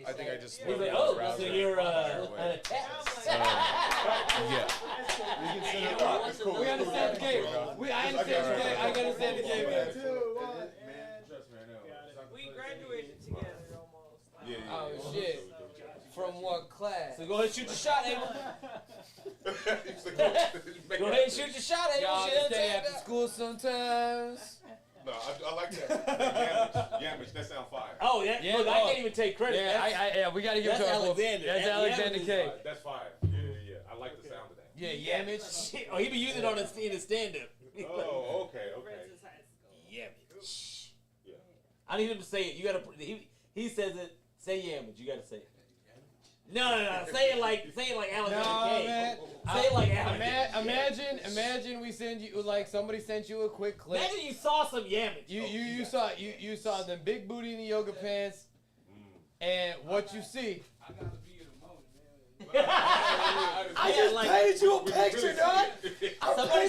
J: I think I just.
D: He's like, oh, so you're an attack.
J: Yeah.
E: We understand the game. I understand the game. I understand the game.
L: We graduated together almost.
C: Yeah.
E: Oh shit. From what class?
D: So go ahead and shoot your shot, Abel. Go ahead and shoot your shot, Abel.
E: Y'all
D: Shit,
E: stay
D: check
E: after
D: that.
E: school sometimes.
C: No, I like that. Yamage, that sound fire.
D: Oh, yeah.
E: Yeah,
D: Look, I
E: oh.
D: can't even take credit.
E: Yeah, we gotta give it
D: That's
E: to our boy.
D: Alexander.
E: That's
D: Yeah,
E: Alexander
D: Yamage
E: K.
C: That's fire. Yeah. I like the sound of that.
E: Yeah, Yamage.
D: Shit. Oh, he be using it on in his stand-up.
C: Oh, okay.
D: Yamage.
C: Yeah.
D: I need him to say it. You gotta. He says it. Say Yamage. You gotta say it. No. Say it like Alexander
E: No,
D: K.
E: man.
D: Say it like Alexander.
E: Imagine we send you like somebody sent you a quick clip.
D: Imagine you saw some Yamage.
E: You saw them big booty in the yoga pants, and what you see. I just painted you a picture, dog.
D: Somebody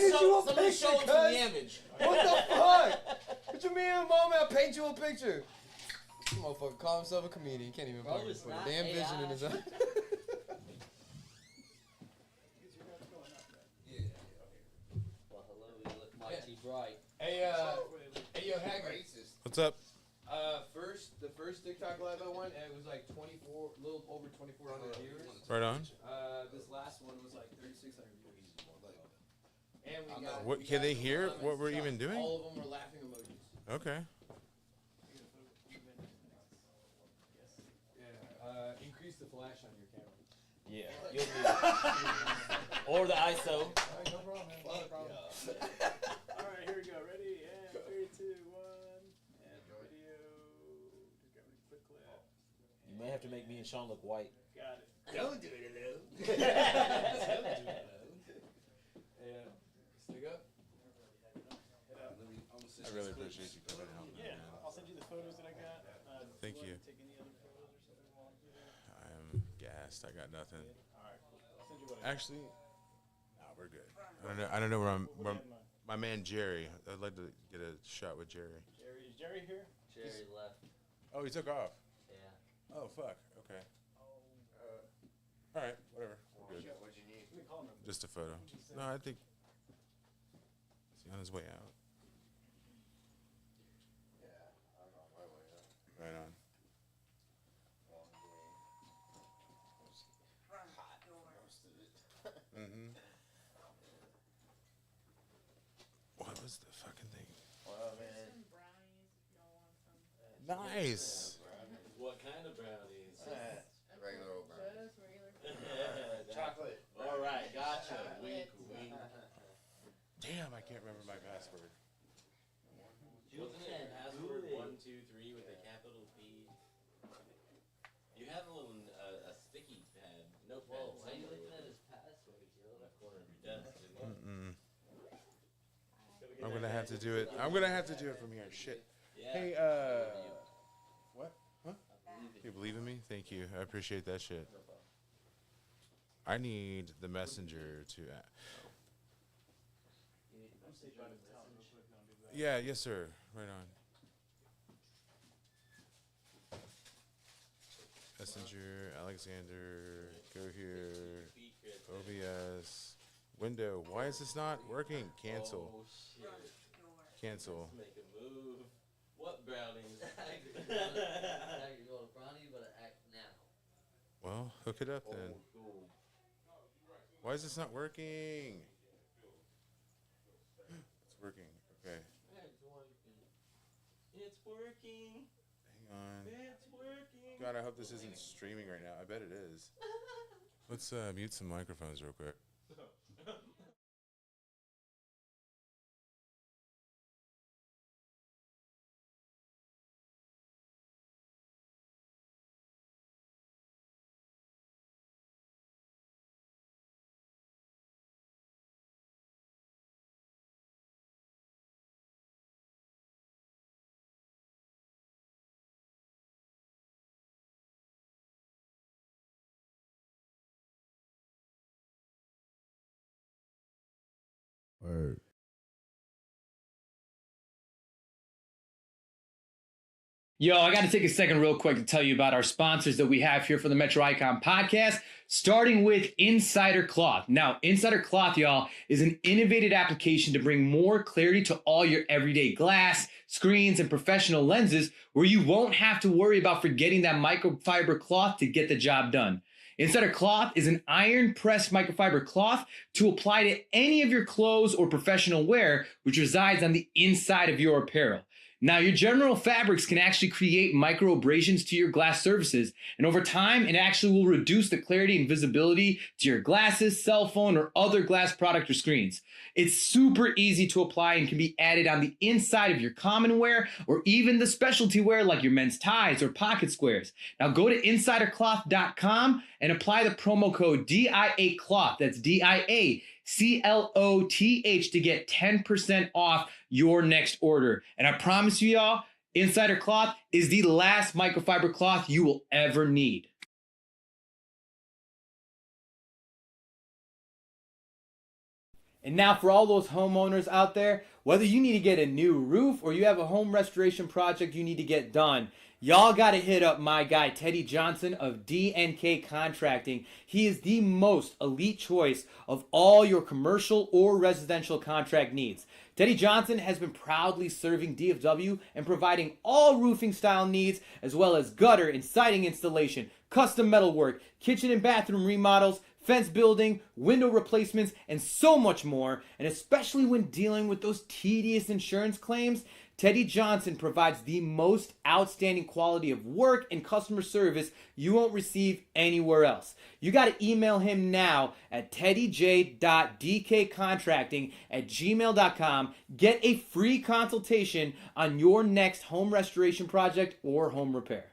D: show him some Yamage.
E: What the fuck? What you mean in a moment I paint you a picture? This motherfucker call himself a comedian. He can't even fucking
K: it's
E: put a
K: not
E: damn vision in his eye.
K: Well, hello, you look mighty bright.
E: Hey, yo, Hagrid.
J: What's up?
E: The first TikTok live I went, it was like little over 2,400 viewers.
J: Right on.
E: This last one was like 3,600 viewers. And we got.
J: What can they hear? What we're even doing?
E: All of them were laughing emojis.
J: Okay.
E: Yeah. Increase the flash on your camera.
D: Yeah. You'll need it. Or the ISO.
E: All right, no problem, man. No problem.
L: All right, here we go. Ready? And 3, 2, 1. And video. Just got a quick clip.
D: You may have to make me and Shawn look white.
L: Got it.
E: Don't do it, though. Yeah. Stick up.
J: I really appreciate you coming out.
L: Yeah, I'll send you the photos that I got.
J: Thank
L: do
J: you.
L: want to Take any other photos or something while I'm here?
J: I'm gassed. I got nothing.
L: All right. I'll send you what I got.
J: Actually, no, we're good. I don't know where my man Jerry. I'd like to get a shot with Jerry.
L: Is Jerry here?
K: Jerry left.
J: Oh, he took off.
K: Yeah.
J: Oh fuck. Okay. All right. Whatever. We're good.
L: Let me call him.
J: Just a photo. No, I think. Is he on his way out? Right on. Mm-hmm. What was the fucking thing? Nice.
D: What kind of brownies?
F: Regular old brownies.
D: Chocolate. All right, gotcha. Wink, wink.
J: Damn, I can't remember my password.
D: Wasn't it password 123 with a capital P? You have a little a sticky pad.
J: gonna have to do it. I'm gonna have to do it from here. Shit. Hey, what? Huh? You believe in me? Thank you. I appreciate that shit. I need the messenger to. Yeah. Yes, sir. Right on. Messenger, Alexander, go here, OBS, window. Why is this not working? Cancel. Cancel.
K: Make a move. What brownies? You're going to brownie, but act now.
J: Well, hook it up then. Why is this not working? It's working. Okay.
K: It's working.
J: Hang on.
K: It's working.
J: God, I hope this isn't streaming right now. I bet it is. Let's mute some microphones real quick.
F: Word.
I: Yo, I got to take a second real quick to tell you about our sponsors that we have here for the Metro Icon podcast, starting with Insider Cloth. Now, Insider Cloth, y'all, is an innovative application to bring more clarity to all your everyday glass, screens, and professional lenses where you won't have to worry about forgetting that microfiber cloth to get the job done. Insider Cloth is an iron-pressed microfiber cloth to apply to any of your clothes or professional wear, which resides on the inside of your apparel. Now, your general fabrics can actually create micro abrasions to your glass surfaces, and over time, it actually will reduce the clarity and visibility to your glasses, cell phone, or other glass product or screens. It's super easy to apply and can be added on the inside of your common wear or even the specialty wear like your men's ties or pocket squares. Now, go to insidercloth.com and apply the promo code DIACLOTH. That's DIACLOTH to get 10% off your next order. And I promise you, y'all, Insider Cloth is the last microfiber cloth you will ever need. And now for all those homeowners out there, whether you need to get a new roof or you have a home restoration project you need to get done, y'all got to hit up my guy, Teddy Johnson of DNK Contracting. He is the most elite choice of all your commercial or residential contract needs. Teddy Johnson has been proudly serving DFW and providing all roofing style needs, as well as gutter and siding installation, custom metal work, kitchen and bathroom remodels, fence building, window replacements, and so much more. And especially when dealing with those tedious insurance claims, Teddy Johnson provides the most outstanding quality of work and customer service you won't receive anywhere else. You got to email him now at teddyj.dkcontracting@gmail.com. Get a free consultation on your next home restoration project or home repair.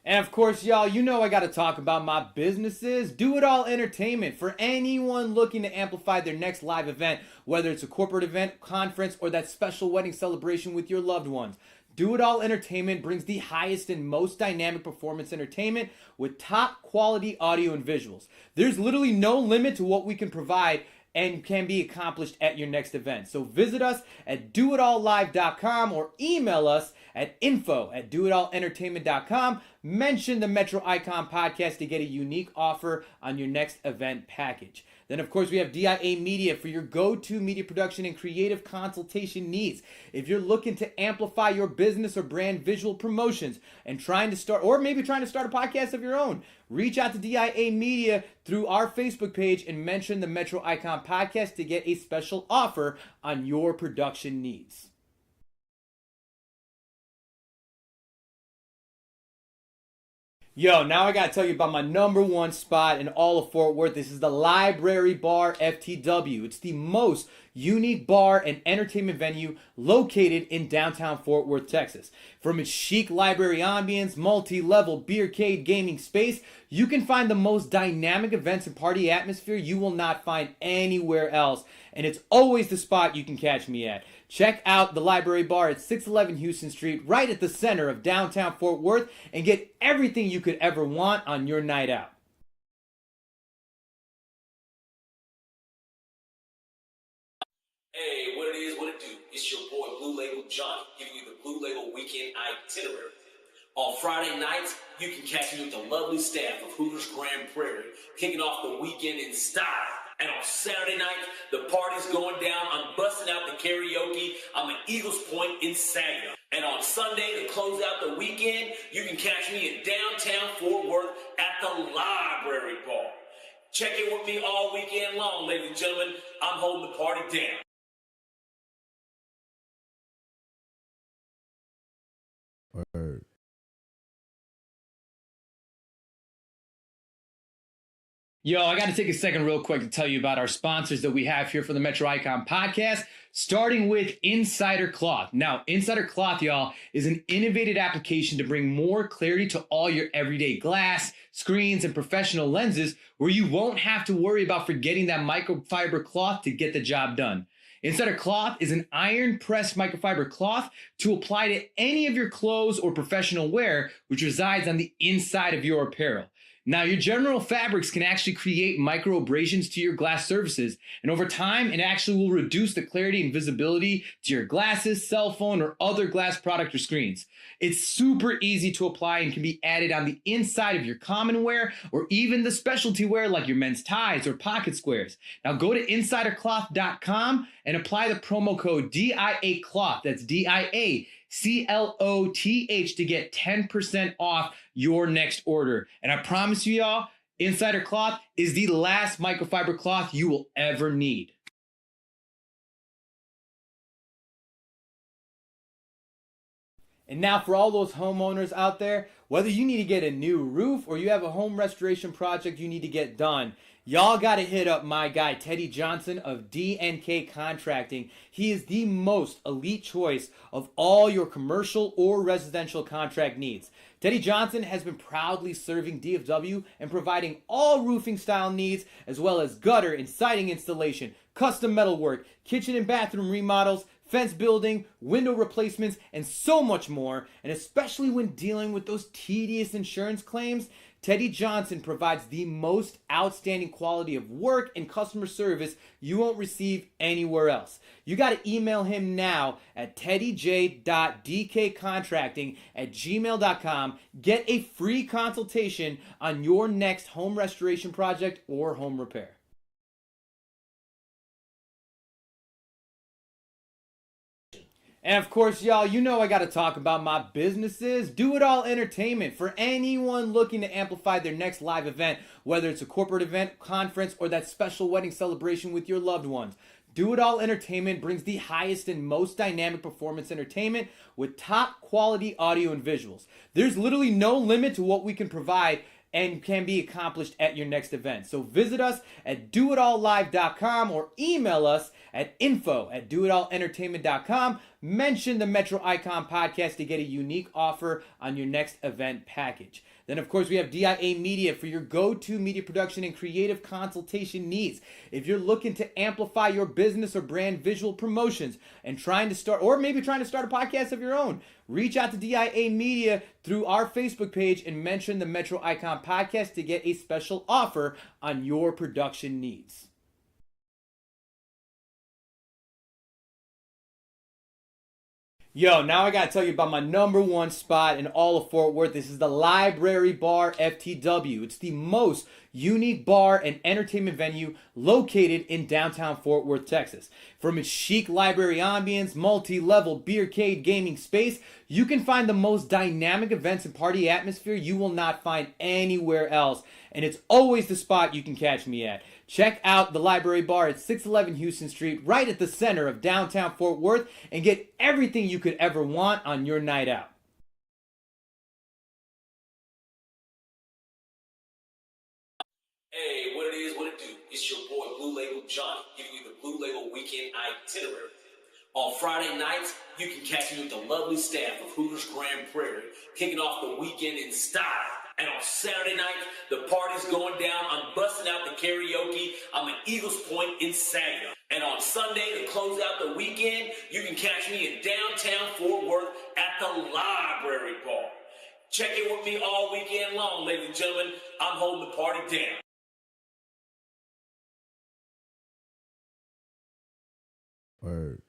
I: And of course, y'all, you know I got to talk about my businesses. Do It All Entertainment. For anyone looking to amplify their next live event, whether it's a corporate event, conference, or that special wedding celebration with your loved ones. Do It All Entertainment brings the highest and most dynamic performance entertainment with top quality audio and visuals. There's literally no limit to what we can provide and can be accomplished at your next event. So visit us at doitalllive.com or email us at info@doitallentertainment.com. Mention the Metro Icon podcast to get a unique offer on your next event package. Then, of course, we have DIA Media for your go-to media production and creative consultation needs. If you're looking to amplify your business or brand visual promotions and trying to start a podcast of your own, reach out to DIA Media through our Facebook page and mention the Metro Icon podcast to get a special offer on your production needs. Yo, now I gotta tell you about my number one spot in all of Fort Worth. This is the Library Bar FTW. It's the most unique bar and entertainment venue located in downtown Fort Worth, Texas. From its chic library ambience, multi-level beercade gaming space, you can find the most dynamic events and party atmosphere you will not find anywhere else. And it's always the spot you can catch me at. Check out the Library Bar at 611 Houston Street, right at the center of downtown Fort Worth, and get everything you could ever want on your night out.
B: Hey, what it is, what it do? It's your boy Blue Label Johnny, giving you the Blue Label Weekend Itinerary. On Friday nights, you can catch me with the lovely staff of Hooters Grand Prairie, kicking off the weekend in style. And on Saturday night, the party's going down. I'm busting out the karaoke. I'm at Eagles Point in Saginaw. And on Sunday, to close out the weekend, you can catch me in downtown Fort Worth at the Library Bar. Check in with me all weekend long, ladies and gentlemen. I'm holding the party down.
E: Word.
I: Yo, I got to take a second real quick to tell you about our sponsors that we have here for the Metro Icon podcast, starting with Insider Cloth. Now, Insider Cloth, y'all, is an innovative application to bring more clarity to all your everyday glass, screens, and professional lenses where you won't have to worry about forgetting that microfiber cloth to get the job done. Insider Cloth is an iron-pressed microfiber cloth to apply to any of your clothes or professional wear, which resides on the inside of your apparel. Now, your general fabrics can actually create micro abrasions to your glass surfaces, and over time, it actually will reduce the clarity and visibility to your glasses, cell phone, or other glass product or screens. It's super easy to apply and can be added on the inside of your common wear or even the specialty wear like your men's ties or pocket squares. Now, go to insidercloth.com and apply the promo code DIACLOTH. That's DIACLOTH to get 10% off your next order. And I promise you, y'all, Insider Cloth is the last microfiber cloth you will ever need. And now for all those homeowners out there, whether you need to get a new roof or you have a home restoration project you need to get done, y'all got to hit up my guy, Teddy Johnson of DNK Contracting. He is the most elite choice of all your commercial or residential contract needs. Teddy Johnson has been proudly serving DFW and providing all roofing style needs, as well as gutter and siding installation, custom metal work, kitchen and bathroom remodels, fence building, window replacements, and so much more. And especially when dealing with those tedious insurance claims, Teddy Johnson provides the most outstanding quality of work and customer service you won't receive anywhere else. You got to email him now at teddyj.dkcontracting@gmail.com. Get a free consultation on your next home restoration project or home repair. And of course, y'all, you know I got to talk about my businesses. Do It All Entertainment. For anyone looking to amplify their next live event, whether it's a corporate event, conference, or that special wedding celebration with your loved ones. Do It All Entertainment brings the highest and most dynamic performance entertainment with top quality audio and visuals. There's literally no limit to what we can provide and can be accomplished at your next event. So visit us at doitallive.com or email us at info@doitallentertainment.com. Mention the Metro Icon podcast to get a unique offer on your next event package. Then, of course, we have DIA Media for your go-to media production and creative consultation needs. If you're looking to amplify your business or brand visual promotions and trying to start a podcast of your own, reach out to DIA Media through our Facebook page and mention the Metro Icon podcast to get a special offer on your production needs. Yo, now I gotta tell you about my number one spot in all of Fort Worth. This is the Library Bar FTW. It's the most unique bar and entertainment venue located in downtown Fort Worth, Texas. From its chic library ambience, multi-level beercade gaming space, you can find the most dynamic events and party atmosphere you will not find anywhere else. And it's always the spot you can catch me at. Check out the Library Bar at 611 Houston Street, right at the center of downtown Fort Worth, and get everything you could ever want on your night out.
B: Hey, what it is, what it do? It's your boy Blue Label Johnny, giving you the Blue Label weekend itinerary. On Friday nights, you can catch me with the lovely staff of Hooters Grand Prairie, kicking off the weekend in style. And on Saturday night, the party's going down. I'm busting out the karaoke. I'm at Eagles Point in Saginaw. And on Sunday, to close out the weekend, you can catch me in downtown Fort Worth at the Library Bar. Check in with me all weekend long, ladies and gentlemen. I'm holding the party down.
E: Word.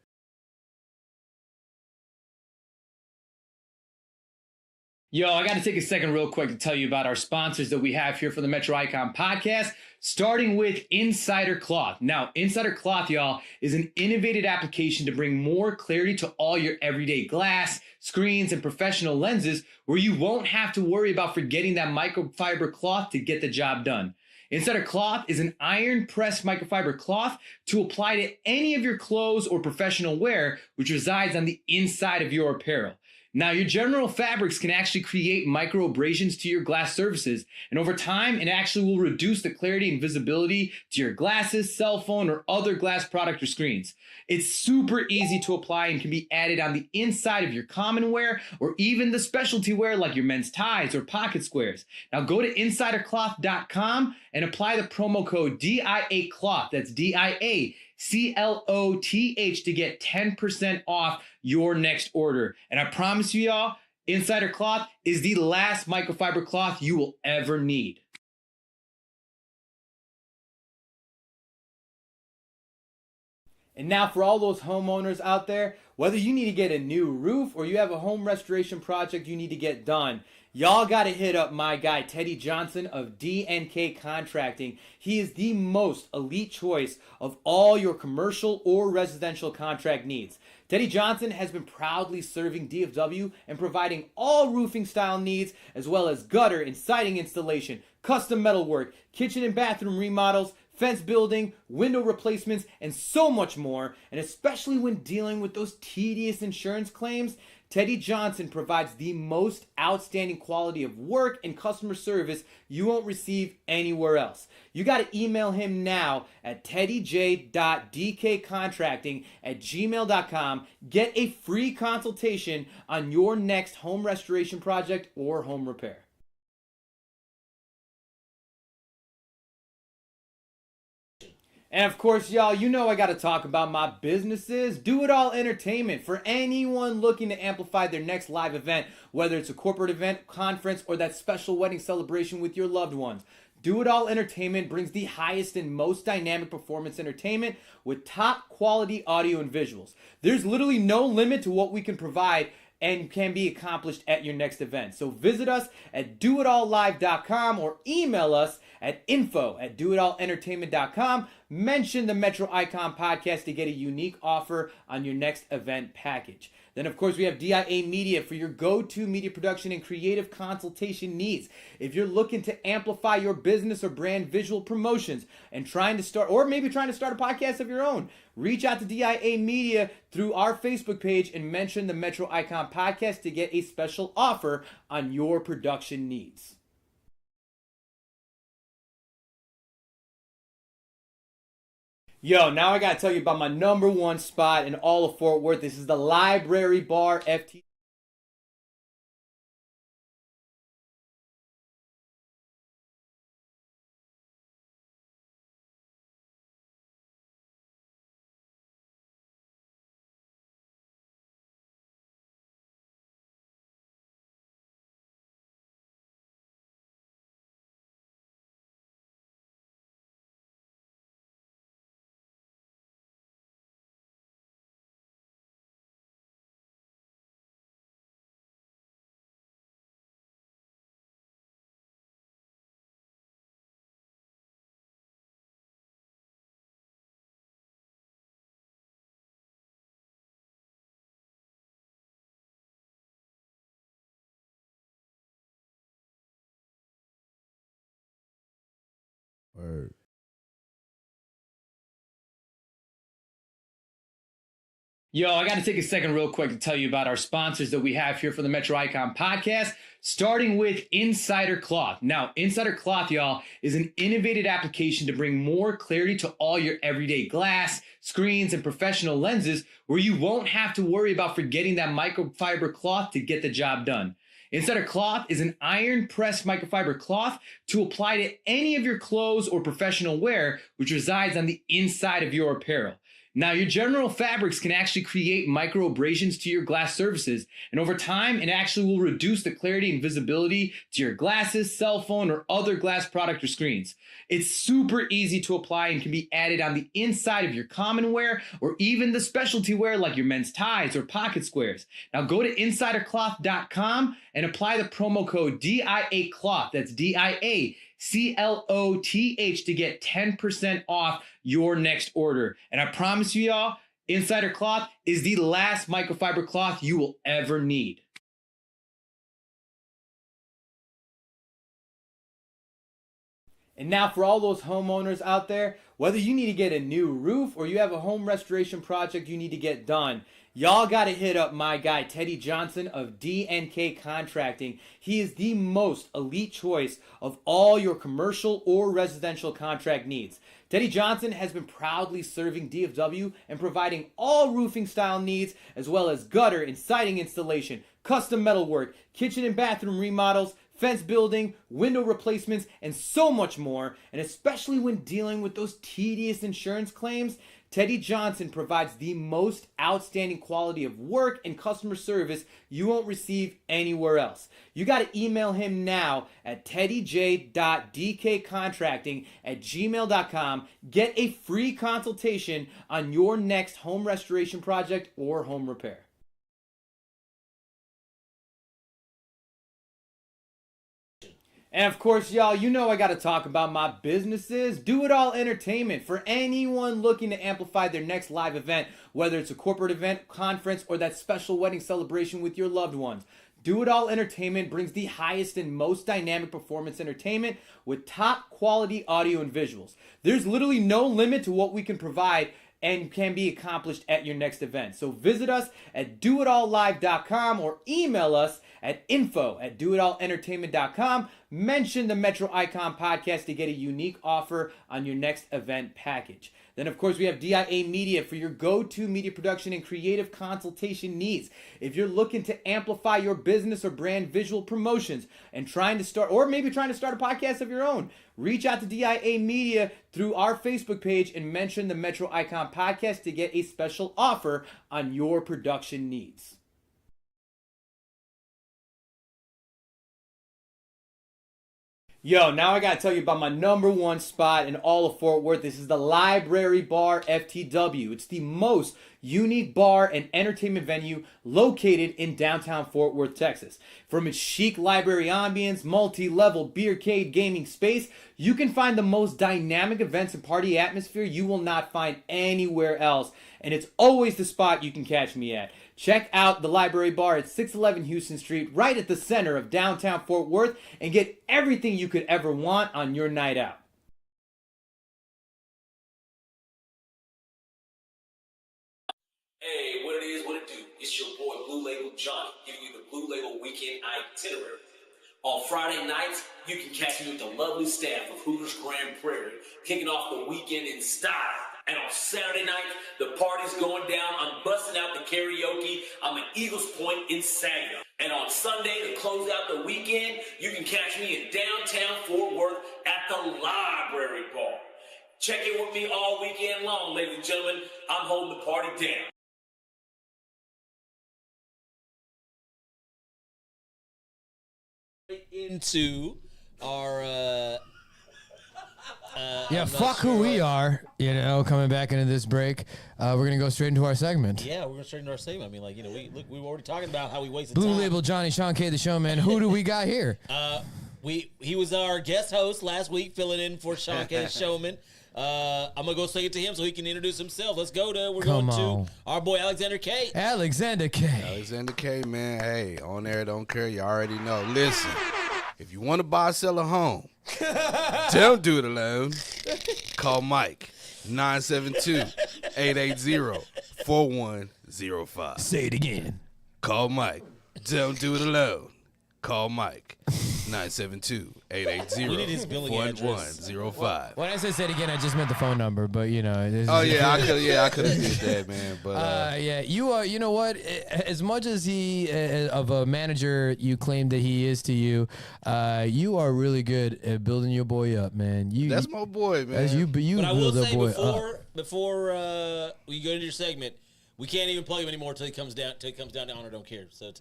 I: Yo, I got to take a second real quick to tell you about our sponsors that we have here for the Metro Icon podcast, starting with Insider Cloth. Now, Insider Cloth, y'all, is an innovative application to bring more clarity to all your everyday glass, screens, and professional lenses where you won't have to worry about forgetting that microfiber cloth to get the job done. Insider Cloth is an iron-pressed microfiber cloth to apply to any of your clothes or professional wear, which resides on the inside of your apparel. Now, your general fabrics can actually create micro abrasions to your glass surfaces, and over time, it actually will reduce the clarity and visibility to your glasses, cell phone, or other glass product or screens. It's super easy to apply and can be added on the inside of your common wear or even the specialty wear like your men's ties or pocket squares. Now, go to insidercloth.com and apply the promo code DIACLOTH. That's DIACLOTH to get 10% off your next order. And I promise you, y'all, Insider Cloth is the last microfiber cloth you will ever need. And now for all those homeowners out there, whether you need to get a new roof or you have a home restoration project you need to get done, y'all got to hit up my guy, Teddy Johnson of D&K Contracting. He is the most elite choice of all your commercial or residential contract needs. Teddy Johnson has been proudly serving DFW and providing all roofing style needs, as well as gutter and siding installation, custom metalwork, kitchen and bathroom remodels, fence building, window replacements, and so much more. And especially when dealing with those tedious insurance claims, Teddy Johnson provides the most outstanding quality of work and customer service you won't receive anywhere else. You got to email him now at teddyj.dkcontracting@gmail.com. Get a free consultation on your next home restoration project or home repair. And of course, y'all, you know I got to talk about my businesses. Do It All Entertainment. For anyone looking to amplify their next live event, whether it's a corporate event, conference, or that special wedding celebration with your loved ones. Do It All Entertainment brings the highest and most dynamic performance entertainment with top quality audio and visuals. There's literally no limit to what we can provide and can be accomplished at your next event. So visit us at doitallive.com or email us at info@doitallentertainment.com. Mention the Metro Icon podcast to get a unique offer on your next event package. Then, of course, we have DIA Media for your go-to media production and creative consultation needs. If you're looking to amplify your business or brand visual promotions and trying to start a podcast of your own, reach out to DIA Media through our Facebook page and mention the Metro Icon podcast to get a special offer on your production needs. Yo, now I gotta tell you about my number one spot in all of Fort Worth. This is the Library Bar FT. Yo, I got to take a second real quick to tell you about our sponsors that we have here for the Metro Icon podcast, starting with Insider Cloth. Now, Insider Cloth, y'all, is an innovative application to bring more clarity to all your everyday glass, screens, and professional lenses where you won't have to worry about forgetting that microfiber cloth to get the job done. Insider Cloth is an iron-pressed microfiber cloth to apply to any of your clothes or professional wear, which resides on the inside of your apparel. Now, your general fabrics can actually create micro abrasions to your glass surfaces, and over time, it actually will reduce the clarity and visibility to your glasses, cell phone, or other glass product or screens. It's super easy to apply and can be added on the inside of your common wear or even the specialty wear like your men's ties or pocket squares. Now, go to insidercloth.com and apply the promo code DIACLOTH. That's DIACLOTH to get 10% off your next order. And I promise you, y'all, Insider Cloth is the last microfiber cloth you will ever need. And now for all those homeowners out there, whether you need to get a new roof or you have a home restoration project you need to get done, y'all got to hit up my guy, Teddy Johnson of DNK Contracting. He is the most elite choice of all your commercial or residential contract needs. Teddy Johnson has been proudly serving DFW and providing all roofing style needs as well as gutter and siding installation, custom metalwork, kitchen and bathroom remodels, fence building, window replacements, and so much more. And especially when dealing with those tedious insurance claims, Teddy Johnson provides the most outstanding quality of work and customer service you won't receive anywhere else. You got to email him now at teddyj.dkcontracting@gmail.com. Get a free consultation on your next home restoration project or home repair. And of course, y'all, you know I got to talk about my businesses. Do It All Entertainment. For anyone looking to amplify their next live event, whether it's a corporate event, conference, or that special wedding celebration with your loved ones. Do It All Entertainment brings the highest and most dynamic performance entertainment with top quality audio and visuals. There's literally no limit to what we can provide and can be accomplished at your next event. So visit us at doitallive.com or email us at info@doitallentertainment.com. Mention the Metro Icon podcast to get a unique offer on your next event package. Then, of course, we have DIA Media for your go-to media production and creative consultation needs. If you're looking to amplify your business or brand visual promotions and trying to start a podcast of your own, reach out to DIA Media through our Facebook page and mention the Metro Icon podcast to get a special offer on your production needs. Yo, now I gotta tell you about my number one spot in all of Fort Worth. This is the Library Bar FTW. It's the most unique bar and entertainment venue located in downtown Fort Worth, Texas. From its chic library ambience, multi-level beercade gaming space, you can find the most dynamic events and party atmosphere you will not find anywhere else. And it's always the spot you can catch me at. Check out the Library Bar at 611 Houston Street, right at the center of downtown Fort Worth, and get everything you could ever want on your night out.
B: Hey, what it is, what it do? It's your boy Blue Label Johnny, giving you the Blue Label Weekend Itinerary. On Friday nights, you can catch me with the lovely staff of Hooters Grand Prairie, kicking off the weekend in style. And on Saturday night, the party's going down. I'm busting out the karaoke. I'm at Eagles Point in Saginaw. And on Sunday, to close out the weekend, you can catch me in downtown Fort Worth at the Library Bar. Check in with me all weekend long, ladies and gentlemen. I'm holding the party down.
D: Into our
E: fuck who we are, coming back into this break. We're going to go straight into our segment.
D: Yeah, we're going straight into our segment. I mean, we were already talking about how we wasted
E: Blue
D: time.
E: Label Johnny, Shawn K, the Showman. Who do we got here?
D: He was our guest host last week, filling in for Shawn K, the Showman. I'm going to go say it to him so he can introduce himself. Let's go we're going to our boy Alexander K.
E: Alexander K,
F: man. Hey, on there, don't care. You already know. Listen, if you want to buy or sell a home, don't do it alone. Call Mike, 972-880-4100. 972-880-4105.
E: Say it again.
F: Call Mike. Don't do it alone. Call Mike. 972-880-4105.
E: When I say it again, I just meant the phone number, but you know.
F: Oh yeah, I could have did that, man. But
E: yeah, you are. You know what? As much as he of a manager you claim that he is to you, you are really good at building your boy up, man.
F: That's my boy, man.
E: You
D: But I
E: build
D: will
E: that
D: say
E: boy
D: before we go into your segment, we can't even plug him anymore until he comes down to Honor Don't Care. So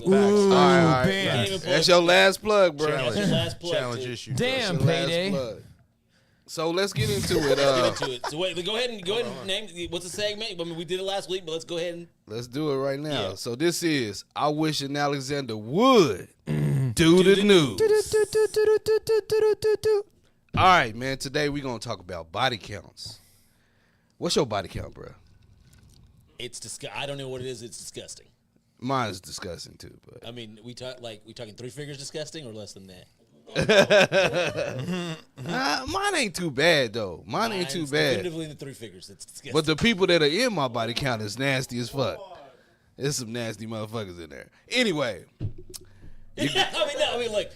E: Ooh,
F: all right.
E: bam.
F: That's your last plug, bro.
D: That's your last plug.
J: Challenge issue.
E: Damn,
F: That's your last
E: payday.
F: plug. So let's get into it.
D: So wait, go ahead and name what's the segment? I mean, we did it last week, but let's go ahead and
F: Let's do it right now.
D: Yeah.
F: So this is I Wish an Alexander Would Do the News. All right, man. Today we're gonna talk about body counts. What's your body count, bro?
D: it's I don't know what it is. It's disgusting.
F: Mine is disgusting too, but
D: I mean, we talking 3 figures disgusting or less than that?
F: mine ain't too bad though. Mine ain't too bad.
D: Definitively in the 3 figures. It's disgusting.
F: But the people that are in my body count is nasty as fuck. There's some nasty motherfuckers in there. Anyway,
D: I mean, like,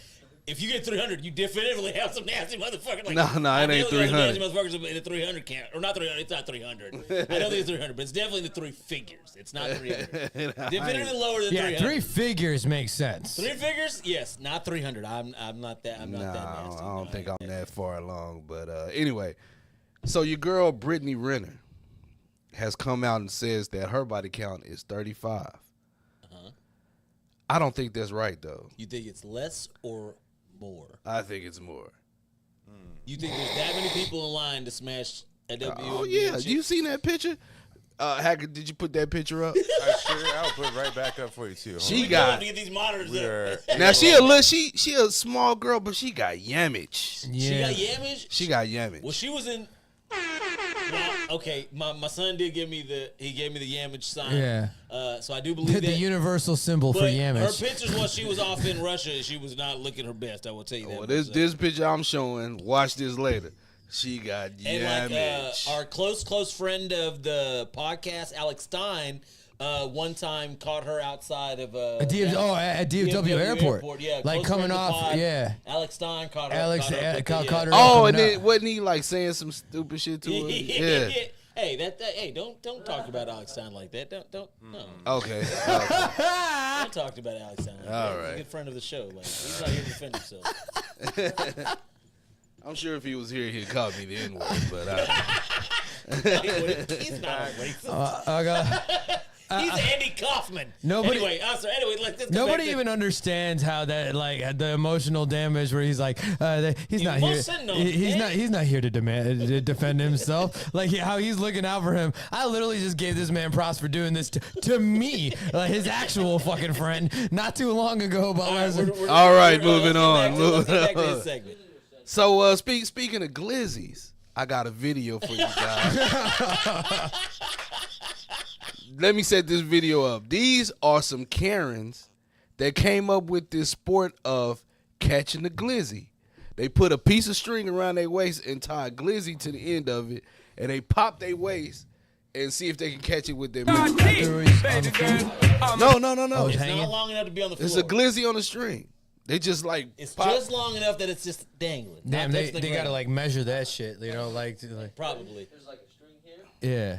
D: if you get 300, you definitively have some nasty motherfuckers. Like,
F: No, it ain't 300.
D: Nasty motherfuckers in the 300 count, or not 300. It's not 300. I don't think it's 300, but it's definitely in the 3 figures. It's not 300. Definitively lower than 300.
E: 3 figures makes sense.
D: 3 figures? Yes, not 300. I'm not that. I'm not that nasty.
F: I don't think I'm that far along. But anyway, so your girl Brittany Renner has come out and says that her body count is 35. I don't think that's right though.
D: You think it's less or more?
F: I think it's more.
D: You think there's that many people in line to smash a WNBA?
F: Oh yeah, you seen that picture? Hagrid, did you put that picture up?
J: I'll put it right back up for you too.
F: She
D: We
F: got
D: have to get these monitors up.
F: now she a little she a small girl, but she got yamage.
E: Yeah.
D: She got yamage?
F: She got yamage.
D: Well, she was in. Well, okay, my son did give me the yamage sign.
E: Yeah.
D: So I do believe
E: The
D: that.
E: universal symbol for
D: But
E: yamage.
D: her pictures while she was off in Russia, she was not looking her best. I will tell you that.
F: Well, this picture I'm showing. Watch this later. She got
D: And
F: yamage.
D: like our close friend of the podcast, Alex Stein, one time caught her outside of
E: at DFW airport.
D: Yeah,
E: like
D: close
E: coming
D: friend of the
E: off.
D: pod,
E: Yeah.
D: Alex Stein caught her.
E: Alex
D: caught
E: caught her.
F: Oh,
E: coming
F: and then
E: up.
F: wasn't he like saying some stupid shit to her? Yeah.
D: Hey, don't talk about Alex Stein like that. Don't no.
F: Okay.
D: Don't talk about Alex Stein like that.
F: All
D: He's
F: right.
D: a good friend of the show. Like he's not here to defend himself.
F: I'm sure if he was here, he'd call me the N-word, but
D: He's not a racist. He's Andy Kaufman. Anyway, let's go
E: Nobody
D: back to-
E: even understands how that like the emotional damage where he's like he's not here.
D: Emotional
E: He's not here to defend himself. Like how he's looking out for him. I literally just gave this man props for doing this to me, like his actual fucking friend, not too long ago. But
F: all right, moving on.
D: Let's get back to this segment.
F: So speaking of glizzies, I got a video for you guys. Let me set this video up. These are some Karens that came up with this sport of catching the glizzy. They put a piece of string around their waist and tie a glizzy to the end of it, and they pop their waist and see if they can catch it with their mouth. No.
D: It's not long enough to be on the floor.
F: It's a glizzy on a string. They just like
D: It's
F: pop.
D: just long enough that it's just dangling.
E: damn,
D: Not
E: they
D: touching the
E: gotta
D: ground.
E: like measure that shit. You know, like
D: Probably.
E: yeah.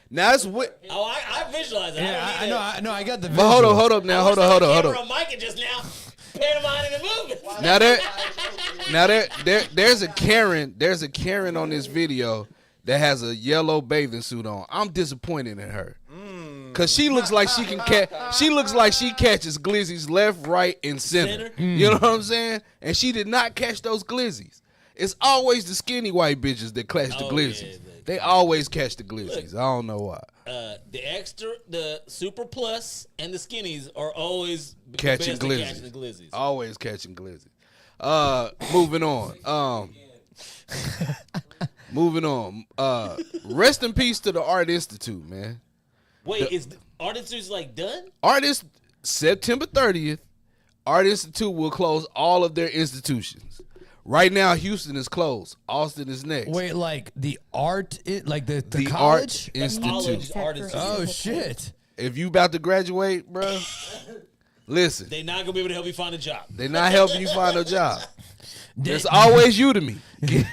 F: Now that's what.
D: Oh, I visualize it.
E: Yeah,
D: I don't need
E: I got the.
F: But hold up now. Hold on.
D: Camera on Mike just now pantomiming the movement.
F: Now there's a Karen. There's a Karen on this video that has a yellow bathing suit on. I'm disappointed in her. Cause she looks like she can catch. She looks like she catches glizzies left, right, and center. You know what I'm saying? And she did not catch those glizzies. It's always the skinny white bitches that catch the glizzies. They always catch the glizzies. I don't know why.
D: The super plus, and the skinnies are always
F: Catching
D: the best at
F: glizzies.
D: catching the glizzies.
F: Always catching glizzies. Moving on. Moving on. Rest in peace to the Art Institute, man.
D: Wait, is the Art Institute like done?
F: September 30th, Art Institute will close all of their institutions. Right now, Houston is closed. Austin is next.
E: Wait, like the art, like the
F: the
E: college?
F: Art Institute.
D: Art Institute.
E: Oh shit!
F: If you about to graduate, bro, listen.
D: They not gonna be able to help you find a job.
F: They're not helping you find a job. There's always Udemy. You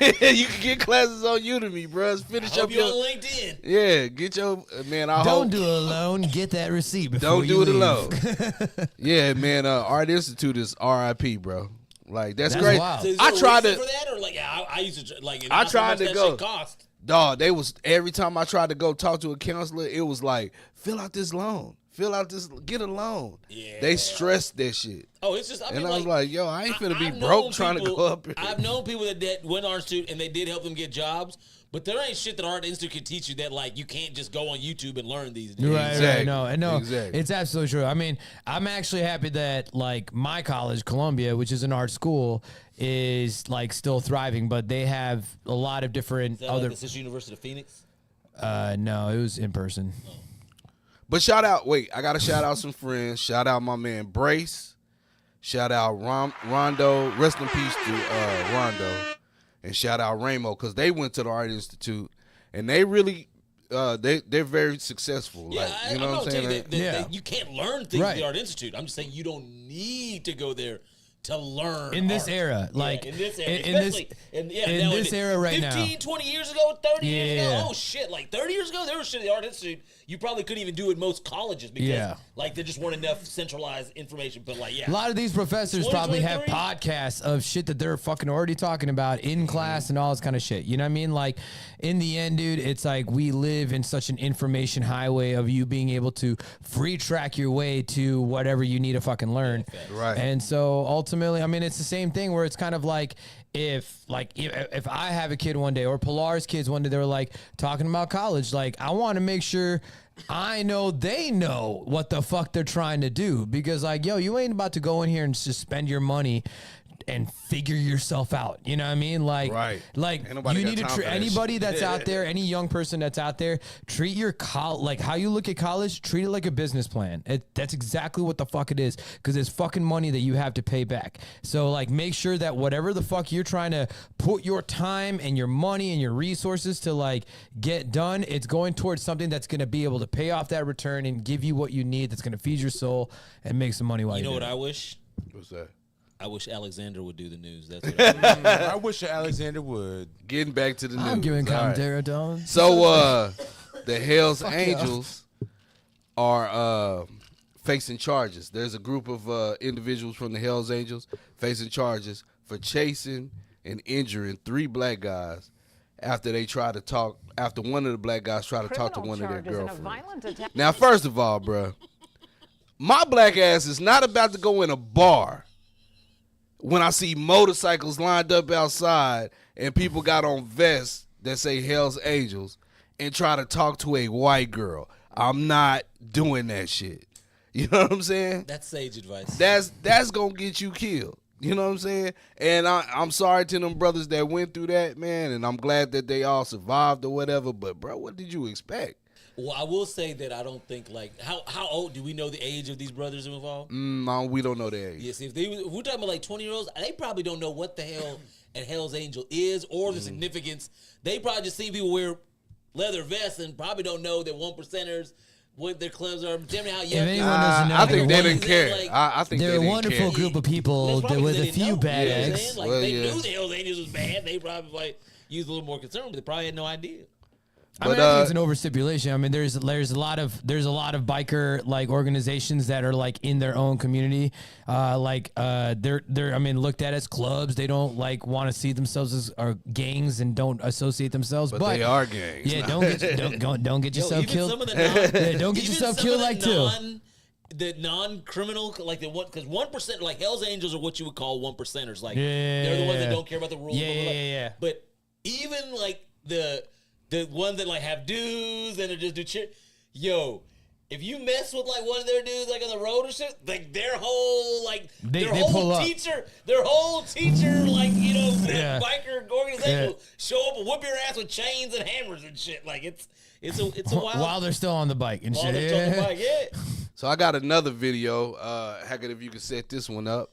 F: can get classes on Udemy, bro. Finish
D: Hope
F: up
D: you
F: your.
D: on LinkedIn.
F: Yeah, get your man. I
E: Don't
F: hope.
E: do it alone. Get that receipt before
F: Don't
E: you
F: do it
E: leave.
F: alone. Yeah, man. Art Institute is RIP, bro. Like that's
E: That's
F: great.
E: wild.
D: So is
F: I
D: there a
F: tried
D: reason
F: to.
D: for that, or like I used to like.
F: I tried to
D: that
F: go.
D: Shit cost.
F: Dog, they was every time I tried to go talk to a counselor, it was like, fill out this loan. Fill out this, get a loan.
D: Yeah.
F: They stressed that shit.
D: Oh, it's just. I mean,
F: And I was like, yo, I ain't finna be
D: I've
F: broke
D: known
F: trying to
D: people-
F: go up here.
D: I've known people that went to Art Institute and they did help them get jobs, but there ain't shit that Art Institute can teach you that like you can't just go on YouTube and learn these days.
E: Right,
F: Exactly.
E: no,
F: Exactly.
E: it's absolutely true. I mean, I'm actually happy that like my college, Columbia, which is an art school, is like still thriving, but they have a lot of different
D: Is that
E: other.
D: like the Sister University of Phoenix?
E: No, it was in person.
F: But shout out, I got to shout out some friends. Shout out my man Brace. Shout out Rondo. Rest in peace to Rondo. And shout out Ramo, because they went to the Art Institute and they really, they're very successful.
D: Yeah,
F: Like, you know
D: I'm
F: what
D: not
F: I'm
D: telling
F: saying?
D: you
E: Yeah.
D: that you can't learn things at
E: Right.
D: the Art Institute. I'm just saying you don't need to go there to learn
E: In this
D: art.
E: era, like,
D: in this era,
E: in this-
D: especially in
E: in this era right now.
D: 15, 20 years ago, 30 years
E: Yeah.
D: ago. Oh shit, like 30 years ago, there was shit at the Art Institute you probably couldn't even do at most colleges because
E: Yeah.
D: like there just weren't enough centralized information. But like, yeah,
E: A lot of these professors probably have
D: 2023?
E: podcasts of shit that they're fucking already talking about in class and all this kind of shit. You know what I mean? Like, in the end, dude, it's like we live in such an information highway of you being able to free track your way to whatever you need to fucking learn.
F: Right.
E: And so ultimately, I mean, it's the same thing where it's kind of like if I have a kid one day or Pilar's kids one day, they were like talking about college, like I want to make sure I know they know what the fuck they're trying to do, because like, yo, you ain't about to go in here and just spend your money and figure yourself out. You know what I mean? Like,
F: Right.
E: like
F: Ain't nobody
E: you
F: got
E: need to
F: time for that
E: anybody
F: shit.
E: that's out there, any young person that's out there, treat your like how you look at college, treat it like a business plan. That's exactly what the fuck it is, because it's fucking money that you have to pay back. So like, make sure that whatever the fuck you're trying to put your time and your money and your resources to like get done, it's going towards something that's going to be able to pay off that return and give you what you need, that's going to feed your soul and make some money while
D: you
E: you
D: know
E: do
D: what
E: it.
D: I wish?
F: What's that?
D: I wish Alexander would do the news. That's what I
J: I wish Alexander would.
F: Getting back to the news.
E: I'm giving
F: All right.
E: commentary, Don.
F: So the Hells Angels are facing charges. There's a group of individuals from the Hells Angels facing charges for chasing and injuring 3 black guys after one of the black guys tried to talk to one of their girlfriends. Now, first of all, bruh, my black ass is not about to go in a bar when I see motorcycles lined up outside and people got on vests that say Hells Angels and try to talk to a white girl. I'm not doing that shit. You know what I'm saying?
D: That's sage advice.
F: That's gonna get you killed. You know what I'm saying? And I'm sorry to them brothers that went through that, man, and I'm glad that they all survived or whatever, but bro, what did you expect?
D: Well, I will say that I don't think like how old do we know the age of these brothers involved?
F: No, we don't know their age.
D: Yes, if we're talking about like 20-year-olds, they probably don't know what the hell a Hell's Angel is or the significance. They probably just see people wear leather vests and probably don't know that 1%ers, what their clubs are. Tell me how young.
E: anyone doesn't know,
F: I think they
E: they're
F: didn't care.
D: like-
F: I think
E: They're
F: they
E: a
F: didn't
E: wonderful
F: care.
E: group of people
D: That's probably
E: with a
D: because they
E: few
D: didn't
E: bad
D: know, you know what I'm
E: eggs.
D: saying? Like
F: Well,
D: they
F: yeah.
D: knew the Hell's Angels was bad. They probably like used a little more concern, but they probably had no idea.
E: I mean,
F: But,
E: I think it's an overstipulation. I mean, there's a lot of biker like organizations that are like in their own community, they're I mean looked at as clubs. They don't like want to see themselves as gangs and don't associate themselves.
F: But they are gangs.
E: Yeah, don't get
D: Yo,
E: yourself
D: even
E: killed.
D: some of the
E: Yeah, don't get
D: even
E: yourself
D: some
E: killed
D: of
E: like
D: the the non-criminal, like the one, because 1%, like Hell's Angels are what you would call 1%ers. Like they're the ones that don't care about the rules.
E: Yeah,
D: blah, blah, blah.
E: yeah.
D: But even like the ones that like have dudes and are just do shit, yo. If you mess with like one of their dudes like on the road or shit, like their whole
E: They pull up.
D: their whole teacher like
E: Yeah.
D: biker organization
E: Yeah.
D: will show up and whoop your ass with chains and hammers and shit. Like it's a wild.
E: While they're still on the bike and
D: While
E: shit.
D: they're still on the
E: Yeah.
D: bike, yeah.
F: So I got another video. Hackett, if you could set this one up.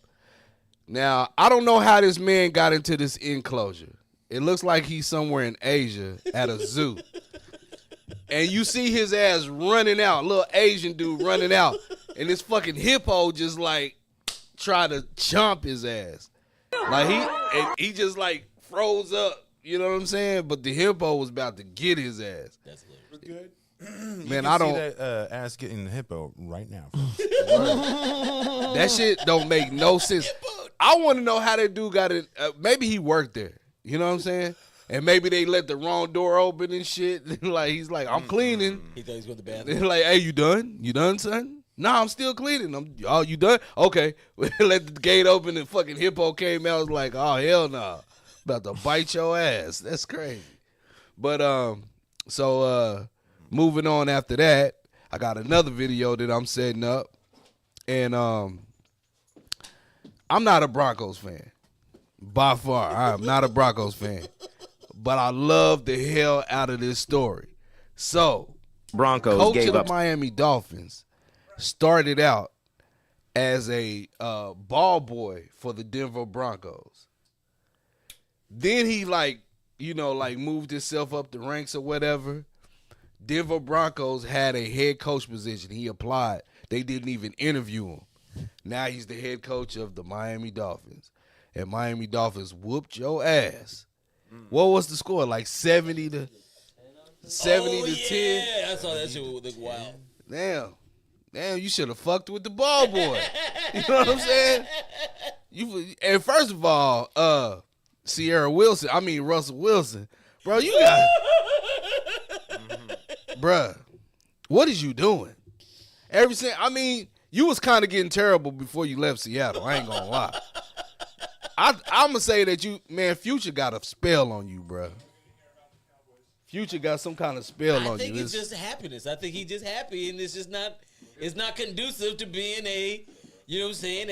F: Now, I don't know how this man got into this enclosure. It looks like he's somewhere in Asia at a zoo. And you see his ass running out, little Asian dude running out. And this fucking hippo just like try to chomp his ass. Like he just like froze up. You know what I'm saying? But the hippo was about to get his ass.
D: That's hilarious.
J: We're good.
F: Man, I don't.
M: See that ass getting the hippo right now.
F: That shit don't make no sense. I want to know how that dude got it. Maybe he worked there. You know what I'm saying? And maybe they let the wrong door open and shit. Like he's like, I'm cleaning.
D: He thought he was going to the
F: They're
D: bathroom.
F: like, hey, you done? You done, son? Nah, I'm still cleaning. Oh, you done? Okay. Let the gate open and fucking hippo came out. I was like, oh hell no, nah. About to bite your ass. That's crazy. But moving on after that, I got another video that I'm setting up. And I'm not a Broncos fan. By far. I'm not a Broncos fan. But I love the hell out of this story. So,
N: Broncos
F: coach
N: gave
F: of the
N: up.
F: Miami Dolphins started out as a ball boy for the Denver Broncos. Then he moved himself up the ranks or whatever. Denver Broncos had a head coach position. He applied. They didn't even interview him. Now he's the head coach of the Miami Dolphins. And Miami Dolphins whooped your ass. What was the score? Like 70 to 10?
D: Yeah, I saw that shit look wild.
F: Damn, you should have fucked with the ball boy. You know what I'm saying? And first of all, Russell Wilson. Bro, you got bruh, what is you doing? You was kind of getting terrible before you left Seattle. I ain't gonna lie. I'm gonna say that Future got a spell on you, bruh. Future got some kind of spell on you.
D: I think it's just happiness. I think he's just happy, and it's not conducive to being a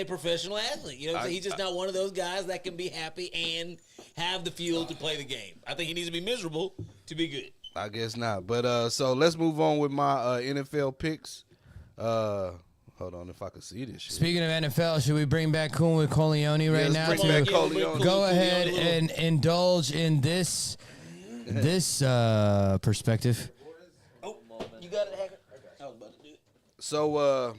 D: professional athlete. You know what I'm saying? He's just not one of those guys that can be happy and have the fuel to play the game. I think he needs to be miserable to be good.
F: I guess not. But so let's move on with my NFL picks. Hold on, if I can see this shit.
E: Speaking of NFL, should we bring back Coolin with Colioni right now?
F: Bring back Colioni.
E: Go ahead and indulge in this perspective.
D: Oh, you got it, Hagrid? I was about to do it.
F: So,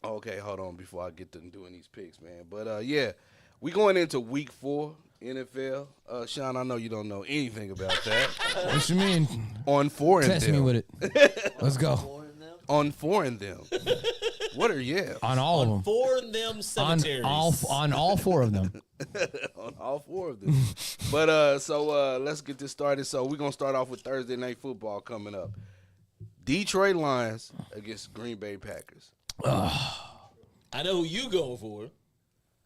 F: okay, hold on before I get to doing these picks, man. But we going into week 4 NFL. Shawn, I know you don't know anything about that.
E: What you mean?
F: On 4 and
E: Test
F: them.
E: me with it. Let's go.
F: On 4 and them. What are
E: On all of them.
D: 4 of them cemeteries.
E: On all 4 of them.
F: On all 4 of them. But so let's get this started. So we're gonna start off with Thursday Night Football coming up. Detroit Lions against Green Bay Packers.
D: I know who you going for.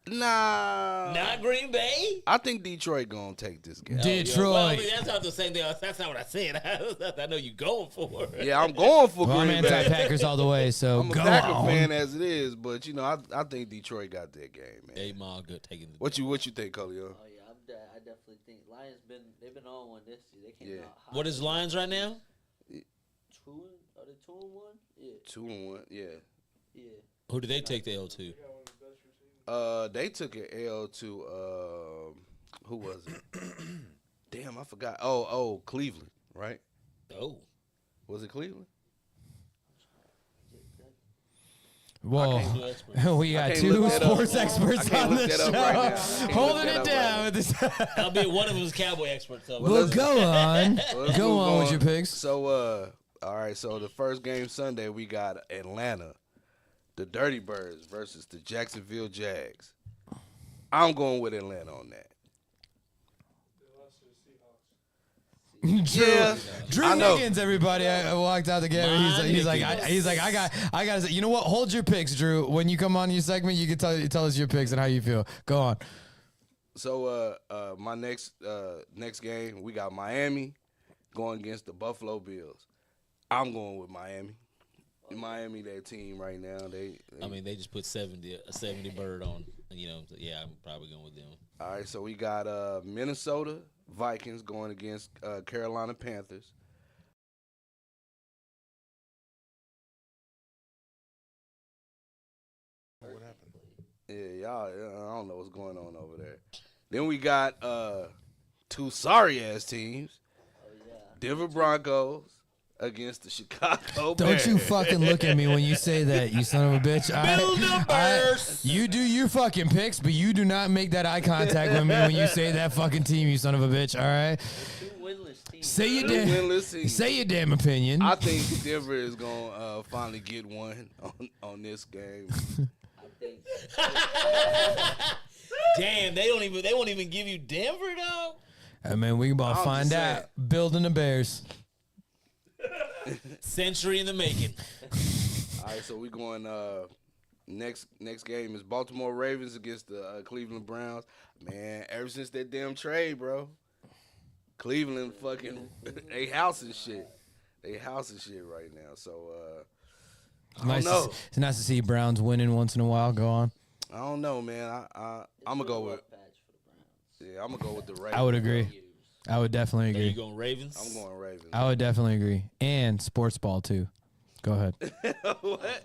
F: Nah.
D: Not Green Bay?
F: I think Detroit gonna take this game.
E: Detroit.
D: Well, that's not the same thing. That's not what I said. I know you going for.
F: Yeah, I'm going for
E: Well, I'm
F: Green Bay.
E: anti-Packers all the way, so
F: I'm a
E: go
F: Packer
E: on.
F: fan as it is, but I think Detroit got that game, man.
D: Hey, Ma, good taking the.
F: What you think, Colioni?
K: Oh yeah, I definitely think Lions they've been on one this year. They came out hot.
D: What is Lions right now?
K: Are they 2-1? Yeah.
F: 2-1, yeah.
K: Yeah.
D: Who did they take the L to?
F: They took an L to who was it? Damn, I forgot. Oh, Cleveland, right?
D: Oh,
F: was it Cleveland?
E: Whoa, we got 2 sports experts on the show. Holding it down.
D: I'll be one of them is cowboy expert. So.
E: Well, go on. Go on with your picks.
F: So, all right. So the first game Sunday we got Atlanta, the Dirty Birds versus the Jacksonville Jags. I'm going with Atlanta on that.
E: Drew
F: I know.
E: Higgins, everybody. I walked out the game. He's like, I got to. You know what? Hold your picks, Drew. When you come on your segment, you can tell us your picks and how you feel. Go on.
F: So, my next game, we got Miami going against the Buffalo Bills. I'm going with Miami. Miami, their team right now.
D: They just put 70 bird on. Yeah, I'm probably going with them.
F: All right, so we got Minnesota Vikings going against Carolina Panthers.
J: What happened?
F: y'all. I don't know what's going on over there. Then we got two sorry ass teams. Denver Broncos against the Chicago Bears.
E: Don't you fucking look at me when you say that, you son of a bitch. You do your fucking picks, but you do not make that eye contact with me when you say that fucking team, you son of a bitch. All right. Say your damn opinion.
F: I think Denver is gonna finally get one on this game.
D: Damn, they won't even give you Denver, dog.
E: I mean, we can about find out. Building the Bears.
D: Century in the making.
F: All right, so we going. Next game is Baltimore Ravens against the Cleveland Browns. Man, ever since that damn trade, bro, Cleveland fucking they housing shit. They housing shit right now. So I don't know.
E: It's nice to see Browns winning once in a while. Go on.
F: I don't know, man. I'm gonna go with. Yeah, I'm gonna go with the Ravens.
E: I would agree. I would definitely agree.
D: You going Ravens?
F: I'm going Ravens.
E: I would definitely agree. And sports ball too. Go ahead.
F: What?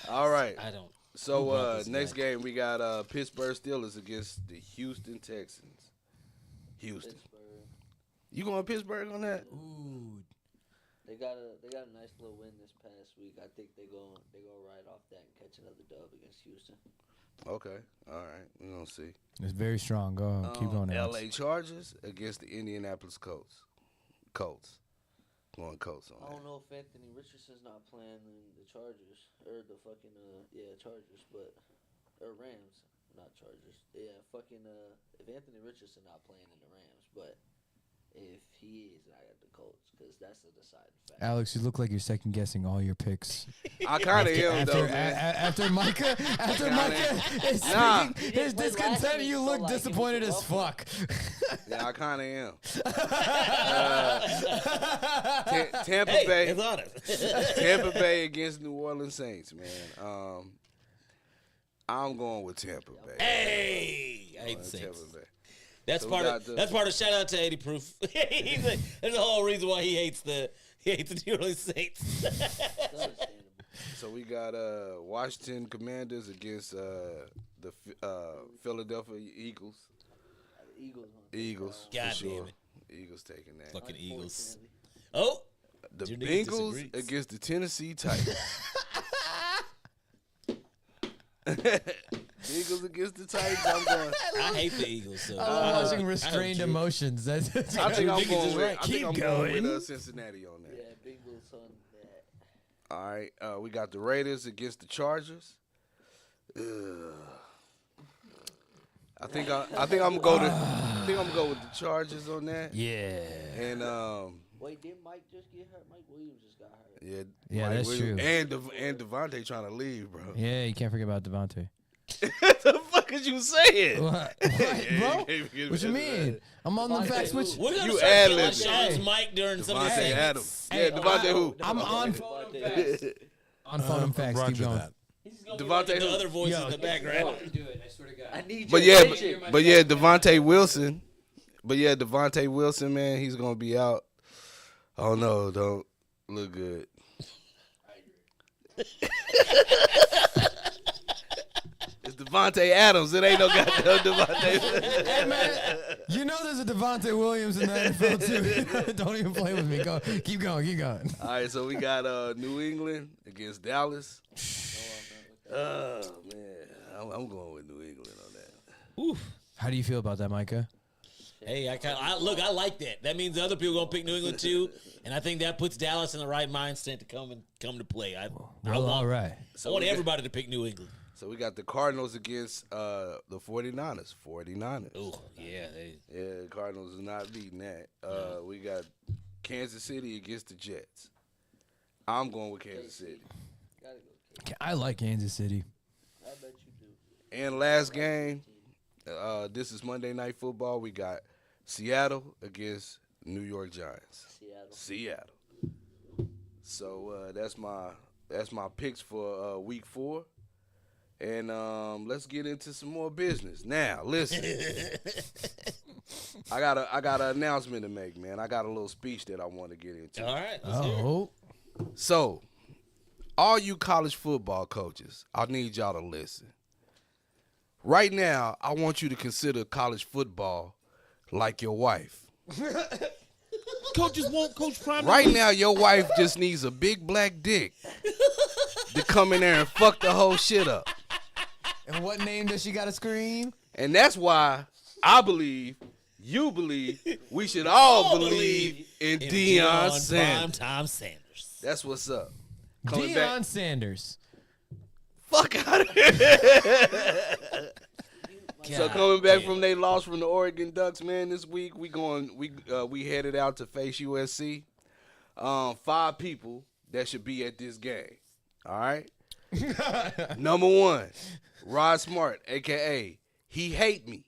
F: All right.
D: I don't.
F: So next game we got Pittsburgh Steelers against the Houston Texans. Houston. You going Pittsburgh on that?
K: Ooh. They got a nice little win this past week. I think they go right off that and catch another dub against Houston.
F: Okay. All right. We're going to see.
E: It's very strong. Go on. Keep going.
F: LA Chargers against the Indianapolis Colts. Going Colts on
K: I
F: that.
K: don't know if Anthony Richardson's not playing in the Chargers or the fucking Chargers, but or Rams, not Chargers. Yeah, fucking if Anthony Richardson not playing in the Rams, but if he is, I got the Colts because that's the deciding factor.
E: Alex, you look like you're second guessing all your picks.
F: I kind of am though, man.
E: After Micah is speaking his discontent, you look disappointed as fuck.
F: Yeah, I kind of am. Tampa Bay.
D: It's honest.
F: Tampa Bay against New Orleans Saints, man. I'm going with Tampa Bay.
D: Hey, I hate the Saints.
F: Tampa Bay.
D: That's
F: So
D: part of shout out to 80 Proof. That's the whole reason why he hates the New Orleans Saints.
F: So we got Washington Commanders against the Philadelphia Eagles. Eagles.
D: God
F: for sure.
D: damn it.
F: Eagles taking that.
D: Fucking Eagles. Oh,
F: The
D: your niggas
F: Bengals
D: disagrees.
F: against the Tennessee Titans. Eagles against the Titans. I'm going.
D: I hate the Eagles. So
E: I'm watching restrained emotions.
F: I think I'm going with. Going with Cincinnati on that.
K: Yeah, Bengals on that.
F: All right, we got the Raiders against the Chargers. I think I'm gonna go with the Chargers on that.
E: Yeah.
F: And
K: Wait, did Mike just get hurt? Mike Williams just got hurt.
F: yeah,
E: that's
F: Williams.
E: true.
F: And Devontae trying to leave, bro.
E: Yeah, you can't forget about Devontae.
F: What the fuck is you saying?
E: What, bro? What you mean? I'm on the facts with you.
D: We're gonna
F: You
D: start feeling like
F: ad-libbing.
D: Sean's mic during some of the
F: Devontae
D: segments.
F: Adams. Yeah, Devontae who?
E: I'm on phone and facts. Keep
M: Roger
E: going.
M: that.
F: Devontae
D: The
F: who?
D: other voice in the background.
K: I need
F: But
K: your
F: yeah,
K: attention.
F: but yeah, Devontae Wilson. But yeah, Devontae Wilson, man, he's gonna be out. Oh no, don't look good. It's Devontae Adams. It ain't no goddamn Devontae.
E: Hey man, you know there's a Devontae Williams in the NFL too. Don't even play with me. Go, keep going.
F: All right, so we got New England against Dallas. Oh man, I'm going with New England on that.
D: Oof.
E: How do you feel about that, Micah?
D: Hey, I like that. That means other people gonna pick New England too, and I think that puts Dallas in the right mindset to come to play.
E: All right.
D: I want everybody to pick New England.
F: So we got the Cardinals against the 49ers. 49ers.
D: Oh yeah,
F: Yeah, Cardinals is not beating that. We got Kansas City against the Jets. I'm going with Kansas City.
E: I like Kansas City.
K: I bet you do.
F: And last game, this is Monday Night Football. We got Seattle against New York Giants. Seattle. So that's my picks for week 4. And let's get into some more business. Now, listen. I got an announcement to make, man. I got a little speech that I want to get into.
D: All right. Let's hear it.
F: So, all you college football coaches, I need y'all to listen. Right now, I want you to consider college football like your wife.
D: Coaches won't coach prime.
F: Right now, your wife just needs a big black dick to come in there and fuck the whole shit up.
E: And what name does she got to scream?
F: And that's why I believe, you believe, we should all believe in Deion Sanders.
D: Primetime Sanders.
F: That's what's up.
E: Deion Sanders.
F: Fuck out of here. So coming back from their loss from the Oregon Ducks, man, this week we headed out to face USC. 5 people that should be at this game. All right. Number 1, Rod Smart, aka He Hate Me,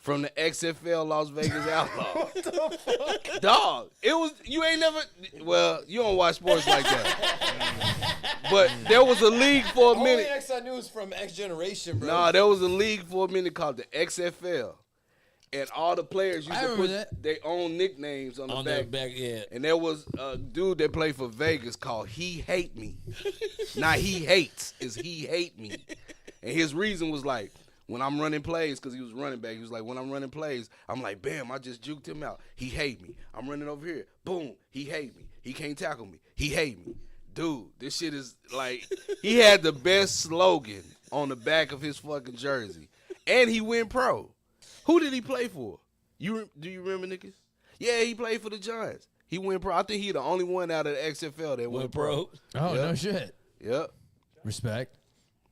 F: from the XFL Las Vegas Outlaws. What the fuck? Dog, it was, you ain't never, well, you don't watch sports like that. But there was a league for a minute.
E: Only X I knew was from X Generation, bro.
F: Nah, there was a league for a minute called the XFL. And all the players used to put their own nicknames on the back.
D: Yeah.
F: And there was a dude that played for Vegas called He Hate Me. Not He Hates, it's He Hate Me. And his reason was like, when I'm running plays, because he was running back, he was like, when I'm running plays, I'm like, bam, I just juked him out. He hate me. I'm running over here. Boom, he hate me. He can't tackle me. He hate me. Dude, this shit is like, he had the best slogan on the back of his fucking jersey. And he went pro. Who did he play for? Do you remember, niggas? Yeah, he played for the Giants. He went pro. I think he the only one out of the XFL that went pro.
E: Oh, no shit.
F: Yep.
E: Respect.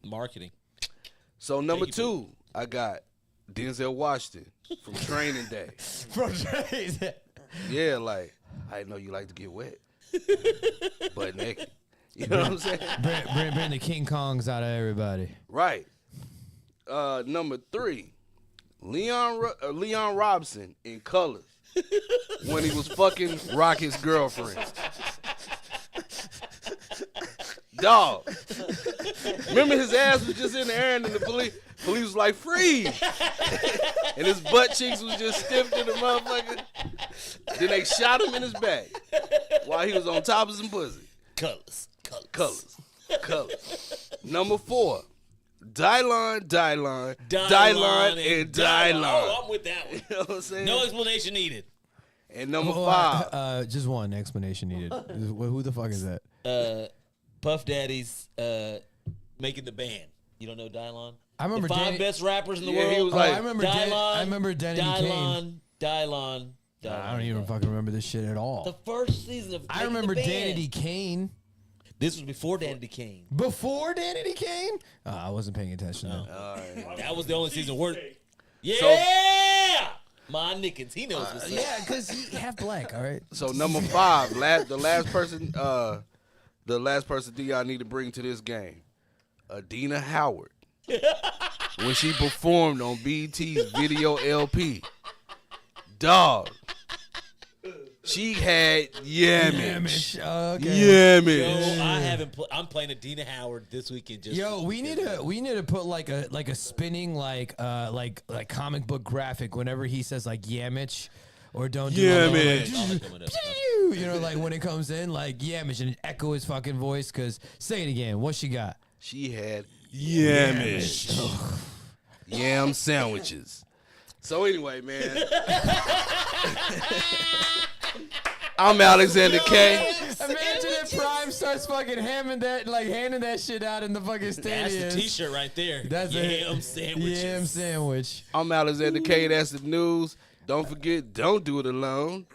D: Marketing.
F: So number 2, I got Denzel Washington from Training Day.
E: From Training Day.
F: Yeah, like, I didn't know you like to get wet. Butt naked. You know what I'm saying?
E: Bring the King Kongs out of everybody.
F: Right. Number 3, Leon Robinson in Colors when he was fucking Rocket's girlfriend. Dog. Remember his ass was just in the air and then the police was like, freeze. And his butt cheeks was just stiff to the motherfucker. Then they shot him in his back while he was on top of some pussy.
D: Colors.
F: Number 4, Dylon, and Dylon.
D: Oh, I'm with that one.
F: You know what I'm saying?
D: No explanation needed.
F: And number 5.
E: Just one explanation needed. Who the fuck is that?
D: Puff Daddy's making the band. You don't know Dylon?
E: I remember
D: the 5
E: Danny,
D: best rappers in the
F: Yeah,
D: world.
F: he was like,
E: I remember Danny Kane.
D: Dylon.
E: I don't even fucking remember this shit at all.
D: The first season of
E: I remember Danny Kane.
D: This was before Danny Kane.
E: Before Danny Kane? I wasn't paying attention.
D: That was the only season worth. Yeah, my Nickens, he knows what's up.
E: Yeah, because he half black. All right.
F: So number 5, the last person Deion need to bring to this game, Adina Howard, when she performed on BET's video LP. Dog. She had Yamish.
E: Okay.
F: Yamish.
D: Yo, I'm playing Adina Howard this weekend.
E: We need to put like a spinning like comic book graphic whenever he says like Yamich or don't do
F: Yamich.
E: You know, like when it comes in like Yamich and echo his fucking voice. Cause say it again. What she got?
F: She had Yamish. Yam sandwiches. So anyway, man. I'm Alexander K.
E: Imagine if Prime starts fucking handing that shit out in the fucking stadium.
D: That's the T-shirt right there.
E: That's
D: Yam sandwiches.
E: Yam sandwich.
F: I'm Alexander K. That's the news. Don't forget, don't do it alone.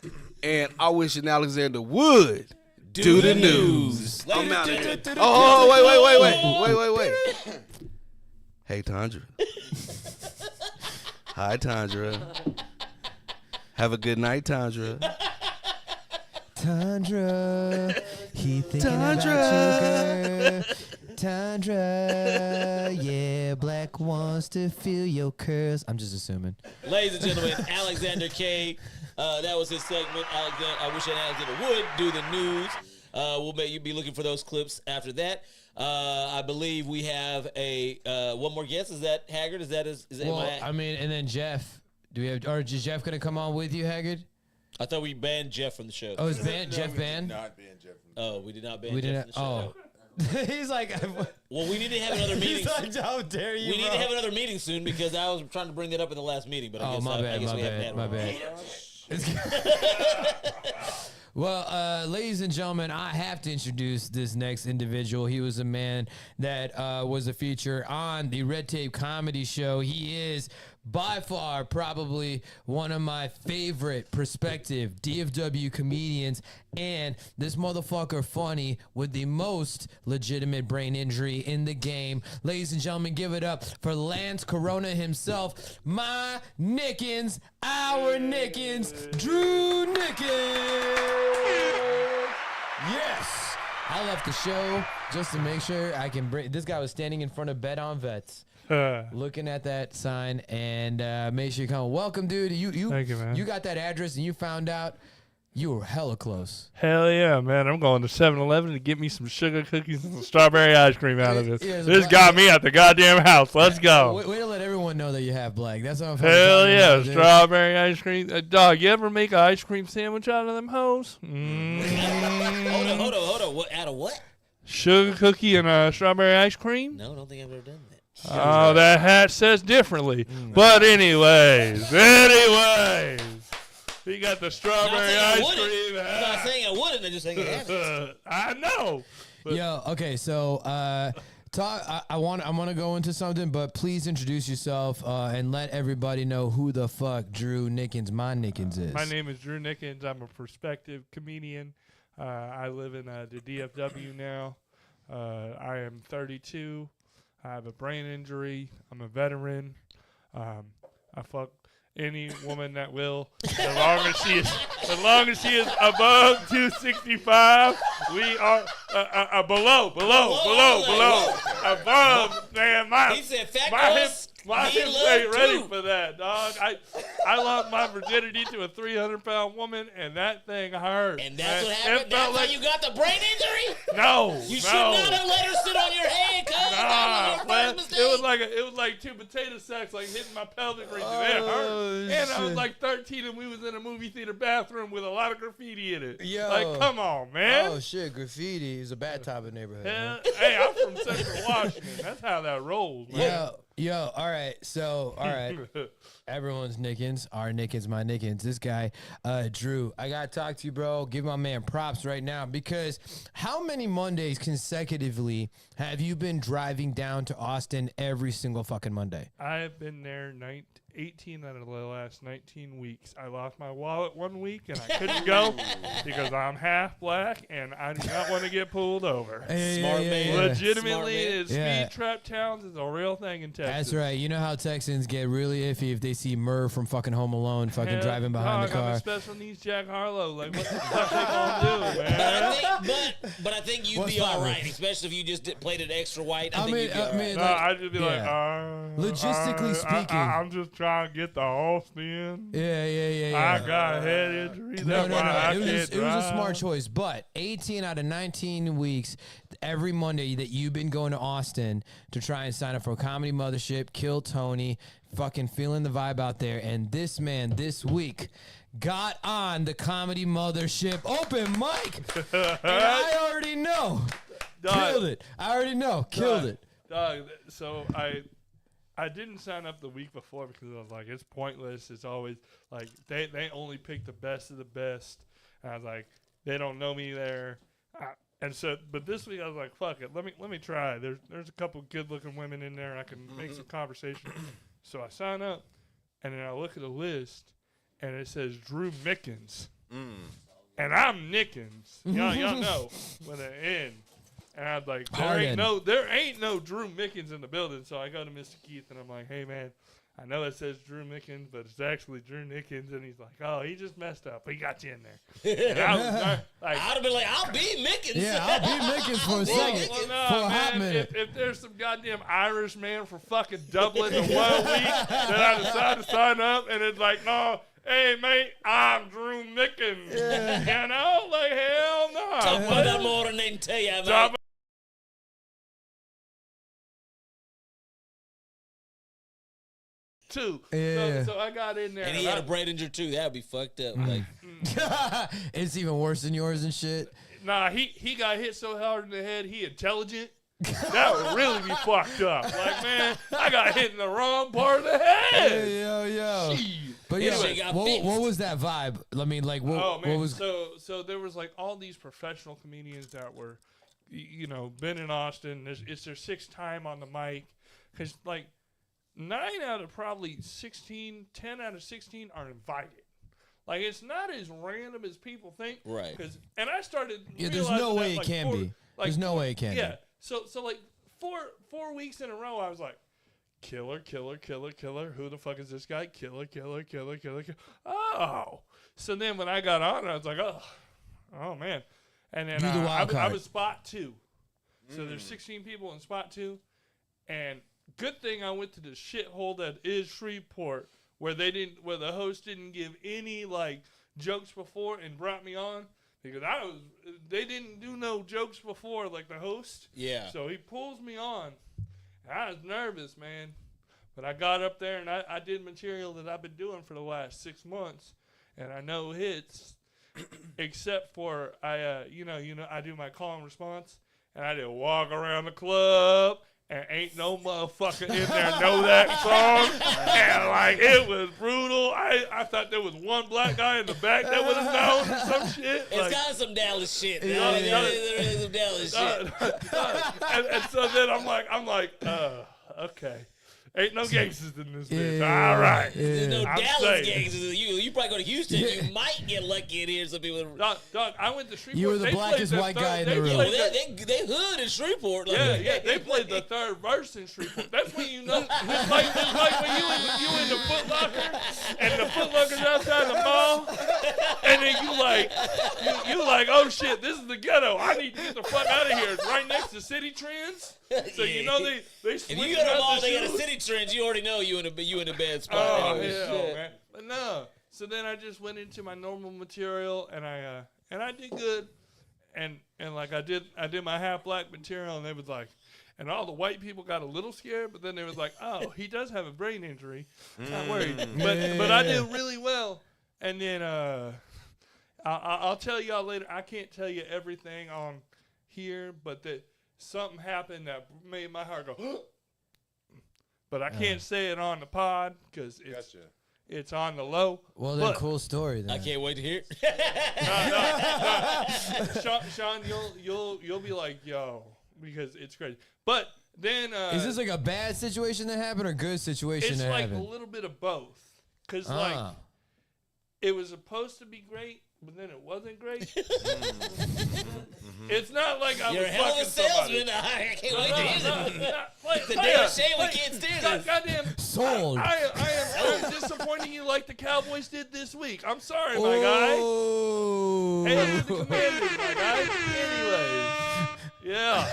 F: And I wish an Alexander would do the news. I'm out of here. Oh, wait. Hey, Tundra. Hi, Tundra. Have a good night, Tundra.
E: Tundra, he thinking about you, girl. Tundra, yeah, Black wants to feel your curls. I'm just assuming.
D: Ladies and gentlemen, Alexander K. That was his segment. I wish Alexander would do the news. We'll be looking for those clips after that. I believe we have a one more guest. Is that Hagrid? Is that
E: Well, and then Jeff. Do we have? Or is Jeff gonna come on with you, Hagrid?
D: I thought we banned Jeff from the show.
E: Oh, is Jeff banned?
J: Not ban Jeff.
D: Oh, we did not ban
E: We
D: Jeff
E: did
D: from the show.
E: He's like,
D: well, we need to have another meeting.
E: He's like, how dare you?
D: We need to have another meeting soon because I was trying to bring that up in the last meeting, but I guess
E: my
D: I guess we haven't had
E: bad. Well, ladies and gentlemen, I have to introduce this next individual. He was a man that was a feature on the Red Tape Comedy Show. He is by far probably one of my favorite prospective DFW comedians, and this motherfucker funny with the most legitimate brain injury in the game. Ladies and gentlemen, give it up for Lance Corona himself, my Nickens, our Nickens, Drew Nickens. Yes, I left the show just to make sure I can bring. This guy was standing in front of Bet on Vets. Looking at that sign and make sure you come. Welcome, dude.
N: Thank you, man.
E: You got that address and you found out you were hella close.
N: Hell yeah, man. I'm going to 7-Eleven to get me some sugar cookies and some strawberry ice cream out of this. This got me at the goddamn house. Let's go.
E: Way to let everyone know that you have black. That's what I'm
N: Hell yeah, strawberry ice cream. Dog, you ever make an ice cream sandwich out of them hoes?
D: Hold on. What, out of what?
N: Sugar cookie and strawberry ice cream?
D: No, I don't think I've ever done that.
N: Oh, that hat says differently. But anyways, he got the strawberry ice cream.
D: I'm not saying I wouldn't. I'm just saying it happens.
N: I know.
E: Yo, okay, so I want to go into something, but please introduce yourself and let everybody know who the fuck Drew Nickens, my Nickens is.
N: My name is Drew Nickens. I'm a prospective comedian. I live in the DFW now. I am 32. I have a brain injury. I'm a veteran. I fuck any woman that will, as long as she is above 265. We are below. Above, man.
D: He said,
N: my hips ain't ready for that, dog. I lost my virginity to a 300-pound woman, and that thing hurt.
D: And that's what happened? That's how you got the brain injury?
N: No.
D: You should not have let her sit on your head, cuz.
N: It was like two potato sacks like hitting my pelvic region. It hurt. And I was like 13, and we was in a movie theater bathroom with a lot of graffiti in it.
E: Yo.
N: Like, come on, man.
E: Oh, shit. Graffiti is a bad type of neighborhood.
N: Yeah. Hey, I'm from Central Washington. That's how that rolls, man.
E: Yo, all right. So, all right. Everyone's Nickens, our Nickens, my Nickens. This guy, Drew, I got to talk to you, bro. Give my man props right now, because how many Mondays consecutively have you been driving down to Austin every single fucking Monday?
N: I've been there 18 out of the last 19 weeks. I lost my wallet one week, and I couldn't go because I'm half black, and I do not want to get pulled over.
D: Smart man.
N: Legitimately, speed trap towns is a real thing in Texas.
E: That's right. You know how Texans get really iffy if they see Murr from fucking Home Alone fucking driving behind the car.
N: I'm a special needs Jack Harlow. Like, what the fuck they gonna do, man?
D: But I think you'd be all right, especially if you just played it extra white. I think you'd be all right.
N: I'd just be like,
E: logistically speaking,
N: I'm just trying to get the Austin.
E: Yeah.
N: I got a head injury.
E: No. It was a smart choice. But 18 out of 19 weeks, every Monday that you've been going to Austin to try and sign up for a Comedy Mothership, Kill Tony, fucking feeling the vibe out there. And this man this week got on the Comedy Mothership open mic. And I already know. Killed it. I already know. Killed it.
N: Dog, so I didn't sign up the week before because I was like, it's pointless. It's always like they only pick the best of the best. And I was like, they don't know me there. But this week I was like, fuck it, let me try. There's a couple good looking women in there, and I can make some conversation. So I sign up, and then I look at the list, and it says Drew Nickens, and I'm Nickens. Y'all know with an N. And I was like, there ain't no Drew Mickens in the building. So I go to Mr. Keith, and I'm like, hey, man, I know it says Drew Mickens, but it's actually Drew Nickens. And he's like, oh, he just messed up. He got you in there. And I was
D: I'd have been like, I'll be Mickens.
E: Yeah, I'll be Mickens for a second.
N: Well, no,
E: for a hot minute.
N: If there's some goddamn Irish man for fucking Dublin in 1 week that I decide to sign up, and it's like, no. Hey, mate, I'm Drew Mickens. Yeah. You know? Like, hell no.
D: Talk about that more than they can tell you, mate.
N: Too.
E: Yeah.
N: So I got in there.
D: And he had a brain injury too. That would be fucked up. Like,
E: it's even worse than yours and shit.
N: Nah, he got hit so hard in the head, he intelligent. That would really be fucked up. Like, man, I got hit in the wrong part of the head.
E: Yo. But yeah, what was that vibe? I mean, like, what was?
N: So there was like all these professional comedians that were, been in Austin. It's their 6th time on the mic, because like 10 out of 16 are invited. Like, it's not as random as people think.
D: Right.
N: And I started.
E: Yeah, there's no way it can be. There's no way it can be.
N: Yeah. So like 4 weeks in a row, I was like, killer. Who the fuck is this guy? Killer. Oh. So then when I got on, I was like, oh man. And then I was spot 2. So there's 16 people in spot 2. And good thing I went to the shithole that is Shreveport, where the host didn't give any like jokes before and brought me on. Because they didn't do no jokes before, like the host.
D: Yeah.
N: So he pulls me on. I was nervous, man. But I got up there and I did material that I've been doing for the last 6 months, and I know hits, except for I do my call and response, and I did walk around the club. And ain't no motherfucker in there know that song. And like, it was brutal. I thought there was one black guy in the back that would have known or some shit.
D: It's got some Dallas shit. There is some Dallas shit.
N: And so then I'm like, okay. Ain't no gangsters in this bitch. All right.
D: There's no Dallas gangsters. You probably go to Houston. You might get lucky in here. Some people.
N: Dog, I went to Shreveport.
E: You were the blackest white guy in the room.
D: They hood in Shreveport. Like,
N: yeah. They played the 3rd verse in Shreveport. That's when you know. It's like when you in the Foot Locker and the Foot Locker's outside the mall, and then you like, oh shit, this is the ghetto. I need to get the fuck out of here. It's right next to City Trends. So you know they
D: if you got a mall, they got a City Trends. You already know you in a bad spot.
N: Oh hell, man! But no. So then I just went into my normal material, and I did good, and like I did my half black material, and they was like, and all the white people got a little scared, but then they was like, oh, he does have a brain injury. Not worried. But I did really well, and then I'll tell y'all later. I can't tell you everything on here, but that. Something happened that made my heart go, but I can't say it on the pod because it's on the low.
E: Well, then, cool story. Then
D: I can't wait to hear it.
N: No. Shawn, you'll be like, yo, because it's crazy. But then,
E: is this like a bad situation that happened or good situation that happened?
N: It's like a little bit of both, because like it was supposed to be great. But then it wasn't great. It's not like I was fucking somebody.
D: You're a hell of a salesman. I can't wait to hear it. It's a damn shame we can't steer this.
N: Goddamn.
E: Sold.
N: I'm disappointing you like the Cowboys did this week. I'm sorry, my guy. Hey, the Commanders, my guy. Anyways. Yeah.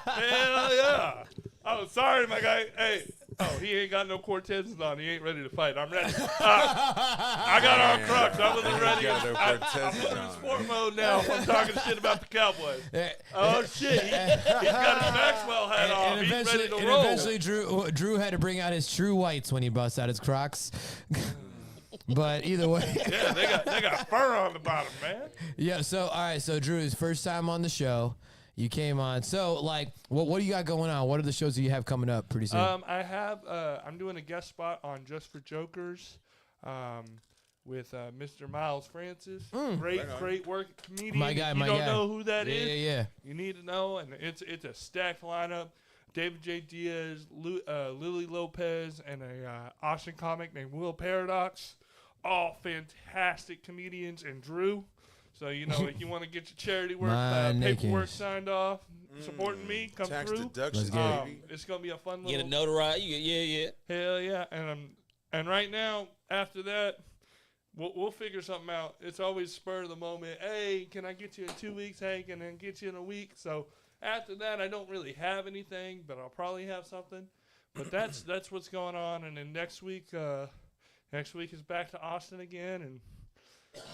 N: Hell yeah. Oh, sorry, my guy. Hey. Oh, he ain't got no Cortezes on. He ain't ready to fight. I'm ready. I got on Crocs. I wasn't ready. I'm in sport mode now. I'm talking shit about the Cowboys. Oh, shit. He's got his Maxwell hat on. He's ready to roll.
E: And eventually, Drew had to bring out his true whites when he busts out his Crocs. But either way.
N: Yeah, they got fur on the bottom, man.
E: Yeah, so, all right. So, Drew, his first time on the show. You came on. So, like, what do you got going on? What are the shows that you have coming up pretty soon?
N: I'm doing a guest spot on Just for Jokers with Mr. Miles Francis. Great work comedian.
E: My guy,
N: if you don't know who that is,
E: yeah.
N: You need to know. And it's a stacked lineup. David J. Diaz, Lily Lopez, and a Austin comic named Will Paradox. All fantastic comedians. And Drew. So, if you want to get your charity work, paperwork signed off, supporting me, come
J: tax
N: through.
J: Deductions,
N: it's going to be a fun little...
D: Get a notarized. Yeah.
N: Hell yeah. And right now, after that, we'll figure something out. It's always spur of the moment. Hey, can I get you in 2 weeks? Hey, can I get you in a week? So after that, I don't really have anything, but I'll probably have something. But that's what's going on. And then next week is back to Austin again, and...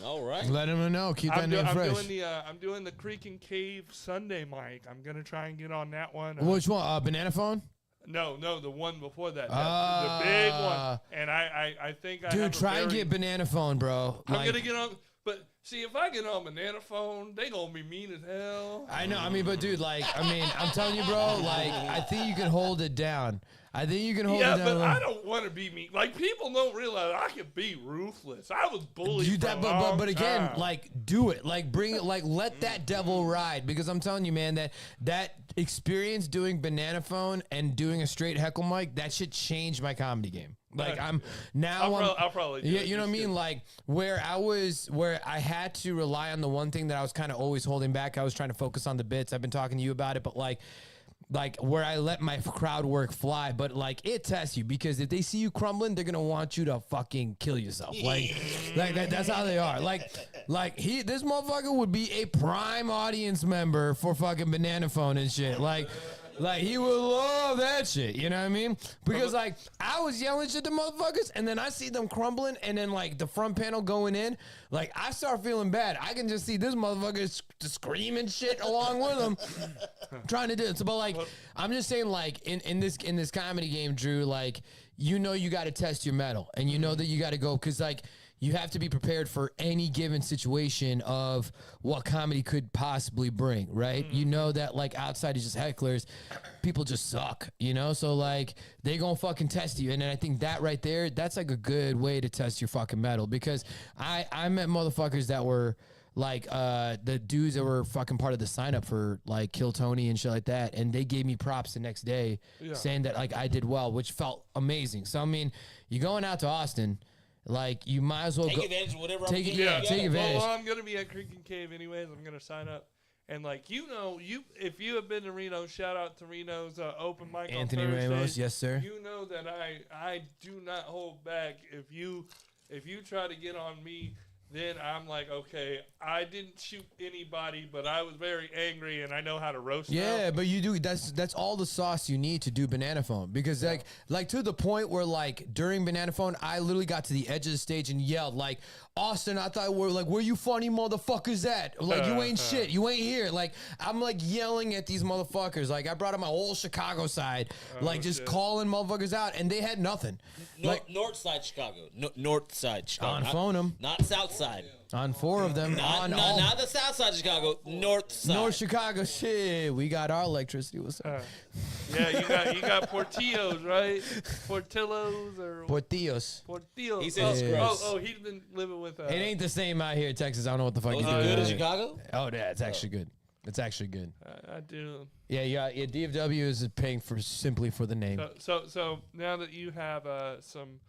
D: All right.
E: Let him know. Keep that name fresh.
N: I'm doing the Creek and Cave Sunday mic. I'm gonna try and get on that one.
E: Which one? Banana Phone?
N: No, the one before that. The big one. And I think
E: Dude, try and get Banana Phone, bro.
N: I'm gonna get on, but See, if I get on banana phone, they gonna be mean as hell.
E: I know. I mean, but dude, like, I mean, I'm telling you, bro. Like, I think you can hold it down. I think you can hold it down.
N: Yeah, but I don't want to be mean. Like, people don't realize I can be ruthless. I was bullied for a long
E: but again,
N: time.
E: like, do it. Like, bring it. Like, let that devil ride. Because I'm telling you, man, that experience doing banana phone and doing a straight heckle mic, that should change my comedy game. Like,
N: I'll probably do
E: yeah,
N: it.
E: you know what I mean? Like, where I had to rely on the one thing that I was kind of always holding back. I was trying to focus on the bits. I've been talking to you about it, but like where I let my crowd work fly, but like it tests you because if they see you crumbling, they're gonna want you to fucking kill yourself. Like that's how they are. Like this motherfucker would be a prime audience member for fucking banana phone and shit. Like he would love that shit, you know what I mean? Because like I was yelling shit to motherfuckers, and then I see them crumbling, and then like the front panel going in, like I start feeling bad. I can just see this motherfucker screaming shit along with them, trying to do it. So, but like I'm just saying, like in this comedy game, Drew, like you know you got to test your metal, and you know that you got to go because like. You have to be prepared for any given situation of what comedy could possibly bring, right? You know that, like, outside of just hecklers, people just suck, you know? So, like, they gonna fucking test you. And then I think that right there, that's, like, a good way to test your fucking metal. Because I met motherfuckers that were, like, the dudes that were fucking part of the sign-up for, like, Kill Tony and shit like that. And they gave me props the next day saying that, like, I did well, which felt amazing. So, I mean, you're going out to Austin... Like, you might as well
D: take advantage of whatever
E: take
N: Well,
E: advantage.
N: I'm going to be at Creek and Cave anyways. I'm going to sign up. And, like, if you have been to Reno, shout out to Reno's open mic
E: Anthony
N: on Thursdays.
E: Ramos, yes, sir.
N: You know that I do not hold back. If you try to get on me, then I'm like, okay, I didn't shoot anybody, but I was very angry, and I know how to roast them.
E: Yeah, but you do. That's all the sauce you need to do banana phone because like to the point where like during banana phone, I literally got to the edge of the stage and yelled like, Austin, I thought where you funny motherfuckers at? Like you ain't shit, you ain't here. Like I'm like yelling at these motherfuckers. Like I brought up my whole Chicago side, just calling motherfuckers out, and they had nothing.
D: North side Chicago, north side Chicago.
E: On phone them,
D: not south side.
E: On 4 of them.
D: Not the south side of Chicago, north side.
E: North Chicago, shit. We got our electricity. What's up?
N: Yeah, you got Portillos, right? Portillos or
E: Portillos.
N: Portillos.
D: He says it's gross.
N: Oh, he's been living with.
E: It ain't the same out here in Texas. I don't know what the fuck he's doing.
D: Is it good in Chicago?
E: Oh, yeah, it's actually good. It's actually good.
N: I do.
E: Yeah. DFW is paying simply for the name.
N: So now that you have some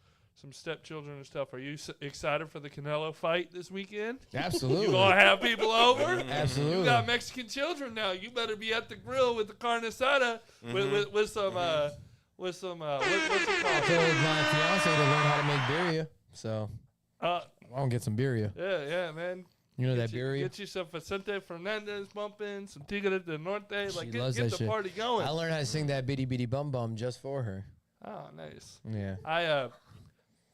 N: stepchildren and stuff, are you excited for the Canelo fight this weekend?
E: Absolutely.
N: You gonna have people over?
E: Absolutely.
N: You got Mexican children now. You better be at the grill with the carne asada with some what's it called?
E: I told my fiance to learn how to make birria, so I want to get some birria.
N: Yeah, man.
E: You know that birria?
N: Get you some Vicente Fernandez bumping, some Tigre del Norte. Like,
E: She loves
N: get
E: that
N: the
E: shit.
N: party going.
E: I learned how to sing that bitty bitty bum bum just for her.
N: Oh, nice.
E: Yeah.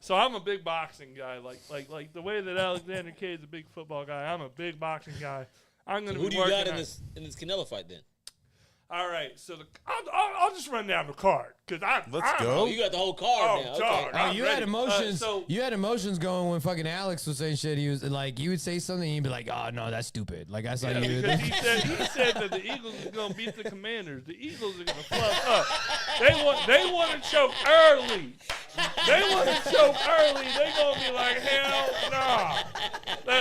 N: So I'm a big boxing guy. Like the way that Alexander K is a big football guy, I'm a big boxing guy. I'm gonna.
D: Who
N: be
D: do you got
N: working
D: in this Canelo fight then?
N: All right, so I'll just run down the card because
J: Let's go.
D: Oh, you got the whole card now. Okay.
E: Oh, you had emotions. You had emotions going when fucking Alex was saying shit. He was like, you would say something, and you'd be like, "Oh no, that's stupid." Like I saw you.
N: Because he said that the Eagles is gonna beat the Commanders. The Eagles are gonna fluff up. They want to choke early. They gonna be like, hell nah.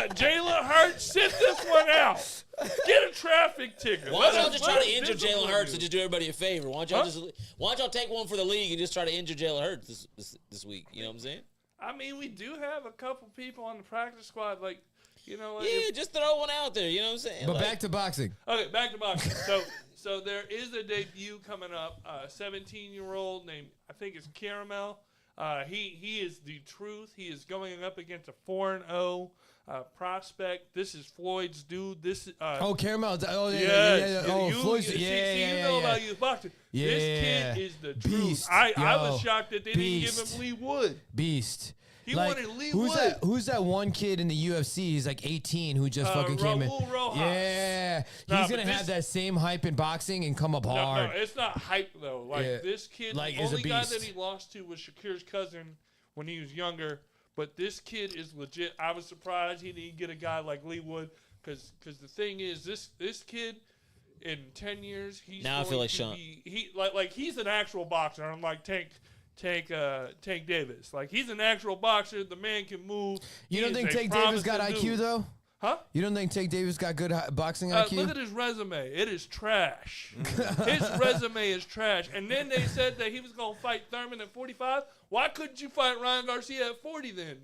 N: Jalen Hurts, sit this one out. Get a traffic ticket.
D: Why don't y'all just try to injure Jalen Hurts and just do everybody a favor? Why don't y'all take one for the league and just try to injure Jalen Hurts this week? You know what I'm saying?
N: I mean, we do have a couple people on the practice squad, like, you know.
D: Yeah, just throw one out there. You know what I'm saying?
E: But back to boxing.
N: Okay, back to boxing. So there is a debut coming up. 17-year-old named, I think it's Caramel. He is the truth. He is going up against a 4-0 prospect. This is Floyd's dude.
E: Caramel. Oh, yeah.
N: Yes.
E: Oh, Floyd's.
N: You know about youth boxing.
E: Yeah.
N: This kid is the
E: Beast.
N: truth. I was shocked that they didn't give him Lee Wood.
E: Beast.
N: He wanted Lee Wood.
E: Who's that one kid in the UFC? He's like 18 who just fucking came in.
N: Raul Rojas.
E: Yeah. He's going to have that same hype in boxing and come up hard.
N: No, it's not hype, though. This kid,
E: like,
N: the
E: is a
N: only guy
E: beast.
N: that he lost to was Shakir's cousin when he was younger. But this kid is legit. I was surprised he didn't get a guy like Lee Wood, because the thing is, this kid in 10 years, he's
D: now I feel like Shawn.
N: He's an actual boxer. Unlike Tank Davis. Like, he's an actual boxer. The man can move.
E: You don't think Tank Davis got IQ though?
N: Huh?
E: You don't think Tank Davis got good boxing IQ?
N: Look at his resume. It is trash. His resume is trash. And then they said that he was going to fight Thurman at 45. Why couldn't you fight Ryan Garcia at 40 then?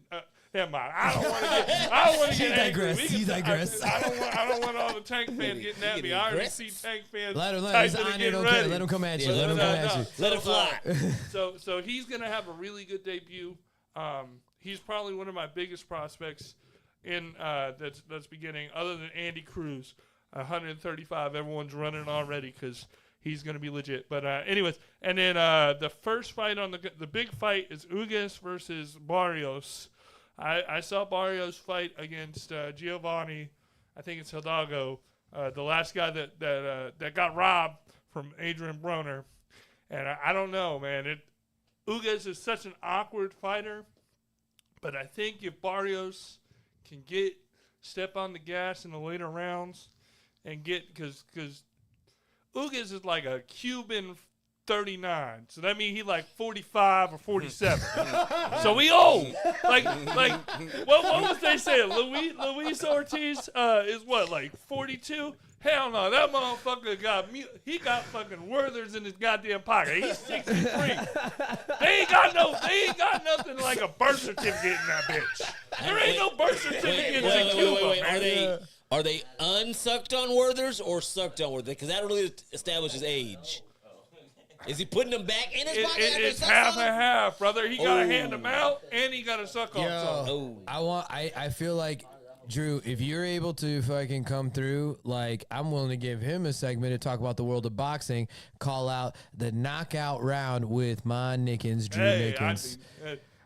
N: Never mind. I don't want to get angry.
E: He digress.
N: I don't want all the Tank fans getting at me. I already see Tank fans
E: Let
N: typing and getting ready.
E: Let him come at you.
D: Let it fly.
N: So he's going to have a really good debut. He's probably one of my biggest prospects in that's beginning, other than Andy Cruz, 135. Everyone's running already because he's going to be legit. But anyways, and then the first fight on the big fight is Ugas versus Barrios. I saw Barrios fight against Giovanni. I think it's Hidalgo, the last guy that got robbed from Adrian Broner. And I don't know, man. Ugas is such an awkward fighter, but I think if Barrios can step on the gas in the later rounds and get, because Ugas is like a Cuban 39, so that means he like 45 or 47. So we old. Like what was they saying? Luis Ortiz is what, like 42? Hell no, that motherfucker got fucking Werthers in his goddamn pocket. He's 63. They ain't got nothing like a birth certificate in that bitch. There ain't no birth certificate in Cuba.
D: Wait. Are they unsucked on Werthers or sucked on Werthers? Because that really establishes age. Is he putting them back in his pocket?
N: It's half and half, brother. He got to hand them out and he got to suck off some.
E: I feel like, Drew, if you're able to fucking come through, like, I'm willing to give him a segment to talk about the world of boxing, call out the knockout round with my Nickens, Drew Nickens.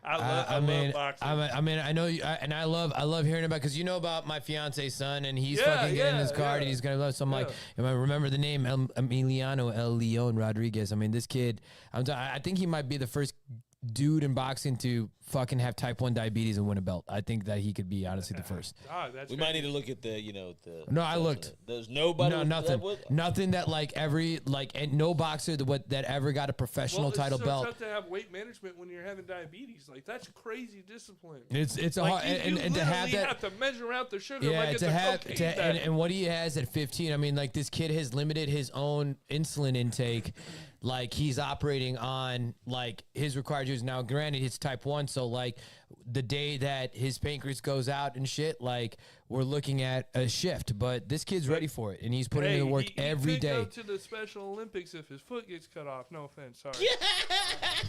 N: I love boxing.
E: I know you, and I love hearing about, because you know about my fiance's son, and he's fucking getting his card, and he's gonna love. So I'm like, I remember the name Emiliano El Leon Rodriguez. I mean, this kid, I think he might be the first dude in boxing to fucking have type 1 diabetes and win a belt. I think that he could be honestly the first.
D: We might need to look at the.
E: No, I looked.
D: There's nobody.
E: No, nothing that and no boxer that ever got a professional title belt.
N: It's so tough to have weight management when you're having diabetes. Like, that's crazy discipline.
E: It's a
N: like,
E: hard, and to have that.
N: You have to measure out the sugar.
E: Yeah,
N: like
E: to have and what he has at 15. I mean, like, this kid has limited his own insulin intake. Like, he's operating on, like, his required use. Now, granted, it's type 1, so, like, the day that his pancreas goes out and shit, like, we're looking at a shift. But this kid's ready for it, and he's putting in the work every day.
N: He could go to the Special Olympics if his foot gets cut off. No offense, sorry.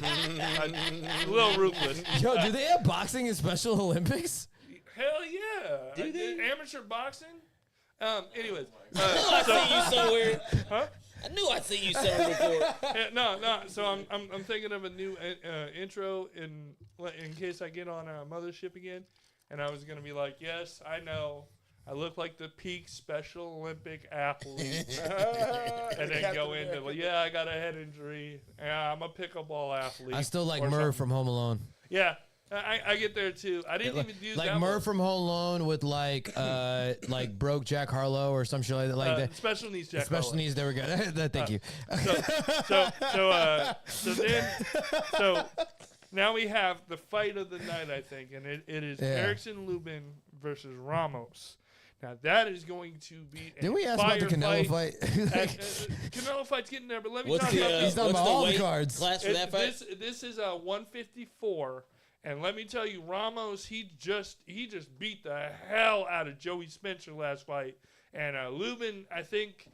N: A little ruthless.
E: Yo, do they have boxing in Special Olympics?
N: Hell yeah.
D: Do they?
N: Amateur boxing? Anyways.
D: I see you somewhere.
N: Huh?
D: I knew I'd see you somewhere before.
N: No. So I'm thinking of a new intro in case I get on Mothership again, and I was gonna be like, yes, I know, I look like the peak Special Olympic athlete, and then go into I got a head injury. Yeah, I'm a pickleball athlete.
E: I still like Murr from Home Alone.
N: Yeah. I get there too. I didn't even use
E: like
N: that
E: Murr
N: one.
E: from Home Alone with like broke Jack Harlow or some shit like that. Like that.
N: Special needs Jack.
E: Special needs. There we go. Thank you.
N: So now we have the fight of the night, I think, and it is Erickson Lubin versus Ramos. Now that is going to be.
E: Didn't we ask about the Canelo fight?
N: Canelo fight's getting there, but let me talk about.
E: He's talking about all the cards.
D: Class for that fight?
N: This is a 154. And let me tell you, Ramos, he just beat the hell out of Joey Spencer last fight. And Lubin, I think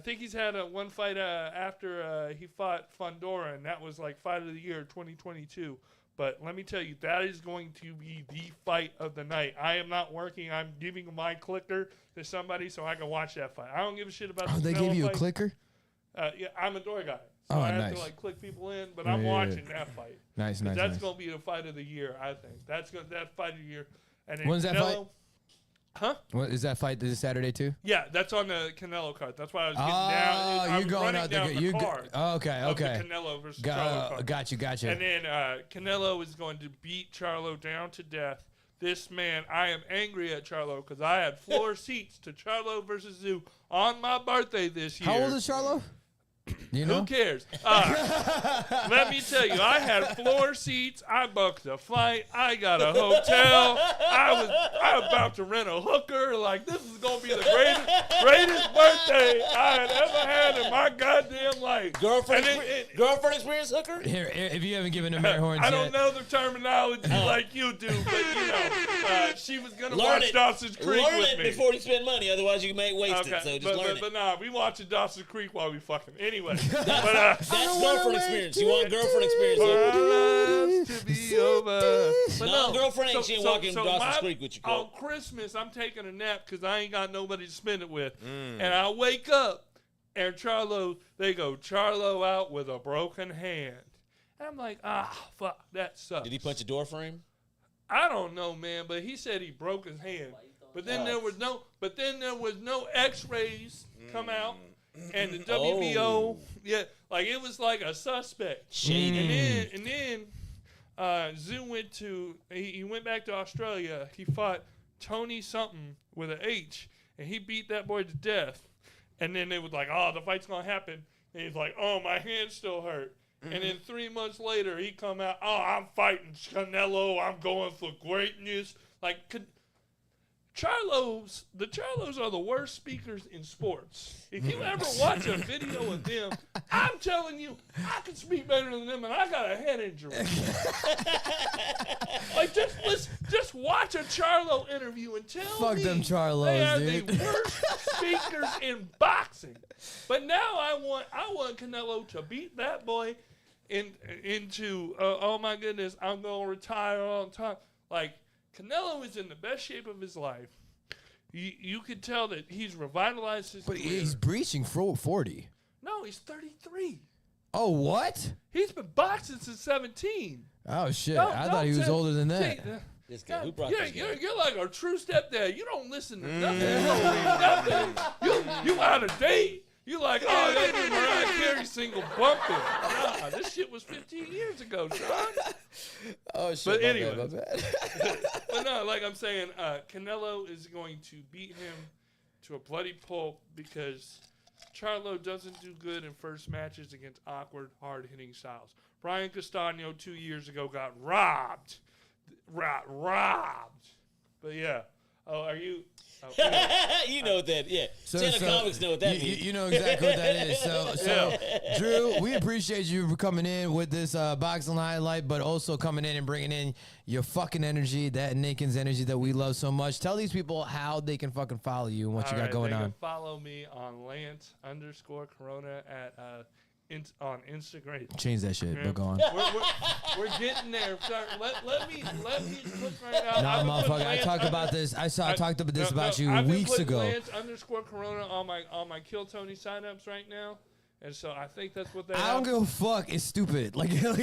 N: he's had one fight after he fought Fundora, and that was like fight of the year 2022. But let me tell you, that is going to be the fight of the night. I am not working. I'm giving my clicker to somebody so I can watch that fight. I don't give a shit about the
E: they
N: Canelo
E: gave you
N: fight.
E: a clicker?
N: Yeah, I'm a door guy. So I have to click people in, but I'm watching that fight.
E: Nice.
N: That's going to be the fight of the year, I think. That fight of the year. And then
E: When's that fight?
N: Huh?
E: What is that fight this Saturday too?
N: Yeah, that's on the Canelo card. That's why I was getting
E: Oh,
N: down.
E: you're going out there.
N: the card.
E: Okay.
N: Of the Canelo versus Charlo card.
E: Got you.
N: And then Canelo is going to beat Charlo down to death. This man, I am angry at Charlo because I had floor seats to Charlo versus Zoo on my birthday this year.
E: How old is Charlo? You know?
N: Who cares? Let me tell you, I had floor seats. I booked a flight. I got a hotel. I was about to rent a hooker. Like, this is gonna be the greatest birthday I had ever had in my goddamn life.
D: Girlfriend experience hooker?
E: Here, if you haven't given him air horns
N: I
E: yet.
N: don't know the terminology like you do, but you know, she was gonna watch Dawson's Creek
D: learn
N: with
D: it
N: me
D: before you spend money, otherwise you may waste it. So just learn it.
N: But nah, we watching Dawson's Creek while we fucking. Anyway,
D: that's girlfriend experience. You want girlfriend experience?
N: To be over.
D: No, girlfriend ain't walking Dawson's Creek with you.
N: On Christmas, I'm taking a nap because I ain't got nobody to spend it with, and I wake up, and they go Charlo out with a broken hand. And I'm like, fuck, that sucks.
D: Did he punch a door frame?
N: I don't know, man, but he said he broke his hand. But then there was no X-rays come out, and the WBO, like it was like a suspect.
D: Shady.
N: And then Zoo went to he went back to Australia. He fought Tony something with an H, and he beat that boy to death. And then they was like, oh, the fight's gonna happen. And he's like, oh, my hand still hurt. And then 3 months later, he come out, oh, I'm fighting Canelo. I'm going for greatness. Like, the Charlos are the worst speakers in sports. If you ever watch a video of them, I'm telling you, I can speak better than them, and I got a head injury. Like, just watch a Charlo interview and tell
E: Fuck
N: me
E: them Charlos,
N: they are
E: dude.
N: the worst speakers in boxing. But now I want Canelo to beat that boy into oh my goodness, I'm gonna retire on time. Like, Canelo is in the best shape of his life. You could tell that he's revitalized his career.
E: He's breaching 40.
N: No, he's 33.
E: Oh, what?
N: He's been boxing since 17.
E: Oh, shit. I thought he was older than that.
D: This guy, who brought
N: Yeah,
D: this guy?
N: you're like a true stepdad. You don't listen to nothing. You don't read nothing. You out of date. You like, oh, that new Mariah Carey single bumping. Nah, this shit was 15 years ago, Shawn.
E: Oh, shit.
N: But
E: my
N: anyway.
E: bad.
N: But no, like I'm saying, Canelo is going to beat him to a bloody pulp because Charlo doesn't do good in first matches against awkward, hard-hitting styles. Brian Castano 2 years ago got robbed. Robbed. But yeah. Oh, are you... Oh, anyway.
D: You know what that, yeah.
E: So
D: Comics know what that means.
E: You know exactly what that is. So Drew, we appreciate you for coming in with this boxing highlight, but also coming in and bringing in your fucking energy, that Nickens energy that we love so much. Tell these people how they can fucking follow you and what you got going
N: they
E: on.
N: Can follow me on Lance_Corona at on Instagram.
E: Change that shit, but go on.
N: We're getting there. Sorry, let me put right out.
E: No, motherfucker, I talked about this. I talked about this about you weeks ago.
N: Lance_Corona on my Kill Tony signups right now. And so I think that's what they
E: I don't give a fuck. It's stupid. Like, you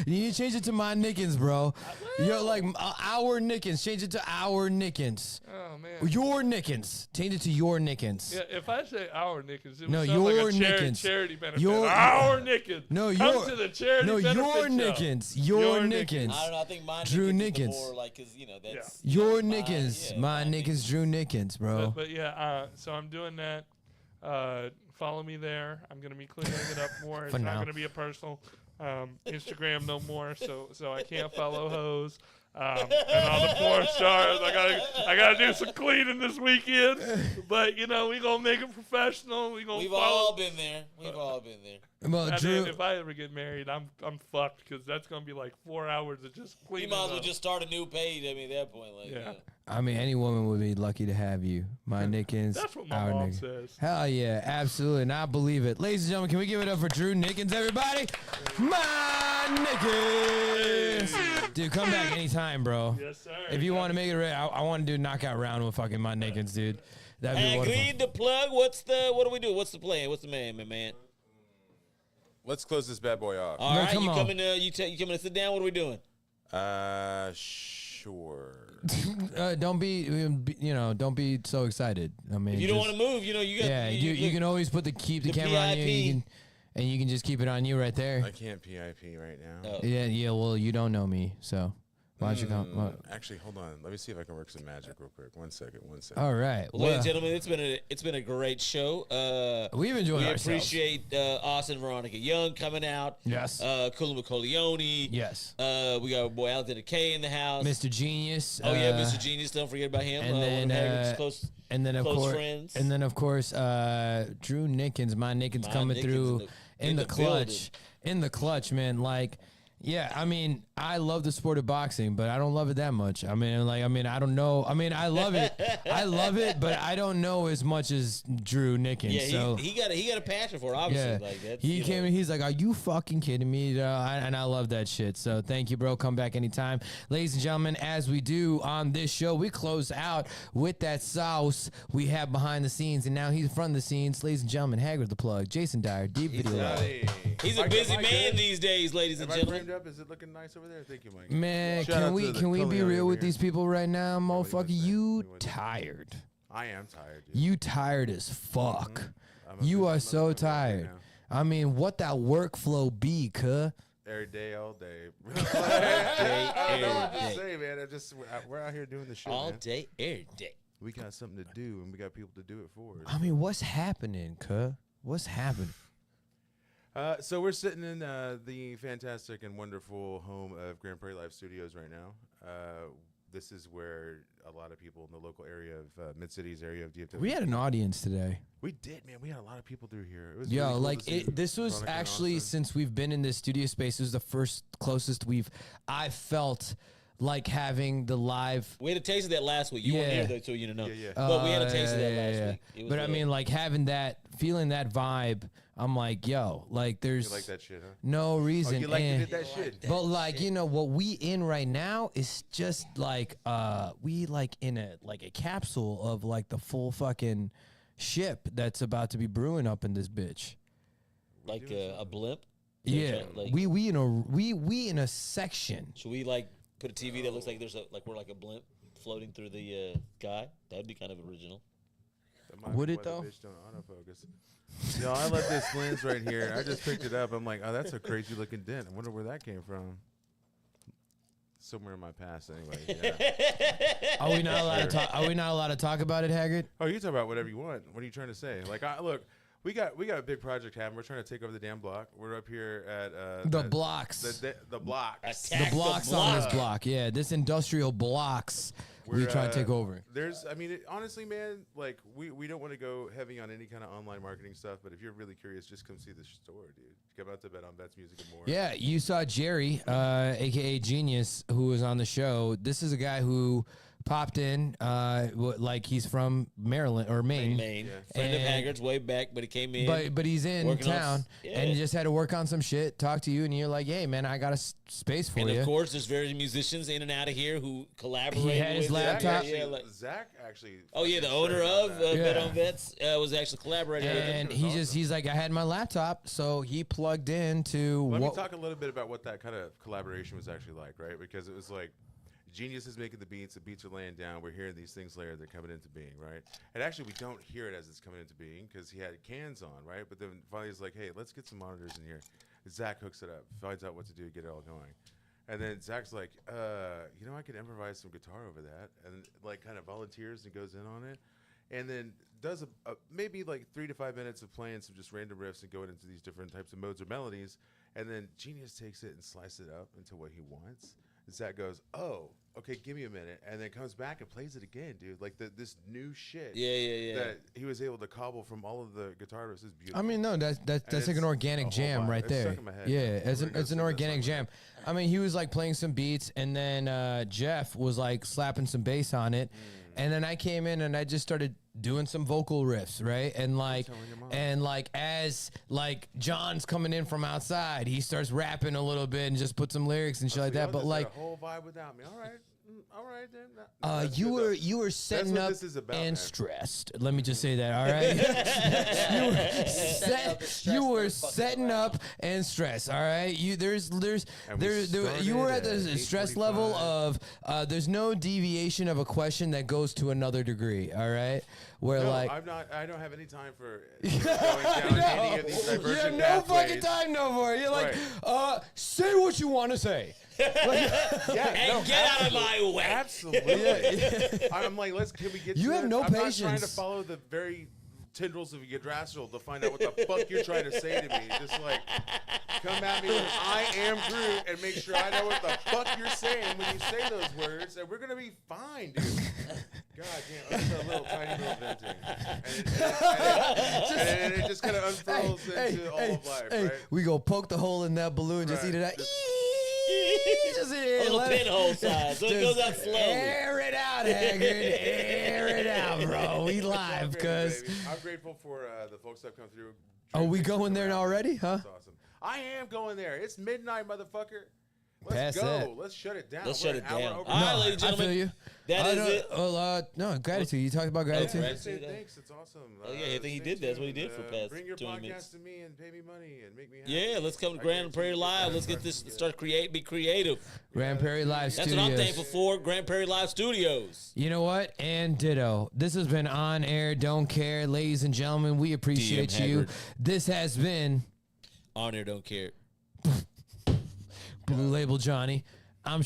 E: need to change it to my Nickens, bro. You're like our Nickens. Change it to our Nickens.
N: Oh man.
E: Your Nickens. Change it to your Nickens.
N: Yeah, if I say our Nickens, it would
E: no,
N: sound
E: your
N: like a
E: Nickens.
N: Charity benefit.
E: Your
N: our Nickens.
E: No,
N: come to the charity benefit
E: your
N: show.
E: Nickens. Your Nickens.
D: I don't know. I think mine
E: Drew
D: Nickens.
E: Nickens.
D: More like, cause you know that's
E: Your Nickens. My Nickens. Drew Nickens, bro.
N: But yeah, so I'm doing that. Follow me there. I'm gonna be cleaning it up more. It's not gonna be a personal Instagram no more. So I can't follow hoes. And all the porn stars. I gotta do some cleaning this weekend. But you know, we gonna make it professional. We've
D: all been there. We've all been there.
E: Well,
N: and
E: Drew,
N: then if I ever get married, I'm fucked because that's gonna be like 4 hours of just cleaning.
D: You might as well just start a new page. I mean, at that point, like
N: yeah.
E: I mean, any woman would be lucky to have you. My Nickens.
N: That's what my
E: our
N: mom
E: Nickens.
N: says.
E: Hell yeah, absolutely. And I believe it. Ladies and gentlemen, can we give it up for Drew Nickens, everybody? My Nickens. Dude, come back anytime, bro.
N: Yes, sir.
E: If you want to make it right, I want to do a knockout round with fucking my Nickens, dude. That'd be wonderful.
D: Agreed to plug. What do we do? What's the plan? What's the man?
J: Let's close this bad boy off.
D: All right,
E: come
D: you
E: on.
D: coming to sit down? What are we doing?
J: Sure.
E: Don't be don't be so excited. I mean,
D: If you don't want to move, you got.
E: Yeah, you can always keep the camera on you. You can just keep it on you right there.
J: I can't PIP right now.
D: Oh.
E: Yeah. Well, you don't know me, so why don't you come?
J: Actually, hold on. Let me see if I can work some magic real quick. One second.
E: All right.
D: Well, ladies and gentlemen, it's been a great show.
E: We've enjoyed ourselves.
D: We appreciate Austin and Veronica Young coming out.
E: Yes.
D: Coolin with Colioni.
E: Yes.
D: We got our boy Alexander K in the house.
E: Mr. Genius.
D: Oh yeah, Mr. Genius. Don't forget about him.
E: And then
D: close friends.
E: And then of course, Drew Nickens, my Nickens coming through in the clutch. In the clutch, man. Like, yeah, I mean, I love the sport of boxing, but I don't love it that much. I mean, I don't know. I mean, I love it. I love it, but I don't know as much as Drew Nickens.
D: Yeah,
E: so
D: he got a passion for it, obviously.
E: yeah,
D: Like that's,
E: he came and he's like, "Are you fucking kidding me?" And I love that shit. So thank you, bro. Come back anytime, ladies and gentlemen. As we do on this show, we close out with that sauce we have behind the scenes, and now he's in front of the scenes, ladies and gentlemen. Hagrid the plug, Jason Dyer, Deep Video.
D: He's a busy man these days, ladies and gentlemen.
J: Up? Is it looking nice over there? Thank you, Mike.
E: Man, can we be real with these people right now, motherfucker? You tired?
J: I am tired. Dude.
E: You tired as fuck. You are so tired. I mean, what that workflow be, cuh?
J: Every day, all day. I don't know what to say, man. We're out here doing the shit
D: all
J: man.
D: Day, every day.
J: We got something to do, and we got people to do it for us.
E: I mean, what's happening, cuh? What's happening?
J: So we're sitting in the fantastic and wonderful home of Grand Prairie Live Studios right now. This is where a lot of people in the local area of Mid-Cities area of DFW.
E: We had an audience today.
J: We did, man. We had a lot of people through here. It was
E: Yo,
J: really cool
E: like
J: to see
E: this was
J: Veronica and
E: actually,
J: Austin.
E: since we've been in this studio space, it was the first closest I felt like having the live.
D: We had a taste of that last week. You weren't here though, so you didn't know.
J: Yeah.
D: But we had a taste of that last week. It was
E: But I mean, like feeling that vibe. I'm like, yo, like there's
J: You like that shit, huh?
E: no reason.
J: Oh, you like you did that shit.
E: But like, what we in right now is just like we like in a capsule of like the full fucking ship that's about to be brewing up in this bitch.
D: Like a blimp.
E: Yeah,
D: like,
E: we in a section.
D: Should we like put a TV that looks like we're like a blimp floating through the sky? That'd be kind of original.
E: Would it though?
J: Bitch don't autofocus. Yo, I love this lens right here. I just picked it up. I'm like, oh, that's a crazy looking dent. I wonder where that came from. Somewhere in my past, anyway. Yeah.
E: Are we not allowed to talk? Are we not allowed to talk about it, Hagrid?
J: Oh, you talk about whatever you want. What are you trying to say? Like, look, we got a big project happening. We're trying to take over the damn block. We're up here at
E: The blocks.
J: The blocks.
E: The blocks on this block. Yeah, this industrial blocks. We try to take over.
J: Honestly, man, like we don't want to go heavy on any kind of online marketing stuff, but if you're really curious, just come see the store, dude. Come out to Bet on Bets Music and More.
E: Yeah, you saw Jerry, aka Genius, who was on the show. This is a guy who popped in, like he's from Maryland or Maine.
D: Maine. Friend of Hagrid's way back, but he came in.
E: But he's in town and he just had to work on some shit, talk to you, and you're like, hey man, I got a space for you.
D: And of course, there's various musicians in and out of here who collaborate.
E: He had his laptop.
J: Zach actually.
D: Oh yeah, the owner of Bet on Bets was actually collaborating with him.
E: And he's like, I had my laptop, so he plugged into.
J: Let me talk a little bit about what that kind of collaboration was actually like, right? Because it was like. Genius is making the beats are laying down, we're hearing these things later, they're coming into being, right? And actually we don't hear it as it's coming into being because he had cans on, right? But then finally he's like, hey, let's get some monitors in here. Zach hooks it up, finds out what to do, get it all going. And then Zach's like, I could improvise some guitar over that, and like kind of volunteers and goes in on it. And then does maybe like 3 to 5 minutes of playing some just random riffs and going into these different types of modes or melodies. And then Genius takes it and slices it up into what he wants. And Zach goes, oh, okay, give me a minute. And then comes back and plays it again, dude. Like this new shit.
D: Yeah.
J: That he was able to cobble from all of the guitar riffs is beautiful.
E: I mean, no, that's like an organic jam right there.
J: Stuck in my head.
E: Yeah, it's an organic jam. I mean, he was like playing some beats, and then Jeff was like slapping some bass on it. And then I came in and I just started doing some vocal riffs, right? And like as like John's coming in from outside, he starts rapping a little bit and just put some lyrics and shit like that. But like
J: a whole vibe without me. All right. All right then.
E: You were setting
J: what
E: up
J: this is about,
E: and
J: man.
E: stressed. Let me just say that. All right. you were setting up and stressed. All right. You you were at the stress level of there's no deviation of a question that goes to another degree. All right. Where
J: No,
E: like
J: I'm not. I don't have any time for going down any of these
E: you
J: divergent
E: have no
J: pathways.
E: fucking time no more. You're like, say what you want to say.
D: And get out of my way.
J: Absolutely. I'm like, can we get
E: You
J: to
E: have
J: it?
E: no
J: I'm not trying
E: patience.
J: to follow the very tendrils of your drascal to find out what the fuck you're trying to say to me. Just like, come at me with I am Groot and make sure I know what the fuck you're saying when you say those words, and we're going to be fine, dude. God damn, I'm just a little tiny little venting. And it just kind of unfurls into all of life, right?
E: We go poke the hole in that balloon, just eat it out. Just
D: A little pinhole size, so it goes out slowly.
E: Air it out, Hagrid. Air it out, bro. We live,
J: Great,
E: cuz.
J: baby. I'm grateful for the folks that have come through.
E: Are we going there already, huh?
J: That's awesome. I am going there. It's midnight, motherfucker. Let's
E: Pass
J: go.
E: that.
J: Let's shut it down.
D: Let's
J: We're
D: shut
J: an
D: it
J: hour
D: down.
J: over
D: All right,
J: time.
D: ladies and
E: I
D: gentlemen.
E: feel you.
D: That is it.
E: No, gratitude. You talked about gratitude.
D: gratitude.
J: Thanks. It's awesome.
D: Oh, yeah, I think he
J: stay
D: did that. That's what he
J: tuned.
D: did for past
J: Bring your
D: 20
J: podcast
D: minutes.
J: to me and pay me money and make me happy.
D: Yeah, let's come to Grand Prairie Live. Let's get this, start be creative.
E: Grand Prairie Live
D: That's
E: Studios.
D: what I'm thankful for, Grand Prairie Live Studios.
E: You know what? And ditto. This has been On Air Don't Care. Ladies and gentlemen, we appreciate
D: DM
E: you.
D: Hagrid.
E: This has been
D: On Air Don't Care.
E: Blue Label Johnny.